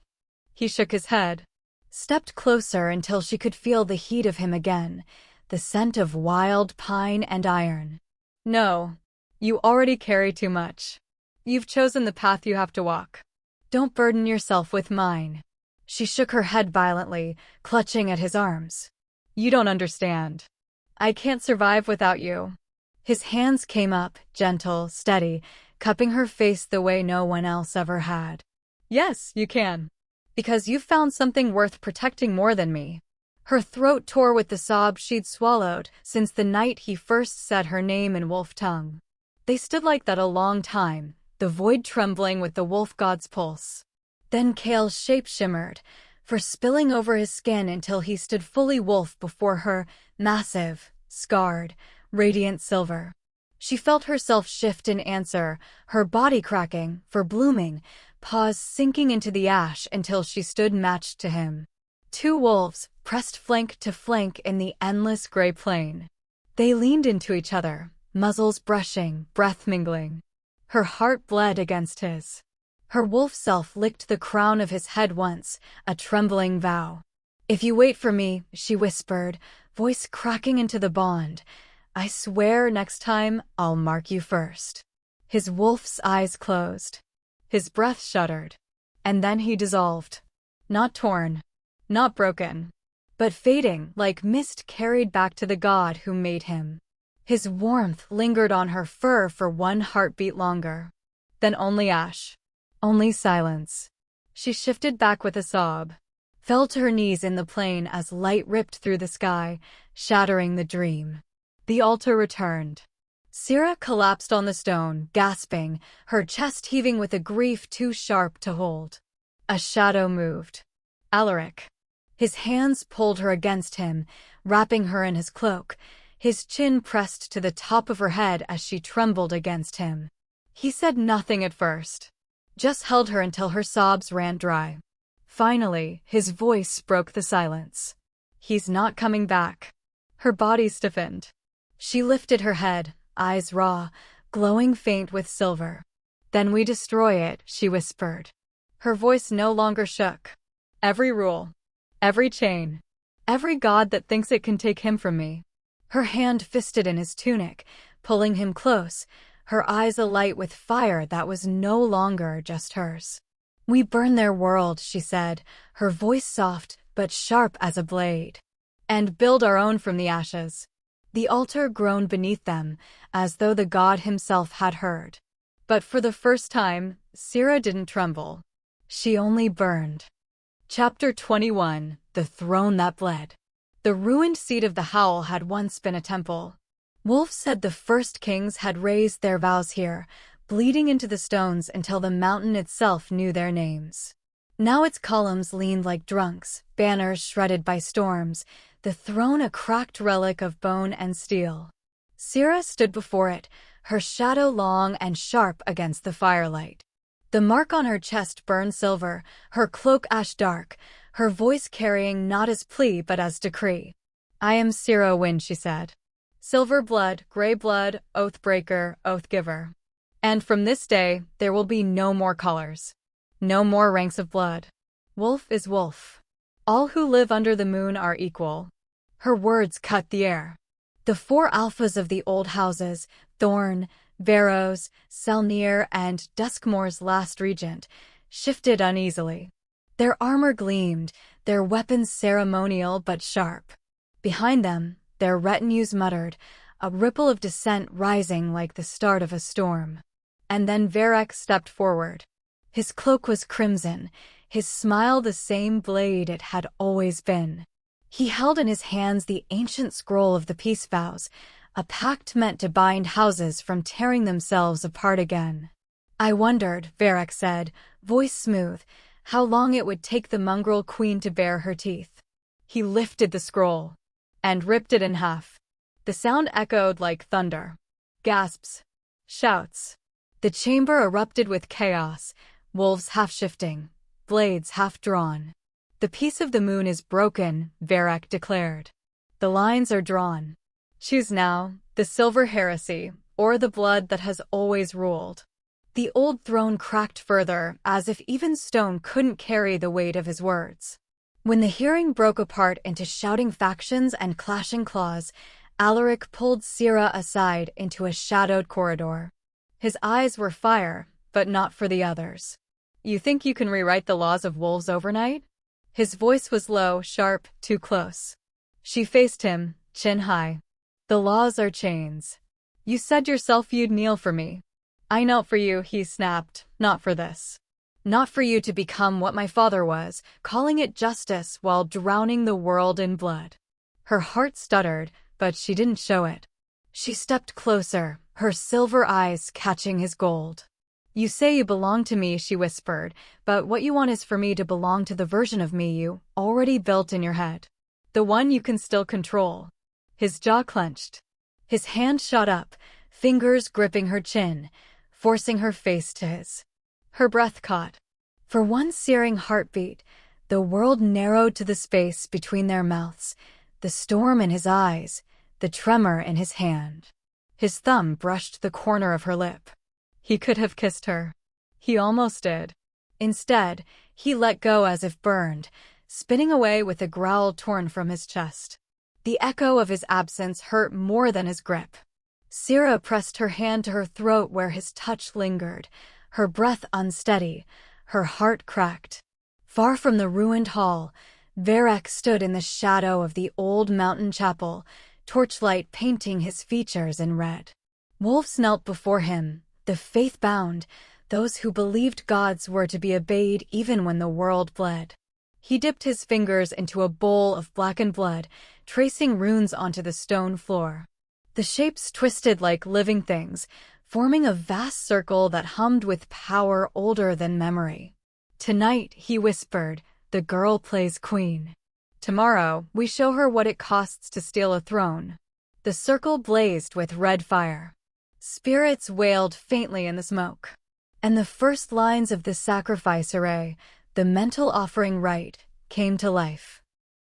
He shook his head, stepped closer until she could feel the heat of him again, the scent of wild pine and iron. "No, you already carry too much. You've chosen the path you have to walk. Don't burden yourself with mine." She shook her head violently, clutching at his arms. "You don't understand. I can't survive without you." His hands came up, gentle, steady, cupping her face the way no one else ever had. "Yes, you can. Because you've found something worth protecting more than me." Her throat tore with the sob she'd swallowed since the night he first said her name in wolf tongue. They stood like that a long time, the void trembling with the wolf god's pulse. Then Cale's shape shimmered, for spilling over his skin until he stood fully wolf before her, massive, scarred, radiant silver. She felt herself shift in answer, her body cracking, for blooming, paws sinking into the ash until she stood matched to him. Two wolves, pressed flank to flank in the endless gray plain. They leaned into each other, muzzles brushing, breath mingling. Her heart bled against his. Her wolf self licked the crown of his head once, a trembling vow. "If you wait for me," she whispered, voice cracking into the bond, "I swear next time I'll mark you first." His wolf's eyes closed. His breath shuddered. And then he dissolved. Not torn. Not broken, but fading like mist carried back to the god who made him. His warmth lingered on her fur for one heartbeat longer. Then only ash. Only silence. She shifted back with a sob, fell to her knees in the plain as light ripped through the sky, shattering the dream. The altar returned. Sira collapsed on the stone, gasping, her chest heaving with a grief too sharp to hold. A shadow moved. Alaric. His hands pulled her against him, wrapping her in his cloak, his chin pressed to the top of her head as she trembled against him. He said nothing at first, just held her until her sobs ran dry. Finally, his voice broke the silence. He's not coming back. Her body stiffened. She lifted her head, eyes raw, glowing faint with silver. Then we destroy it, she whispered. Her voice no longer shook. Every rule, every chain, every god that thinks it can take him from me. Her hand fisted in his tunic, pulling him close, her eyes alight with fire that was no longer just hers. We burn their world, she said, her voice soft but sharp as a blade. And build our own from the ashes. The altar groaned beneath them, as though the god himself had heard. But for the first time, Sira didn't tremble. She only burned. Chapter 21, The Throne That Bled. The ruined seat of the Howl had once been a temple. Wolf said the first kings had raised their vows here, bleeding into the stones until the mountain itself knew their names. Now its columns leaned like drunks, banners shredded by storms, the throne a cracked relic of bone and steel. Sira stood before it, her shadow long and sharp against the firelight. The mark on her chest burned silver, her cloak ash dark, her voice carrying not as plea but as decree. I am Sira Wynn, she said. Silver blood, gray blood, oath breaker, oath giver. And from this day, there will be no more colors. No more ranks of blood. Wolf is wolf. All who live under the moon are equal. Her words cut the air. The four alphas of the old houses, Thorn, Varros, Selnir, and Duskmoor's last regent, shifted uneasily. Their armor gleamed, their weapons ceremonial but sharp. Behind them, their retinues muttered, a ripple of dissent rising like the start of a storm. And then Varek stepped forward. His cloak was crimson, his smile the same blade it had always been. He held in his hands the ancient scroll of the peace vows, a pact meant to bind houses from tearing themselves apart again. I wondered, Varek said, voice smooth, how long it would take the mongrel queen to bare her teeth. He lifted the scroll and ripped it in half. The sound echoed like thunder. Gasps. Shouts. The chamber erupted with chaos, wolves half-shifting, blades half-drawn. The peace of the moon is broken, Varek declared. The lines are drawn. Choose now, the silver heresy, or the blood that has always ruled. The old throne cracked further, as if even stone couldn't carry the weight of his words. When the hearing broke apart into shouting factions and clashing claws, Alaric pulled Sira aside into a shadowed corridor. His eyes were fire, but not for the others. You think you can rewrite the laws of wolves overnight? His voice was low, sharp, too close. She faced him, chin high. The laws are chains. You said yourself you'd kneel for me. I knelt for you, he snapped, not for this. Not for you to become what my father was, calling it justice while drowning the world in blood. Her heart stuttered, but she didn't show it. She stepped closer, her silver eyes catching his gold. You say you belong to me, she whispered, but what you want is for me to belong to the version of me you already built in your head. The one you can still control. His jaw clenched. His hand shot up, fingers gripping her chin, forcing her face to his. Her breath caught. For one searing heartbeat, the world narrowed to the space between their mouths, the storm in his eyes, the tremor in his hand. His thumb brushed the corner of her lip. He could have kissed her. He almost did. Instead, he let go as if burned, spinning away with a growl torn from his chest. The echo of his absence hurt more than his grip. Sira pressed her hand to her throat where his touch lingered, her breath unsteady, her heart cracked. Far from the ruined hall, Varek stood in the shadow of the old mountain chapel, torchlight painting his features in red. Wolves knelt before him, the faith-bound, those who believed gods were to be obeyed even when the world bled. He dipped his fingers into a bowl of blackened blood, tracing runes onto the stone floor. The shapes twisted like living things, forming a vast circle that hummed with power older than memory. "Tonight," he whispered, "the girl plays queen. Tomorrow, we show her what it costs to steal a throne." The circle blazed with red fire. Spirits wailed faintly in the smoke. And the first lines of the sacrifice array, the mental offering rite, came to life.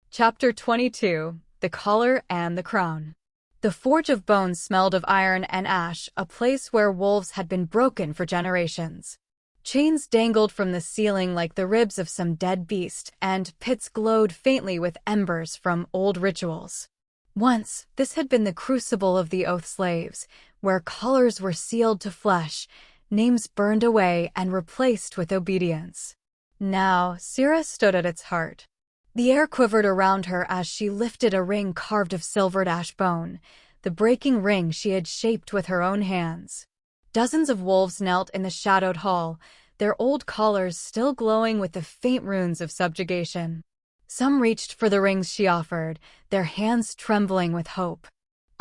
Chapter 22: The Collar and the Crown. The Forge of Bones smelled of iron and ash, a place where wolves had been broken for generations. Chains dangled from the ceiling like the ribs of some dead beast, and pits glowed faintly with embers from old rituals. Once, this had been the crucible of the Oath Slaves, where collars were sealed to flesh, names burned away and replaced with obedience. Now, Sira stood at its heart. The air quivered around her as she lifted a ring carved of silvered ash bone, the breaking ring she had shaped with her own hands. Dozens of wolves knelt in the shadowed hall, their old collars still glowing with the faint runes of subjugation. Some reached for the rings she offered, their hands trembling with hope.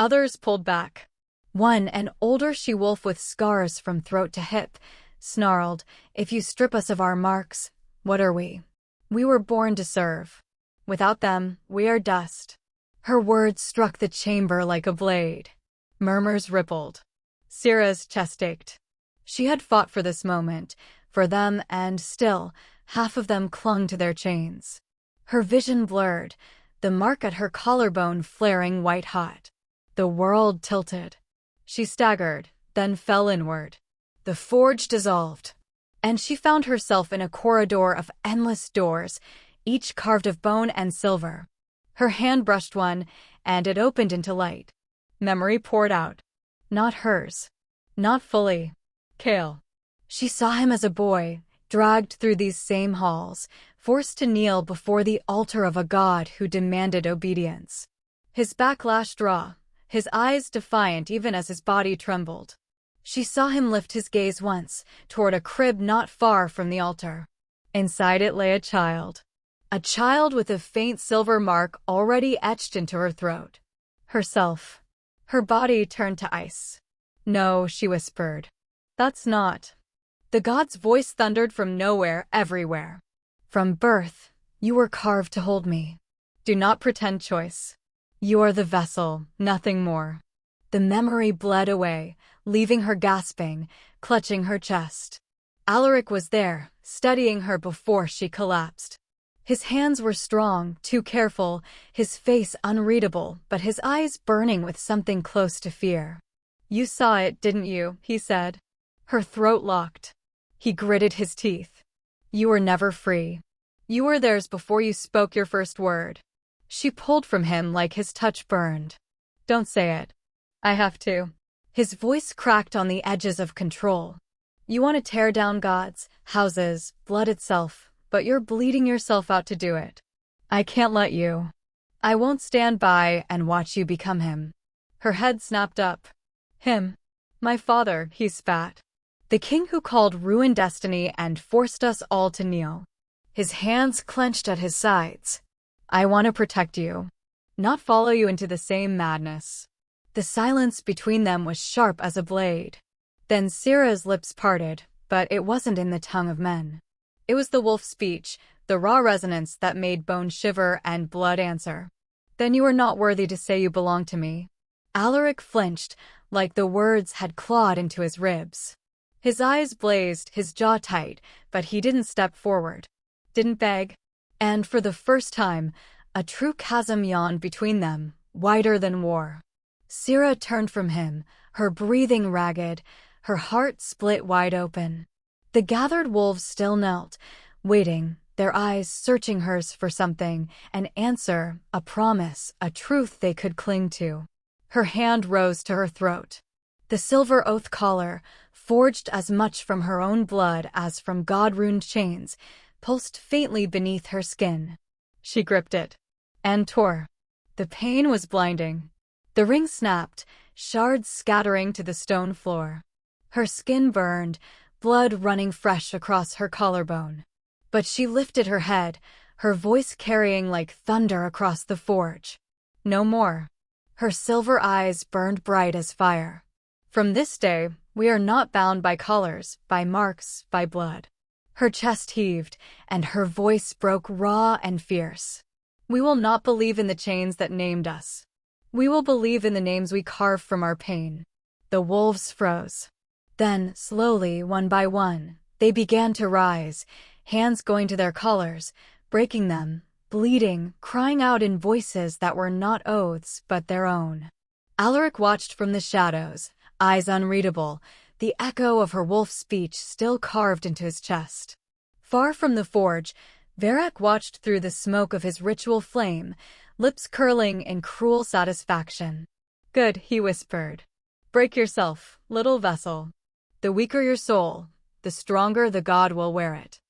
Others pulled back. One, an older she-wolf with scars from throat to hip, snarled, "If you strip us of our marks, what are we? We were born to serve. Without them, we are dust." Her words struck the chamber like a blade. Murmurs rippled. Sira's chest ached. She had fought for this moment, for them, and still, half of them clung to their chains. Her vision blurred, the mark at her collarbone flaring white-hot. The world tilted. She staggered, then fell inward. The forge dissolved, and she found herself in a corridor of endless doors, each carved of bone and silver. Her hand brushed one, and it opened into light. Memory poured out. Not hers. Not fully. Kale. She saw him as a boy, dragged through these same halls, forced to kneel before the altar of a god who demanded obedience. His back lashed raw, his eyes defiant even as his body trembled. She saw him lift his gaze once, toward a crib not far from the altar. Inside it lay a child with a faint silver mark already etched into her throat. Herself. Her body turned to ice. "No," she whispered. "That's not." The god's voice thundered from nowhere, everywhere. "From birth, you were carved to hold me. Do not pretend choice. You are the vessel, nothing more." The memory bled away, leaving her gasping, clutching her chest. Alaric was there, steadying her before she collapsed. His hands were strong, too careful, his face unreadable, but his eyes burning with something close to fear. "You saw it, didn't you?" he said. Her throat locked. He gritted his teeth. "You were never free. You were theirs before you spoke your first word." She pulled from him like his touch burned. "Don't say it. I have to." His voice cracked on the edges of control. "You want to tear down gods, houses, blood itself, but you're bleeding yourself out to do it. I can't let you. I won't stand by and watch you become him." Her head snapped up. "Him? My father," he spat. "The king who called ruin destiny and forced us all to kneel." His hands clenched at his sides. "I want to protect you, not follow you into the same madness." The silence between them was sharp as a blade. Then Sira's lips parted, but it wasn't in the tongue of men. It was the wolf speech, the raw resonance that made bone shiver and blood answer. "Then you are not worthy to say you belong to me." Alaric flinched, like the words had clawed into his ribs. His eyes blazed, his jaw tight, but he didn't step forward. Didn't beg. And for the first time, a true chasm yawned between them, wider than war. Sira turned from him, her breathing ragged, her heart split wide open. The gathered wolves still knelt, waiting, their eyes searching hers for something, an answer, a promise, a truth they could cling to. Her hand rose to her throat. The silver oath collar, forged as much from her own blood as from god-runed chains, pulsed faintly beneath her skin. She gripped it and tore. The pain was blinding. The ring snapped, shards scattering to the stone floor. Her skin burned, blood running fresh across her collarbone. But she lifted her head, her voice carrying like thunder across the forge. No more. Her silver eyes burned bright as fire. From this day, we are not bound by collars, by marks, by blood. Her chest heaved, and her voice broke raw and fierce. We will not believe in the chains that named us. We will believe in the names we carve from our pain. The wolves froze. Then, slowly, one by one, they began to rise, hands going to their collars, breaking them, bleeding, crying out in voices that were not oaths but their own. Alaric watched from the shadows, eyes unreadable, the echo of her wolf speech still carved into his chest. Far from the forge, Varrock watched through the smoke of his ritual flame, lips curling in cruel satisfaction. "Good," he whispered. "Break yourself, little vessel. The weaker your soul, the stronger the god will wear it."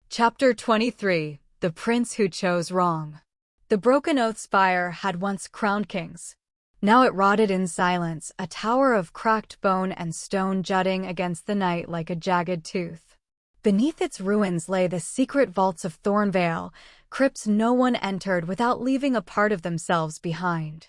Chapter 23: The Prince Who Chose Wrong. The broken oath spire had once crowned kings. Now it rotted in silence, a tower of cracked bone and stone jutting against the night like a jagged tooth. Beneath its ruins lay the secret vaults of Thornvale, crypts no one entered without leaving a part of themselves behind.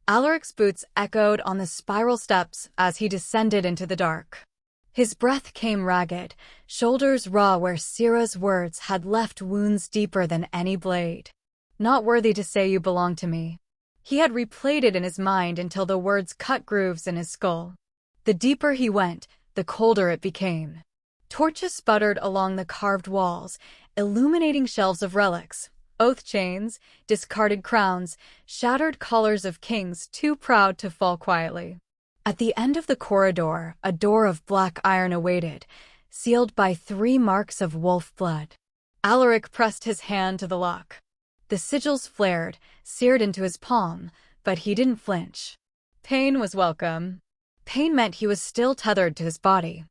Alaric's boots echoed on the spiral steps as he descended into the dark. His breath came ragged, shoulders raw where Sira's words had left wounds deeper than any blade. "Not worthy to say you belong to me." He had replayed it in his mind until the words cut grooves in his skull. The deeper he went, the colder it became. Torches sputtered along the carved walls, illuminating shelves of relics, oath chains, discarded crowns, shattered collars of kings too proud to fall quietly. At the end of the corridor, a door of black iron awaited, sealed by 3 marks of wolf blood. Alaric pressed his hand to the lock. The sigils flared, seared into his palm, but he didn't flinch. Pain was welcome. Pain meant he was still tethered to his body.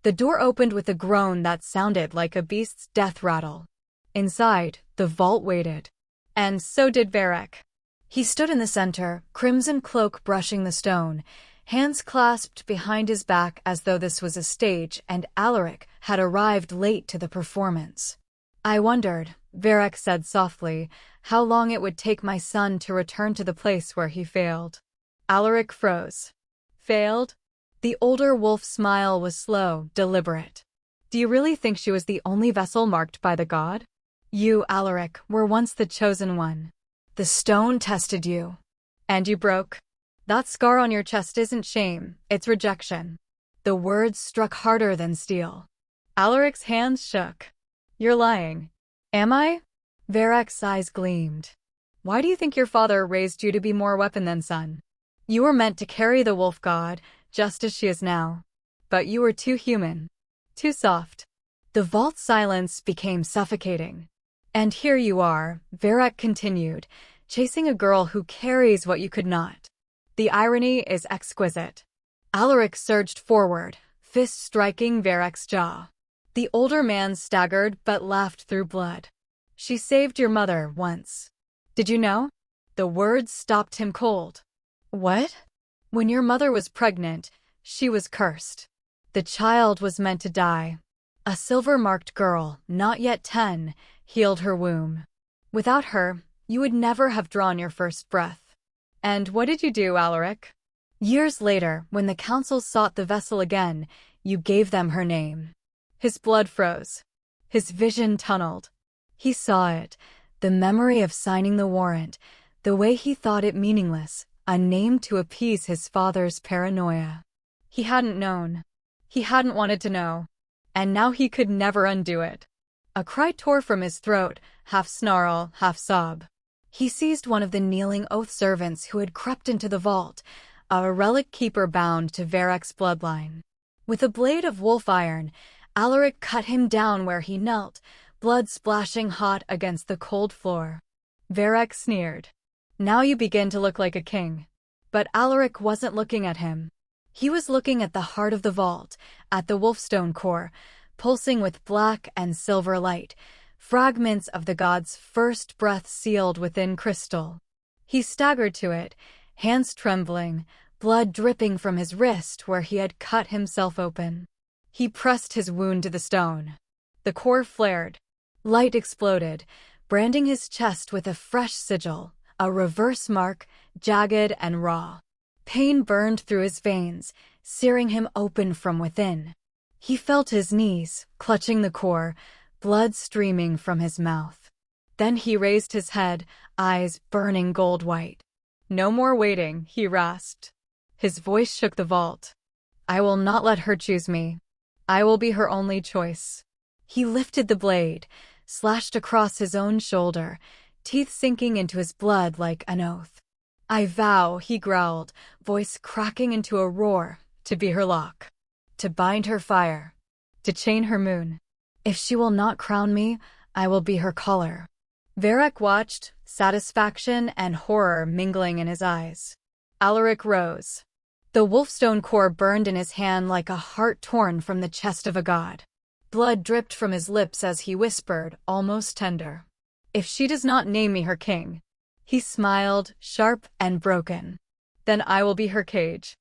The door opened with a groan that sounded like a beast's death rattle. Inside, the vault waited. And so did Varrock. He stood in the center, crimson cloak brushing the stone, hands clasped behind his back as though this was a stage and Alaric had arrived late to the performance. "I wondered," Varrock said softly, "how long it would take my son to return to the place where he failed." Alaric froze. "Failed?" The older wolf's smile was slow, deliberate. "Do you really think she was the only vessel marked by the god? You, Alaric, were once the chosen one. The stone tested you. And you broke. That scar on your chest isn't shame, it's rejection." The words struck harder than steel. Alaric's hands shook. "You're lying." "Am I?" Varrock's eyes gleamed. "Why do you think your father raised you to be more weapon than son? You were meant to carry the wolf god, just as she is now. But you were too human. Too soft." The vault's silence became suffocating. "And here you are," Varrock continued, "chasing a girl who carries what you could not. The irony is exquisite." Alaric surged forward, fist striking Varrock's jaw. The older man staggered but laughed through blood. "She saved your mother once. Did you know?" The words stopped him cold. "What?" "When your mother was pregnant, she was cursed. The child was meant to die. A silver-marked girl, not yet 10, healed her womb. Without her, you would never have drawn your first breath." "And what did you do, Alaric?" "Years later, when the council sought the vessel again, you gave them her name." His blood froze. His vision tunneled. He saw it, the memory of signing the warrant, the way he thought it meaningless, a name to appease his father's paranoia. He hadn't known. He hadn't wanted to know. And now he could never undo it. A cry tore from his throat, half snarl, half sob. He seized one of the kneeling oath servants who had crept into the vault, a relic keeper bound to Varrock's bloodline. With a blade of wolf iron, Alaric cut him down where he knelt, blood splashing hot against the cold floor. Varrock sneered. "Now you begin to look like a king." But Alaric wasn't looking at him. He was looking at the heart of the vault, at the wolfstone core, pulsing with black and silver light, fragments of the god's first breath sealed within crystal. He staggered to it, hands trembling, blood dripping from his wrist where he had cut himself open. He pressed his wound to the stone. The core flared. Light exploded, branding his chest with a fresh sigil, a reverse mark, jagged and raw. Pain burned through his veins, searing him open from within. He felt his knees, clutching the core, blood streaming from his mouth. Then he raised his head, eyes burning gold white. "No more waiting," he rasped. His voice shook the vault. "I will not let her choose me. I will be her only choice." He lifted the blade, slashed across his own shoulder, teeth sinking into his blood like an oath. "I vow," he growled, voice cracking into a roar, "to be her lock, to bind her fire, to chain her moon. If she will not crown me, I will be her collar." Varric watched, satisfaction and horror mingling in his eyes. Alaric rose. The wolfstone core burned in his hand like a heart torn from the chest of a god. Blood dripped from his lips as he whispered, almost tender, "If she does not name me her king," he smiled, sharp and broken, "then I will be her cage."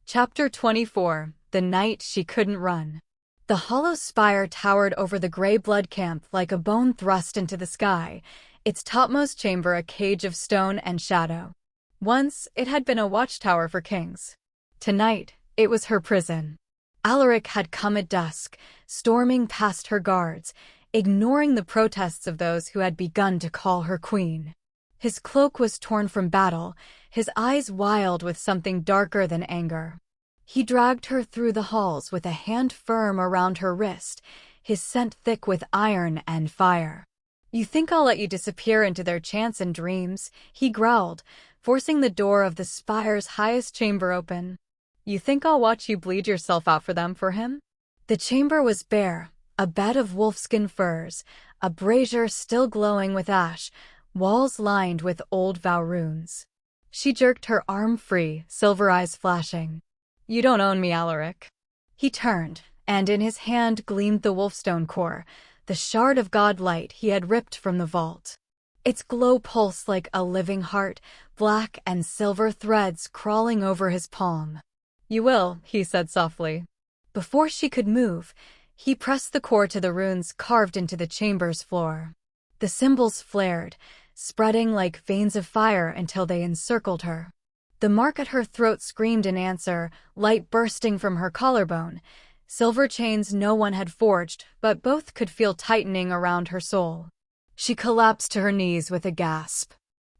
Chapter 24. The Night She Couldn't Run. The hollow spire towered over the gray blood camp like a bone thrust into the sky, its topmost chamber a cage of stone and shadow. Once, it had been a watchtower for kings. Tonight, it was her prison. Alaric had come at dusk, storming past her guards, ignoring the protests of those who had begun to call her queen. His cloak was torn from battle, his eyes wild with something darker than anger. He dragged her through the halls with a hand firm around her wrist, his scent thick with iron and fire. "You think I'll let you disappear into their chants and dreams?" he growled, forcing the door of the spire's highest chamber open. "You think I'll watch you bleed yourself out for them for him?" The chamber was bare, a bed of wolfskin furs, a brazier still glowing with ash, walls lined with old vow runes. She jerked her arm free, silver eyes flashing. "You don't own me, Alaric." He turned, and in his hand gleamed the wolfstone core, the shard of godlight he had ripped from the vault. Its glow pulsed like a living heart, black and silver threads crawling over his palm. "You will," he said softly. Before she could move, he pressed the core to the runes carved into the chamber's floor. The symbols flared, spreading like veins of fire until they encircled her. The mark at her throat screamed in answer, light bursting from her collarbone, silver chains no one had forged, but both could feel tightening around her soul. She collapsed to her knees with a gasp.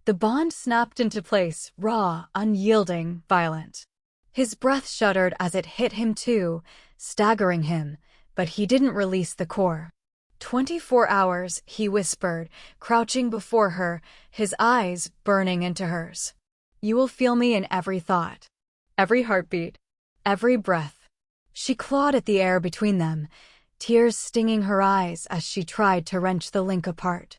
The bond snapped into place, raw, unyielding, violent. His breath shuddered as it hit him too, staggering him, but he didn't release the core. 24 hours, he whispered, crouching before her, his eyes burning into hers. "You will feel me in every thought, every heartbeat, every breath." She clawed at the air between them, tears stinging her eyes as she tried to wrench the link apart.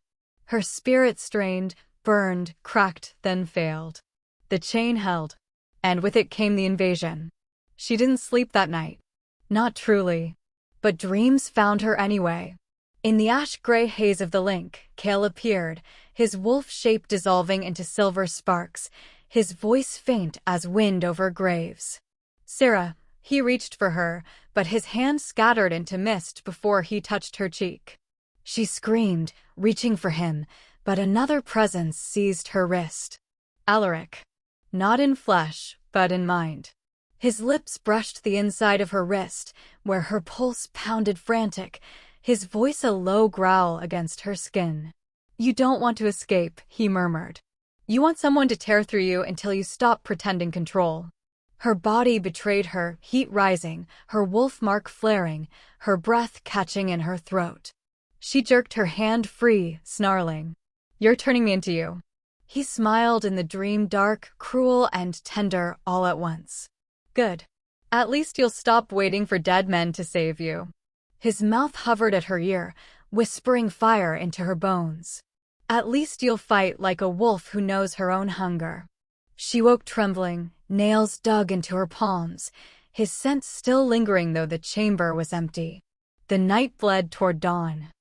Her spirit strained, burned, cracked, then failed. The chain held, and with it came the invasion. She didn't sleep that night. Not truly. But dreams found her anyway. In the ash-gray haze of the link, Kale appeared, his wolf shape dissolving into silver sparks, his voice faint as wind over graves. "Sira." He reached for her, but his hand scattered into mist before he touched her cheek. She screamed, reaching for him, but another presence seized her wrist. Alaric. Not in flesh, but in mind. His lips brushed the inside of her wrist, where her pulse pounded frantic, his voice a low growl against her skin. "You don't want to escape," he murmured. "You want someone to tear through you until you stop pretending control." Her body betrayed her, heat rising, her wolf mark flaring, her breath catching in her throat. She jerked her hand free, snarling. "You're turning me into you." He smiled in the dream, dark, cruel, and tender all at once. "Good. At least you'll stop waiting for dead men to save you." His mouth hovered at her ear, whispering fire into her bones. "At least you'll fight like a wolf who knows her own hunger." She woke trembling, nails dug into her palms, his scent still lingering though the chamber was empty. The night bled toward dawn.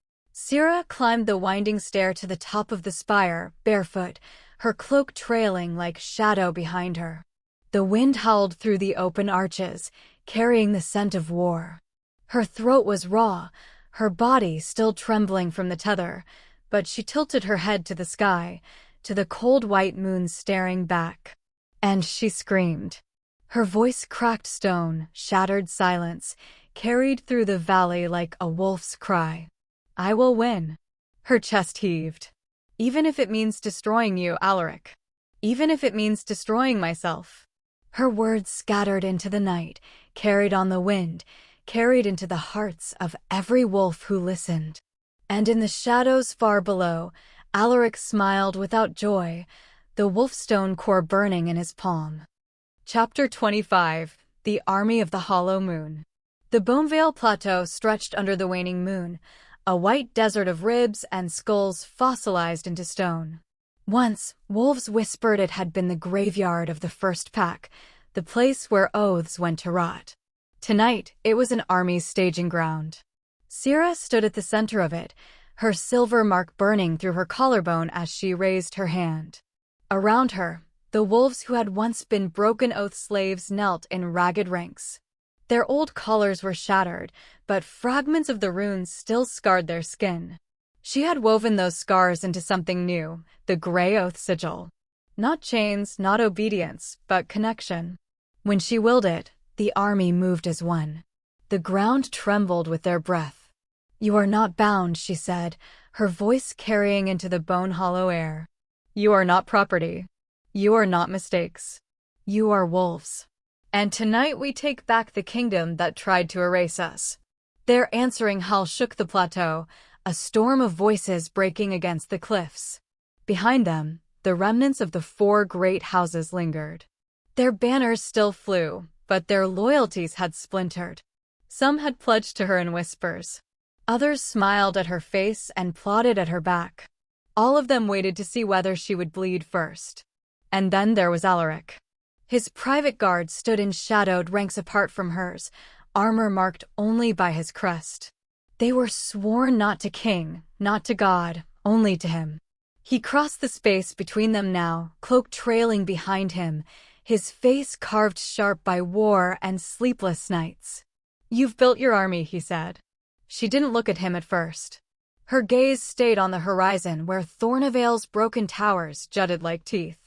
Sira climbed the winding stair to the top of the spire, barefoot, her cloak trailing like shadow behind her. The wind howled through the open arches, carrying the scent of war. Her throat was raw, her body still trembling from the tether, but she tilted her head to the sky, to the cold white moon staring back. And she screamed. Her voice cracked stone, shattered silence, carried through the valley like a wolf's cry. I will win. Her chest heaved. Even if it means destroying you, Alaric. Even if it means destroying myself. Her words scattered into the night, carried on the wind, carried into the hearts of every wolf who listened. And in the shadows far below, Alaric smiled without joy, the wolfstone core burning in his palm. Chapter 25: The Army of the Hollow Moon. The Bonevale Plateau stretched under the waning moon, a white desert of ribs and skulls fossilized into stone. Once, wolves whispered it had been the graveyard of the first pack, the place where oaths went to rot. Tonight, it was an army's staging ground. Sira stood at the center of it, her silver mark burning through her collarbone as she raised her hand. Around her, the wolves who had once been broken oath slaves knelt in ragged ranks. Their old collars were shattered, but fragments of the runes still scarred their skin. She had woven those scars into something new, the gray oath sigil. Not chains, not obedience, but connection. When she willed it, the army moved as one. The ground trembled with their breath. You are not bound, she said, her voice carrying into the bone-hollow air. You are not property. You are not mistakes. You are wolves. And tonight we take back the kingdom that tried to erase us. Their answering howl shook the plateau, a storm of voices breaking against the cliffs. Behind them, the remnants of the 4 great houses lingered. Their banners still flew, but their loyalties had splintered. Some had pledged to her in whispers. Others smiled at her face and plotted at her back. All of them waited to see whether she would bleed first. And then there was Alaric. His private guard stood in shadowed ranks apart from hers, armor marked only by his crest. They were sworn not to king, not to God, only to him. He crossed the space between them now, cloak trailing behind him, his face carved sharp by war and sleepless nights. You've built your army, he said. She didn't look at him at first. Her gaze stayed on the horizon where Thornavale's broken towers jutted like teeth.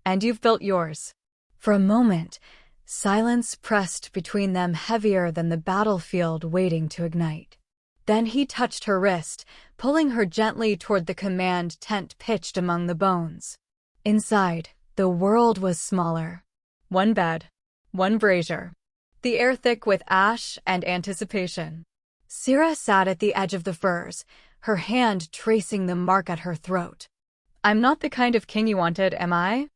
And you've built yours. For a moment, silence pressed between them heavier than the battlefield waiting to ignite. Then he touched her wrist, pulling her gently toward the command tent pitched among the bones. Inside, the world was smaller. One bed, one brazier. The air thick with ash and anticipation. Sira sat at the edge of the firs, her hand tracing the mark at her throat. I'm not the kind of king you wanted, am I?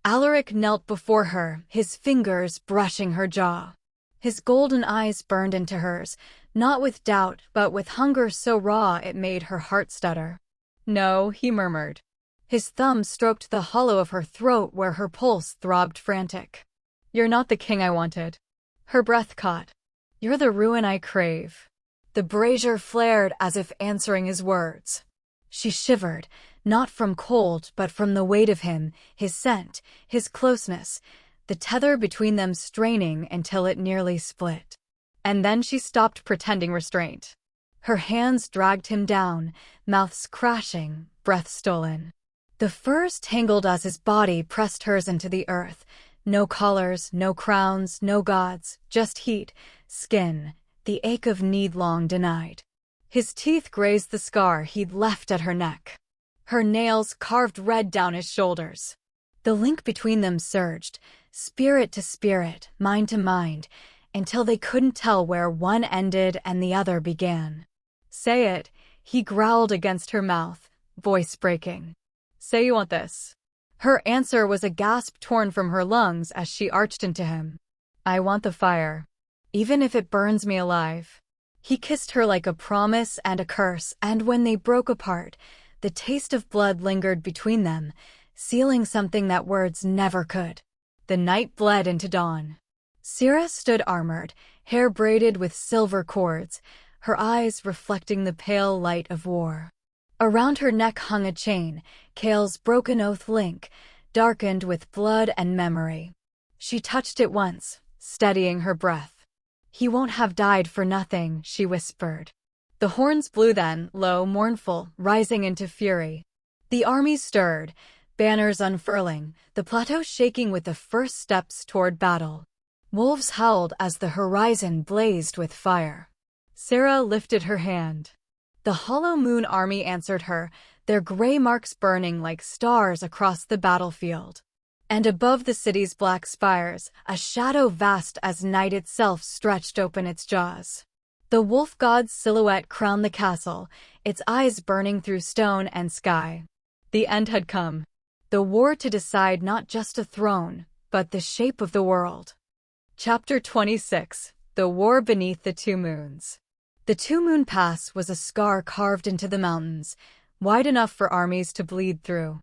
Alaric knelt before her, his fingers brushing her jaw. His golden eyes burned into hers, not with doubt, but with hunger so raw it made her heart stutter. No, he murmured. His thumb stroked the hollow of her throat where her pulse throbbed frantic. You're not the king I wanted. Her breath caught. You're the ruin I crave. The brazier flared as if answering his words. She shivered, not from cold but from the weight of him, his scent, his closeness, the tether between them straining until it nearly split. And then she stopped pretending restraint. Her hands dragged him down, mouths crashing, breath stolen. The firs tangled as his body pressed hers into the earth. No collars, no crowns, no gods, just heat, skin, the ache of need long denied. His teeth grazed the scar he'd left at her neck. Her nails carved red down his shoulders. The link between them surged, spirit to spirit, mind to mind, until they couldn't tell where one ended and the other began. Say it, he growled against her mouth, voice breaking. Say you want this. Her answer was a gasp torn from her lungs as she arched into him. I want the fire, even if it burns me alive. He kissed her like a promise and a curse, and when they broke apart, the taste of blood lingered between them, sealing something that words never could. The night bled into dawn. Sira stood armored, hair braided with silver cords, her eyes reflecting the pale light of war. Around her neck hung a chain, Kale's broken oath link, darkened with blood and memory. She touched it once, steadying her breath. "He won't have died for nothing," she whispered. The horns blew then, low, mournful, rising into fury. The army stirred, banners unfurling, the plateau shaking with the first steps toward battle. Wolves howled as the horizon blazed with fire. Sira lifted her hand. The hollow moon army answered her, their gray marks burning like stars across the battlefield. And above the city's black spires, a shadow vast as night itself stretched open its jaws. The wolf god's silhouette crowned the castle, its eyes burning through stone and sky. The end had come. The war to decide not just a throne, but the shape of the world. Chapter 26. The War Beneath the Two Moons. The Two-Moon Pass was a scar carved into the mountains, wide enough for armies to bleed through.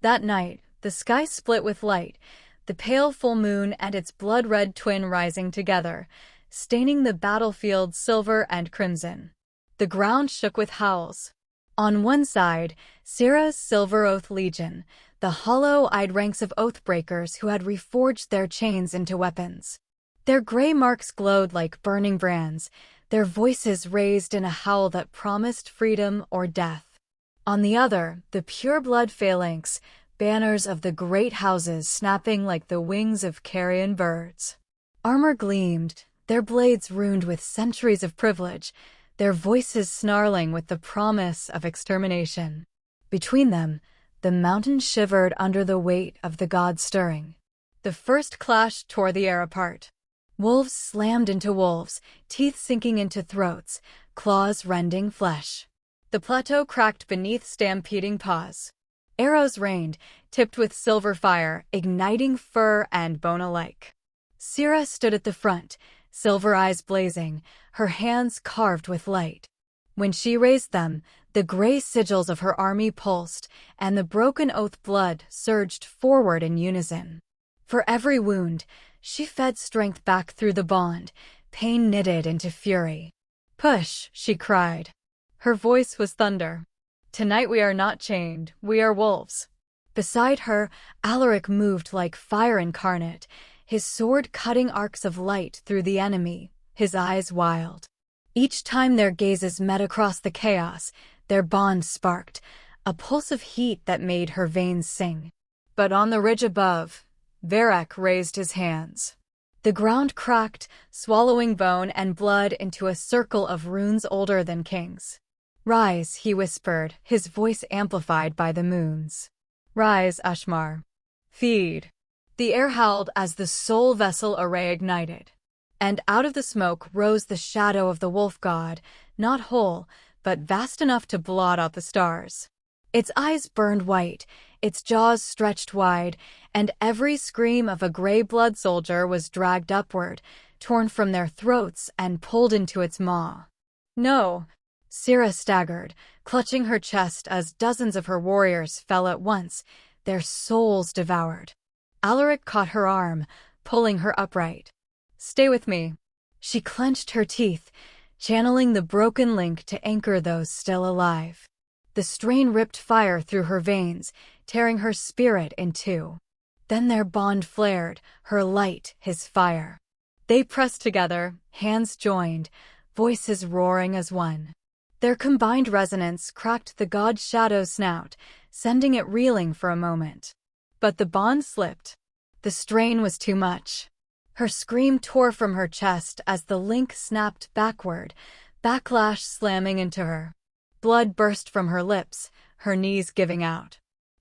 That night, the sky split with light, the pale full moon and its blood-red twin rising together, staining the battlefield silver and crimson. The ground shook with howls. On one side, Sira's Silver Oath Legion, the hollow-eyed ranks of oathbreakers who had reforged their chains into weapons. Their gray marks glowed like burning brands, their voices raised in a howl that promised freedom or death. On the other, the pure-blood phalanx, banners of the great houses snapping like the wings of carrion birds. Armor gleamed, their blades ruined with centuries of privilege, their voices snarling with the promise of extermination. Between them, the mountain shivered under the weight of the gods stirring. The first clash tore the air apart. Wolves slammed into wolves, teeth sinking into throats, claws rending flesh. The plateau cracked beneath stampeding paws. Arrows rained, tipped with silver fire, igniting fur and bone alike. Sira stood at the front, silver eyes blazing, her hands carved with light. When she raised them, the gray sigils of her army pulsed, and the broken oath blood surged forward in unison. For every wound, she fed strength back through the bond, pain knitted into fury. "Push," she cried. Her voice was thunder. "Tonight we are not chained, we are wolves." Beside her, Alaric moved like fire incarnate, his sword cutting arcs of light through the enemy, his eyes wild. Each time their gazes met across the chaos, their bond sparked, a pulse of heat that made her veins sing. But on the ridge above, Varek raised his hands. The ground cracked, swallowing bone and blood into a circle of runes older than kings. "Rise," he whispered, his voice amplified by the moons. "Rise, Ashmar. Feed." The air howled as the soul vessel array ignited. And out of the smoke rose the shadow of the wolf god, not whole, but vast enough to blot out the stars. Its eyes burned white, its jaws stretched wide, and every scream of a gray blood soldier was dragged upward, torn from their throats and pulled into its maw. "No!" Sira staggered, clutching her chest as dozens of her warriors fell at once, their souls devoured. Alaric caught her arm, pulling her upright. "Stay with me." She clenched her teeth, channeling the broken link to anchor those still alive. The strain ripped fire through her veins, tearing her spirit in two. Then their bond flared, her light, his fire. They pressed together, hands joined, voices roaring as one. Their combined resonance cracked the god's shadow's snout, sending it reeling for a moment. But the bond slipped. The strain was too much. Her scream tore from her chest as the link snapped backward, backlash slamming into her. Blood burst from her lips, her knees giving out.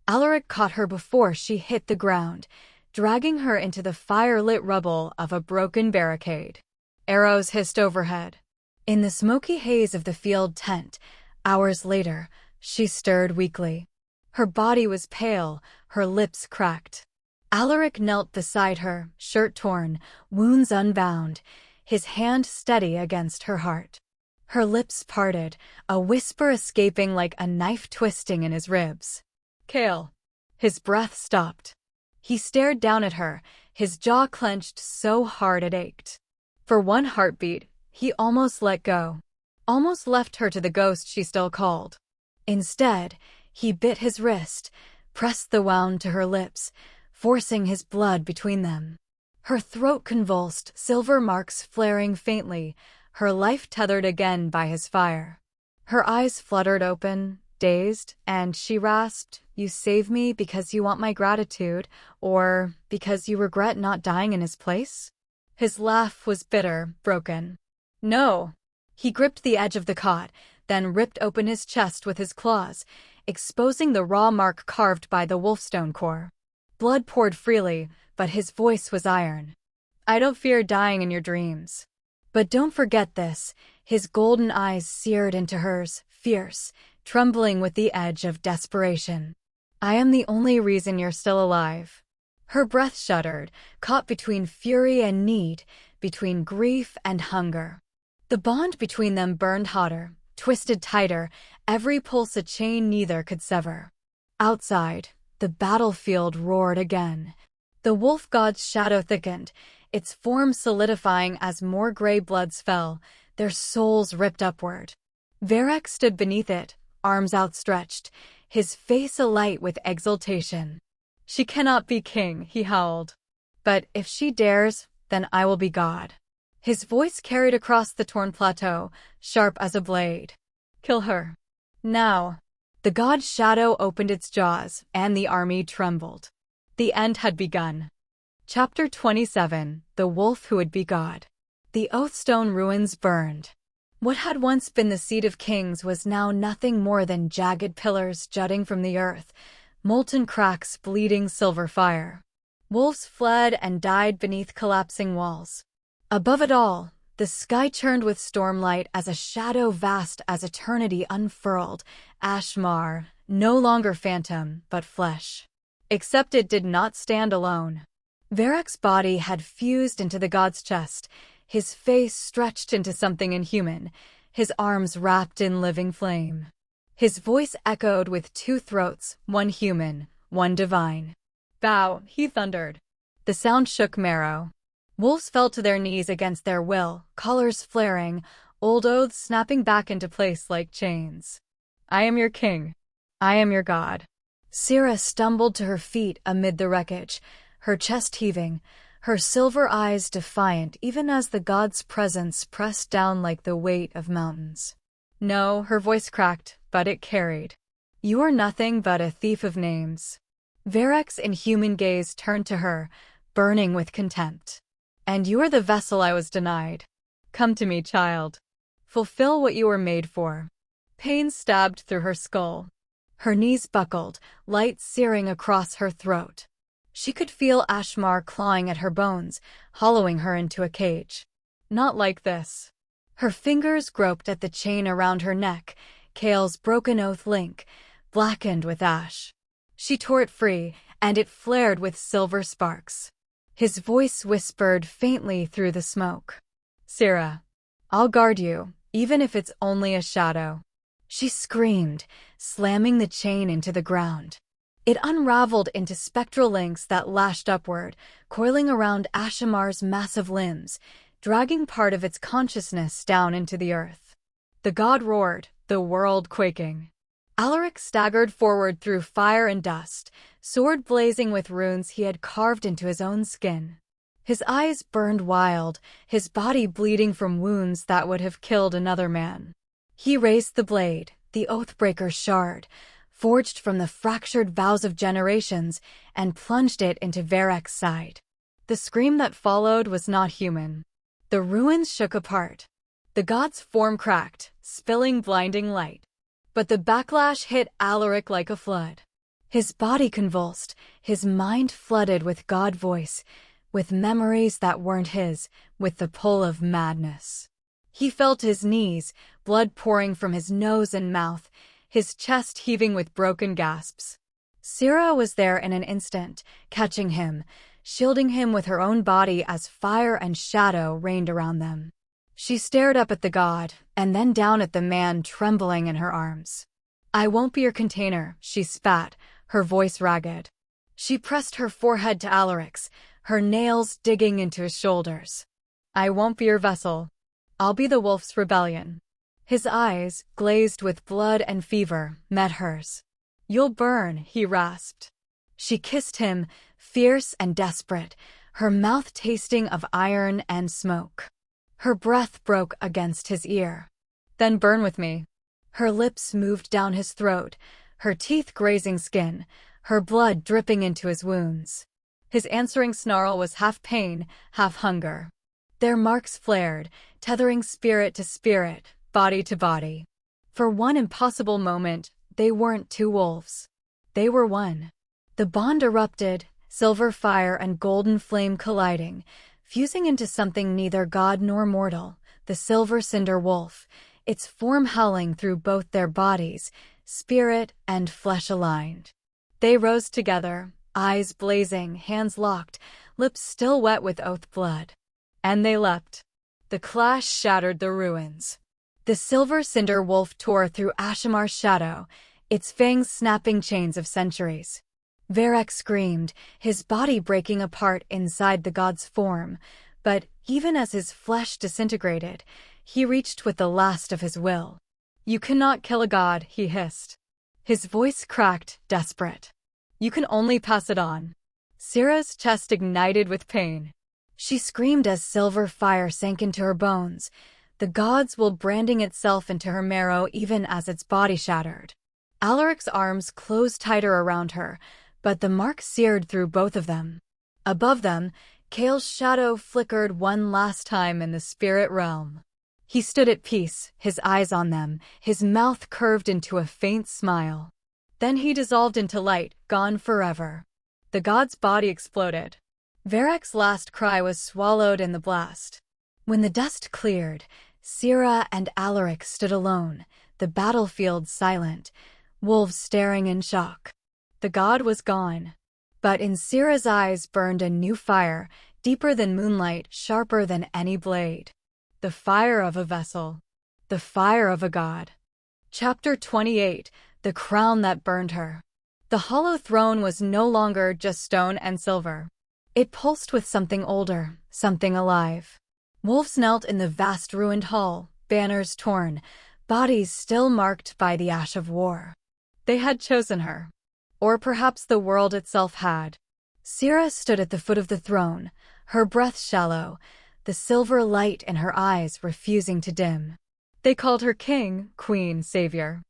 Alaric caught her before she hit the ground, dragging her into the fire-lit rubble of a broken barricade. Arrows hissed overhead. In the smoky haze of the field tent, hours later, she stirred weakly. Her body was pale, her lips cracked. Alaric knelt beside her, shirt torn, wounds unbound, his hand steady against her heart. Her lips parted, a whisper escaping like a knife twisting in his ribs. "Kale." His breath stopped. He stared down at her, his jaw clenched so hard it ached. For one heartbeat, he almost let go. almost left her to the ghost she still called. Instead, he bit his wrist, pressed the wound to her lips, forcing his blood between them. Her throat convulsed, silver marks flaring faintly, her life tethered again by his fire. Her eyes fluttered open, dazed, and she rasped, "You save me because you want my gratitude, or because you regret not dying in his place?" His laugh was bitter, broken. "No." He gripped the edge of the cot, then ripped open his chest with his claws, exposing the raw mark carved by the wolfstone core. Blood poured freely, but his voice was iron. "I don't fear dying in your dreams. But don't forget this." His golden eyes seared into hers, fierce, trembling with the edge of desperation. "I am the only reason you're still alive." Her breath shuddered, caught between fury and need, between grief and hunger. The bond between them burned hotter, twisted tighter, every pulse a chain neither could sever. Outside, the battlefield roared again. The wolf god's shadow thickened, its form solidifying as more gray bloods fell, their souls ripped upward. Varek stood beneath it, arms outstretched, his face alight with exultation. "She cannot be king," he howled. "But if she dares, then I will be God." His voice carried across the torn plateau, sharp as a blade. "Kill her. Now." The god's shadow opened its jaws, and the army trembled. The end had begun. Chapter 27: The Wolf Who Would Be God. The Oathstone ruins burned. What had once been the seat of kings was now nothing more than jagged pillars jutting from the earth, molten cracks bleeding silver fire. Wolves fled and died beneath collapsing walls. Above it all, the sky churned with stormlight as a shadow vast as eternity unfurled, Ashmar, no longer phantom, but flesh. Except it did not stand alone. Varek's body had fused into the god's chest, his face stretched into something inhuman, his arms wrapped in living flame. His voice echoed with two throats, one human, one divine. "Bow," he thundered. The sound shook marrow. Wolves fell to their knees against their will, collars flaring, old oaths snapping back into place like chains. "I am your king. I am your god." Sira stumbled to her feet amid the wreckage, her chest heaving, her silver eyes defiant even as the god's presence pressed down like the weight of mountains. "No," her voice cracked, but it carried. "You are nothing but a thief of names." Varek's inhuman gaze turned to her, burning with contempt. "And you are the vessel I was denied. Come to me, child. Fulfill what you were made for." Pain stabbed through her skull. Her knees buckled, light searing across her throat. She could feel Ashmar clawing at her bones, hollowing her into a cage. Not like this. Her fingers groped at the chain around her neck, Kale's broken oath link, blackened with ash. She tore it free, and it flared with silver sparks. His voice whispered faintly through the smoke. "Sira, I'll guard you, even if it's only a shadow." She screamed, slamming the chain into the ground. It unraveled into spectral links that lashed upward, coiling around Ashamar's massive limbs, dragging part of its consciousness down into the earth. The god roared, the world quaking. Alaric staggered forward through fire and dust, sword blazing with runes he had carved into his own skin. His eyes burned wild, his body bleeding from wounds that would have killed another man. He raised the blade, the Oathbreaker shard, forged from the fractured vows of generations, and plunged it into Varek's side. The scream that followed was not human. The ruins shook apart. The god's form cracked, spilling blinding light. But the backlash hit Alaric like a flood. His body convulsed, his mind flooded with god voice, with memories that weren't his, with the pull of madness. He fell to his knees, blood pouring from his nose and mouth, his chest heaving with broken gasps. Sira was there in an instant, catching him, shielding him with her own body as fire and shadow rained around them. She stared up at the god, and then down at the man trembling in her arms. "I won't be your container," she spat, her voice ragged. She pressed her forehead to Alaric's, her nails digging into his shoulders. "I won't be your vessel. I'll be the wolf's rebellion." His eyes, glazed with blood and fever, met hers. "You'll burn," he rasped. She kissed him, fierce and desperate, her mouth tasting of iron and smoke. Her breath broke against his ear. "Then burn with me." Her lips moved down his throat, her teeth grazing skin, her blood dripping into his wounds. His answering snarl was half pain, half hunger. Their marks flared, tethering spirit to spirit, body to body. For one impossible moment, they weren't two wolves. They were one. The bond erupted, silver fire and golden flame colliding, fusing into something neither god nor mortal, the silver cinder wolf, its form howling through both their bodies, spirit and flesh aligned. They rose together, eyes blazing, hands locked, lips still wet with oath blood. And they leapt. The clash shattered the ruins. The silver cinder wolf tore through Ashamar's shadow, its fangs snapping chains of centuries. Varek screamed, his body breaking apart inside the god's form, but even as his flesh disintegrated, he reached with the last of his will. "You cannot kill a god," he hissed. His voice cracked, desperate. "You can only pass it on." Sira's chest ignited with pain. She screamed as silver fire sank into her bones, the god's will branding itself into her marrow even as its body shattered. Alaric's arms closed tighter around her, but the mark seared through both of them. Above them, Kale's shadow flickered one last time in the spirit realm. He stood at peace, his eyes on them, his mouth curved into a faint smile. Then he dissolved into light, gone forever. The god's body exploded. Varek's last cry was swallowed in the blast. When the dust cleared, Sira and Alaric stood alone, the battlefield silent, wolves staring in shock. The god was gone. But in Sira's eyes burned a new fire, deeper than moonlight, sharper than any blade. The fire of a vessel. The fire of a god. Chapter 28, The Crown That Burned Her. The hollow throne was no longer just stone and silver. It pulsed with something older, something alive. Wolves knelt in the vast ruined hall, banners torn, bodies still marked by the ash of war. They had chosen her. Or perhaps the world itself had. Sira stood at the foot of the throne, her breath shallow, the silver light in her eyes refusing to dim. They called her king, queen, savior.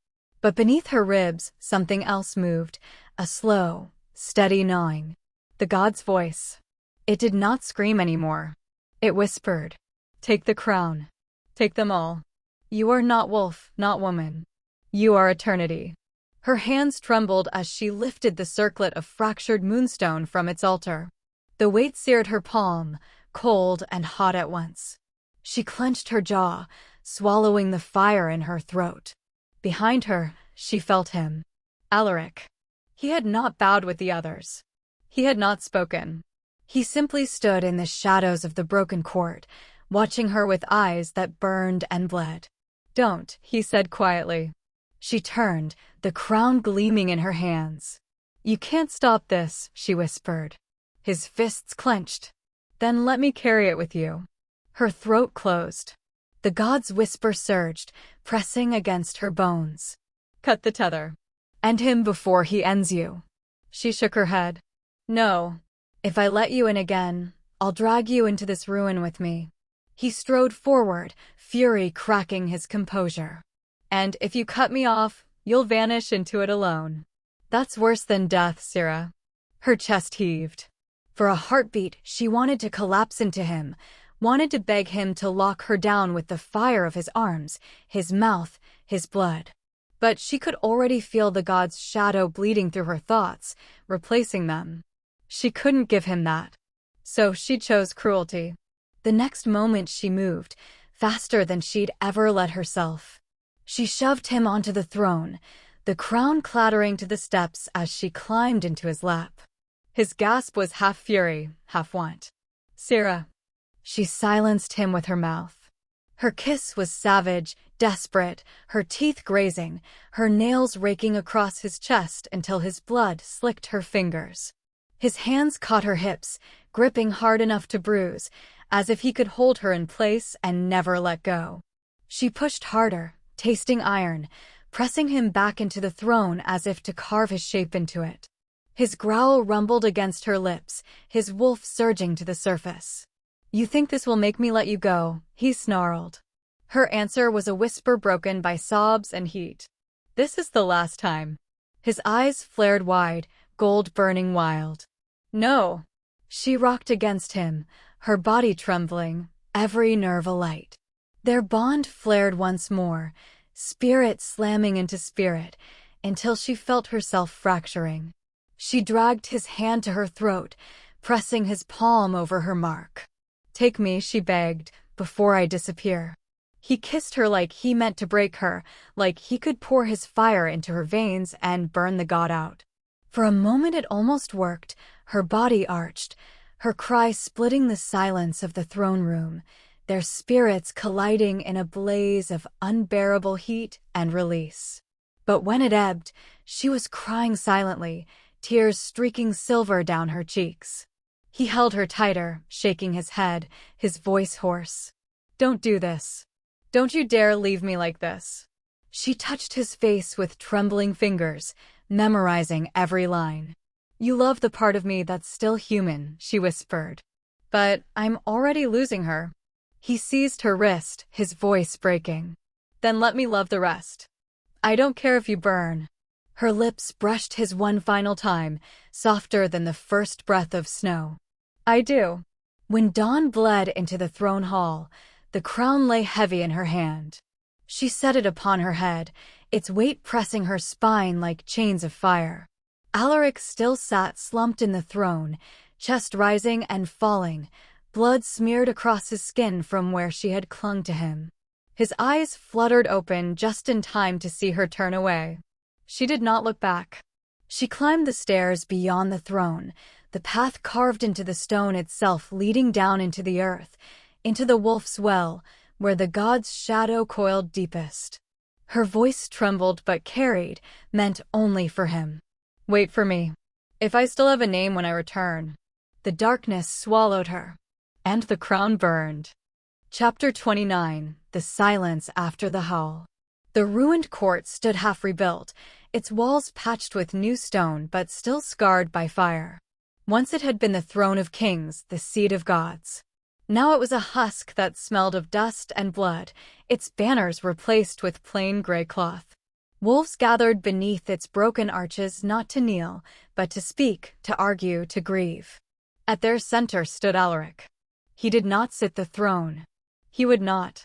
But beneath her ribs, something else moved, a slow, steady gnawing. The god's voice. It did not scream anymore. It whispered, "Take the crown. Take them all. You are not wolf, not woman. You are eternity." Her hands trembled as she lifted the circlet of fractured moonstone from its altar. The weight seared her palm, cold and hot at once. She clenched her jaw, swallowing the fire in her throat. Behind her, she felt him. Alaric. He had not bowed with the others. He had not spoken. He simply stood in the shadows of the broken court, watching her with eyes that burned and bled. "Don't," he said quietly. She turned, the crown gleaming in her hands. "You can't stop this," she whispered. His fists clenched. "Then let me carry it with you." Her throat closed. The god's whisper surged, pressing against her bones. "Cut the tether. End him before he ends you." She shook her head. "No. If I let you in again, I'll drag you into this ruin with me." He strode forward, fury cracking his composure. "And if you cut me off, you'll vanish into it alone." "That's worse than death, Sira." Her chest heaved. For a heartbeat, she wanted to collapse into him, wanted to beg him to lock her down with the fire of his arms, his mouth, his blood. But she could already feel the god's shadow bleeding through her thoughts, replacing them. She couldn't give him that. So she chose cruelty. The next moment she moved, faster than she'd ever let herself. She shoved him onto the throne, the crown clattering to the steps as she climbed into his lap. His gasp was half fury, half want. "Sira." She silenced him with her mouth. Her kiss was savage, desperate, her teeth grazing, her nails raking across his chest until his blood slicked her fingers. His hands caught her hips, gripping hard enough to bruise, as if he could hold her in place and never let go. She pushed harder, tasting iron, pressing him back into the throne as if to carve his shape into it. His growl rumbled against her lips, his wolf surging to the surface. "You think this will make me let you go?" he snarled. Her answer was a whisper broken by sobs and heat. "This is the last time." His eyes flared wide, gold burning wild. "No." She rocked against him, her body trembling, every nerve alight. Their bond flared once more, spirit slamming into spirit, until she felt herself fracturing. She dragged his hand to her throat, pressing his palm over her mark. "Take me," she begged, "before I disappear." He kissed her like he meant to break her, like he could pour his fire into her veins and burn the god out. For a moment it almost worked, her body arched, her cry splitting the silence of the throne room, their spirits colliding in a blaze of unbearable heat and release. But when it ebbed, she was crying silently, tears streaking silver down her cheeks. He held her tighter, shaking his head, his voice hoarse. "Don't do this. Don't you dare leave me like this." She touched his face with trembling fingers, memorizing every line. "You love the part of me that's still human," she whispered. "But I'm already losing her." He seized her wrist, his voice breaking. "Then let me love the rest. I don't care if you burn." Her lips brushed his one final time, softer than the first breath of snow. "I do." When dawn bled into the throne hall, the crown lay heavy in her hand. She set it upon her head, its weight pressing her spine like chains of fire. Alaric still sat slumped in the throne, chest rising and falling, blood smeared across his skin from where she had clung to him. His eyes fluttered open just in time to see her turn away. She did not look back. She climbed the stairs beyond the throne, the path carved into the stone itself leading down into the earth, into the wolf's well, where the god's shadow coiled deepest. Her voice trembled but carried, meant only for him. "Wait for me. If I still have a name when I return." The darkness swallowed her. And the crown burned. Chapter 29. The Silence After the Howl. The ruined court stood half rebuilt, its walls patched with new stone but still scarred by fire. Once it had been the throne of kings, the seat of gods. Now it was a husk that smelled of dust and blood, its banners replaced with plain gray cloth. Wolves gathered beneath its broken arches not to kneel, but to speak, to argue, to grieve. At their center stood Alaric. He did not sit the throne. He would not.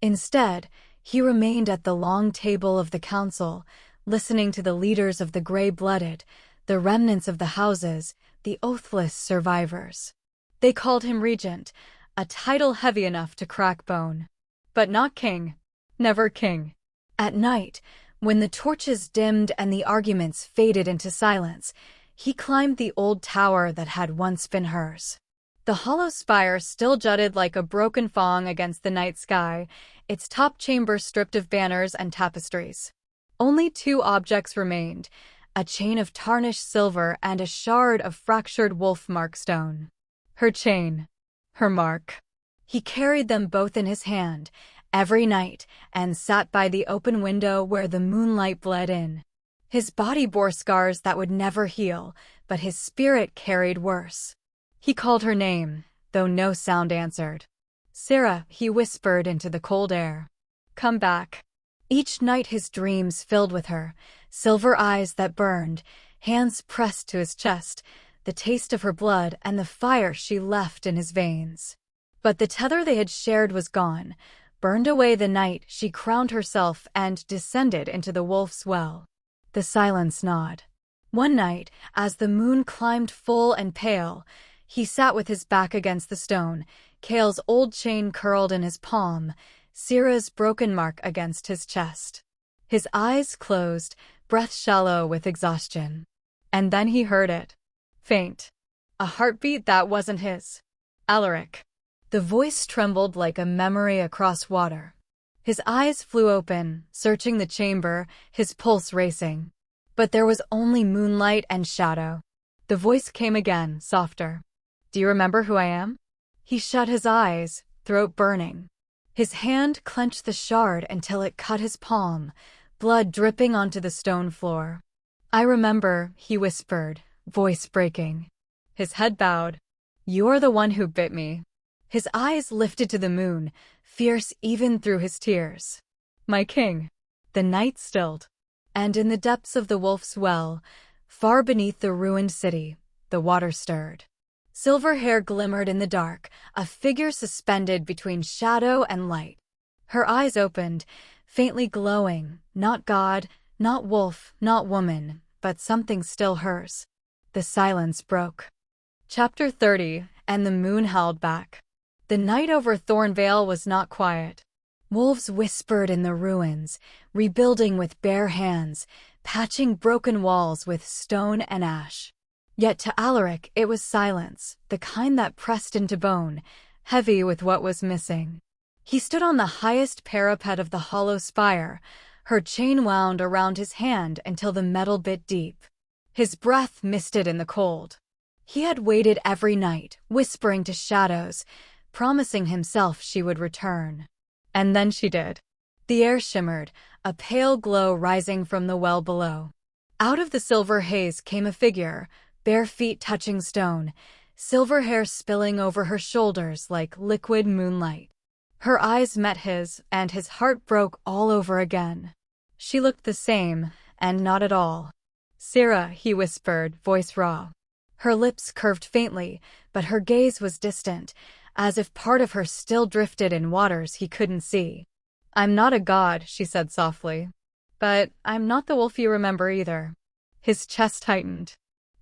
Instead, he remained at the long table of the council, listening to the leaders of the gray-blooded, the remnants of the houses, the oathless survivors. They called him regent, a title heavy enough to crack bone. But not king. Never king. At night, when the torches dimmed and the arguments faded into silence, he climbed the old tower that had once been hers. The hollow spire still jutted like a broken fong against the night sky, its top chamber stripped of banners and tapestries. Only two objects remained, a chain of tarnished silver and a shard of fractured wolf-mark stone. Her chain. Her mark. He carried them both in his hand, every night, and sat by the open window where the moonlight bled in. His body bore scars that would never heal, but his spirit carried worse. He called her name, though no sound answered. "Sira," he whispered into the cold air. "Come back." Each night his dreams filled with her, silver eyes that burned, hands pressed to his chest, the taste of her blood and the fire she left in his veins. But the tether they had shared was gone, burned away the night she crowned herself and descended into the wolf's well. The silence gnawed. One night, as the moon climbed full and pale, he sat with his back against the stone, Kale's old chain curled in his palm, Sira's broken mark against his chest. His eyes closed, breath shallow with exhaustion. And then he heard it. Faint. A heartbeat that wasn't his. Alaric. The voice trembled like a memory across water. His eyes flew open, searching the chamber, his pulse racing. But there was only moonlight and shadow. The voice came again, softer. "Do you remember who I am?" He shut his eyes, throat burning. His hand clenched the shard until it cut his palm, blood dripping onto the stone floor. "I remember," he whispered, voice breaking. His head bowed. "You're the one who bit me." His eyes lifted to the moon, fierce even through his tears. "My king." The night stilled. And in the depths of the wolf's well, far beneath the ruined city, the water stirred. Silver hair glimmered in the dark, a figure suspended between shadow and light. Her eyes opened, faintly glowing, not god, not wolf, not woman, but something still hers. The silence broke. Chapter 30, and the moon howled back. The night over Thornvale was not quiet. Wolves whispered in the ruins, rebuilding with bare hands, patching broken walls with stone and ash. Yet to Alaric it was silence, the kind that pressed into bone, heavy with what was missing. He stood on the highest parapet of the hollow spire, her chain wound around his hand until the metal bit deep. His breath misted in the cold. He had waited every night, whispering to shadows, promising himself she would return. And then she did. The air shimmered, a pale glow rising from the well below. Out of the silver haze came a figure, bare feet touching stone, silver hair spilling over her shoulders like liquid moonlight. Her eyes met his, and his heart broke all over again. She looked the same, and not at all. "Sira," he whispered, voice raw. Her lips curved faintly, but her gaze was distant, as if part of her still drifted in waters he couldn't see. "I'm not a god," she said softly. "But I'm not the wolf you remember either." His chest tightened.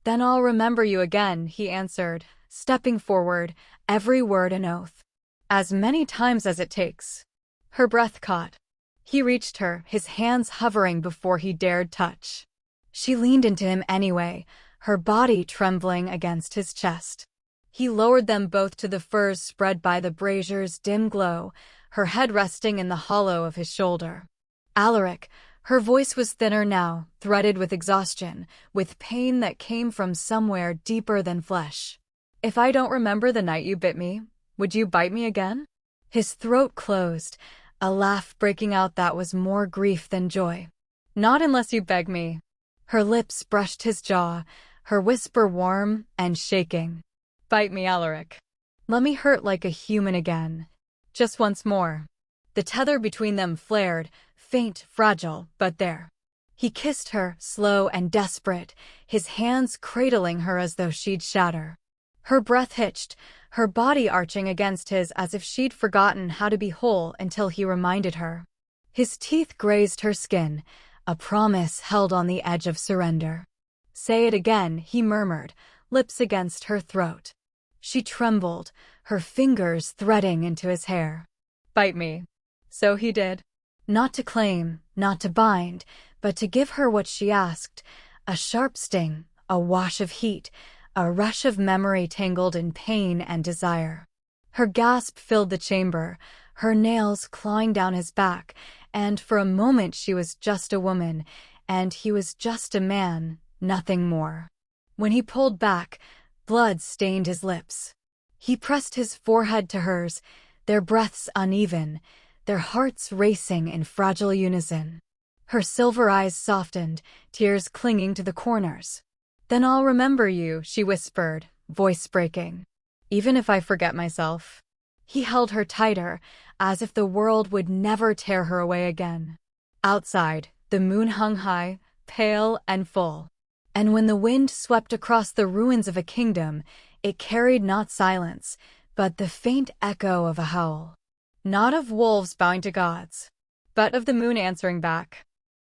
"Then I'll remember you again," he answered, stepping forward, every word an oath. "As many times as it takes." Her breath caught. He reached her, his hands hovering before he dared touch. She leaned into him anyway, her body trembling against his chest. He lowered them both to the furs spread by the brazier's dim glow, her head resting in the hollow of his shoulder. "Alaric," her voice was thinner now, threaded with exhaustion, with pain that came from somewhere deeper than flesh. "If I don't remember the night you bit me, would you bite me again?" His throat closed, a laugh breaking out that was more grief than joy. "Not unless you beg me." Her lips brushed his jaw, her whisper warm and shaking. "Bite me, Alaric. Let me hurt like a human again. Just once more." The tether between them flared, faint, fragile, but there. He kissed her, slow and desperate, his hands cradling her as though she'd shatter. Her breath hitched, her body arching against his as if she'd forgotten how to be whole until he reminded her. His teeth grazed her skin, a promise held on the edge of surrender. "Say it again," he murmured, lips against her throat. She trembled, her fingers threading into his hair. "Bite me." So he did. Not to claim, not to bind, but to give her what she asked, a sharp sting, a wash of heat, a rush of memory tangled in pain and desire. Her gasp filled the chamber, her nails clawing down his back, and for a moment she was just a woman, and he was just a man, nothing more. When he pulled back, blood stained his lips. He pressed his forehead to hers, their breaths uneven, their hearts racing in fragile unison. Her silver eyes softened, tears clinging to the corners. "Then I'll remember you," she whispered, voice breaking. "Even if I forget myself." He held her tighter, as if the world would never tear her away again. Outside, the moon hung high, pale and full. And when the wind swept across the ruins of a kingdom, it carried not silence, but the faint echo of a howl. Not of wolves bowing to gods, but of the moon answering back.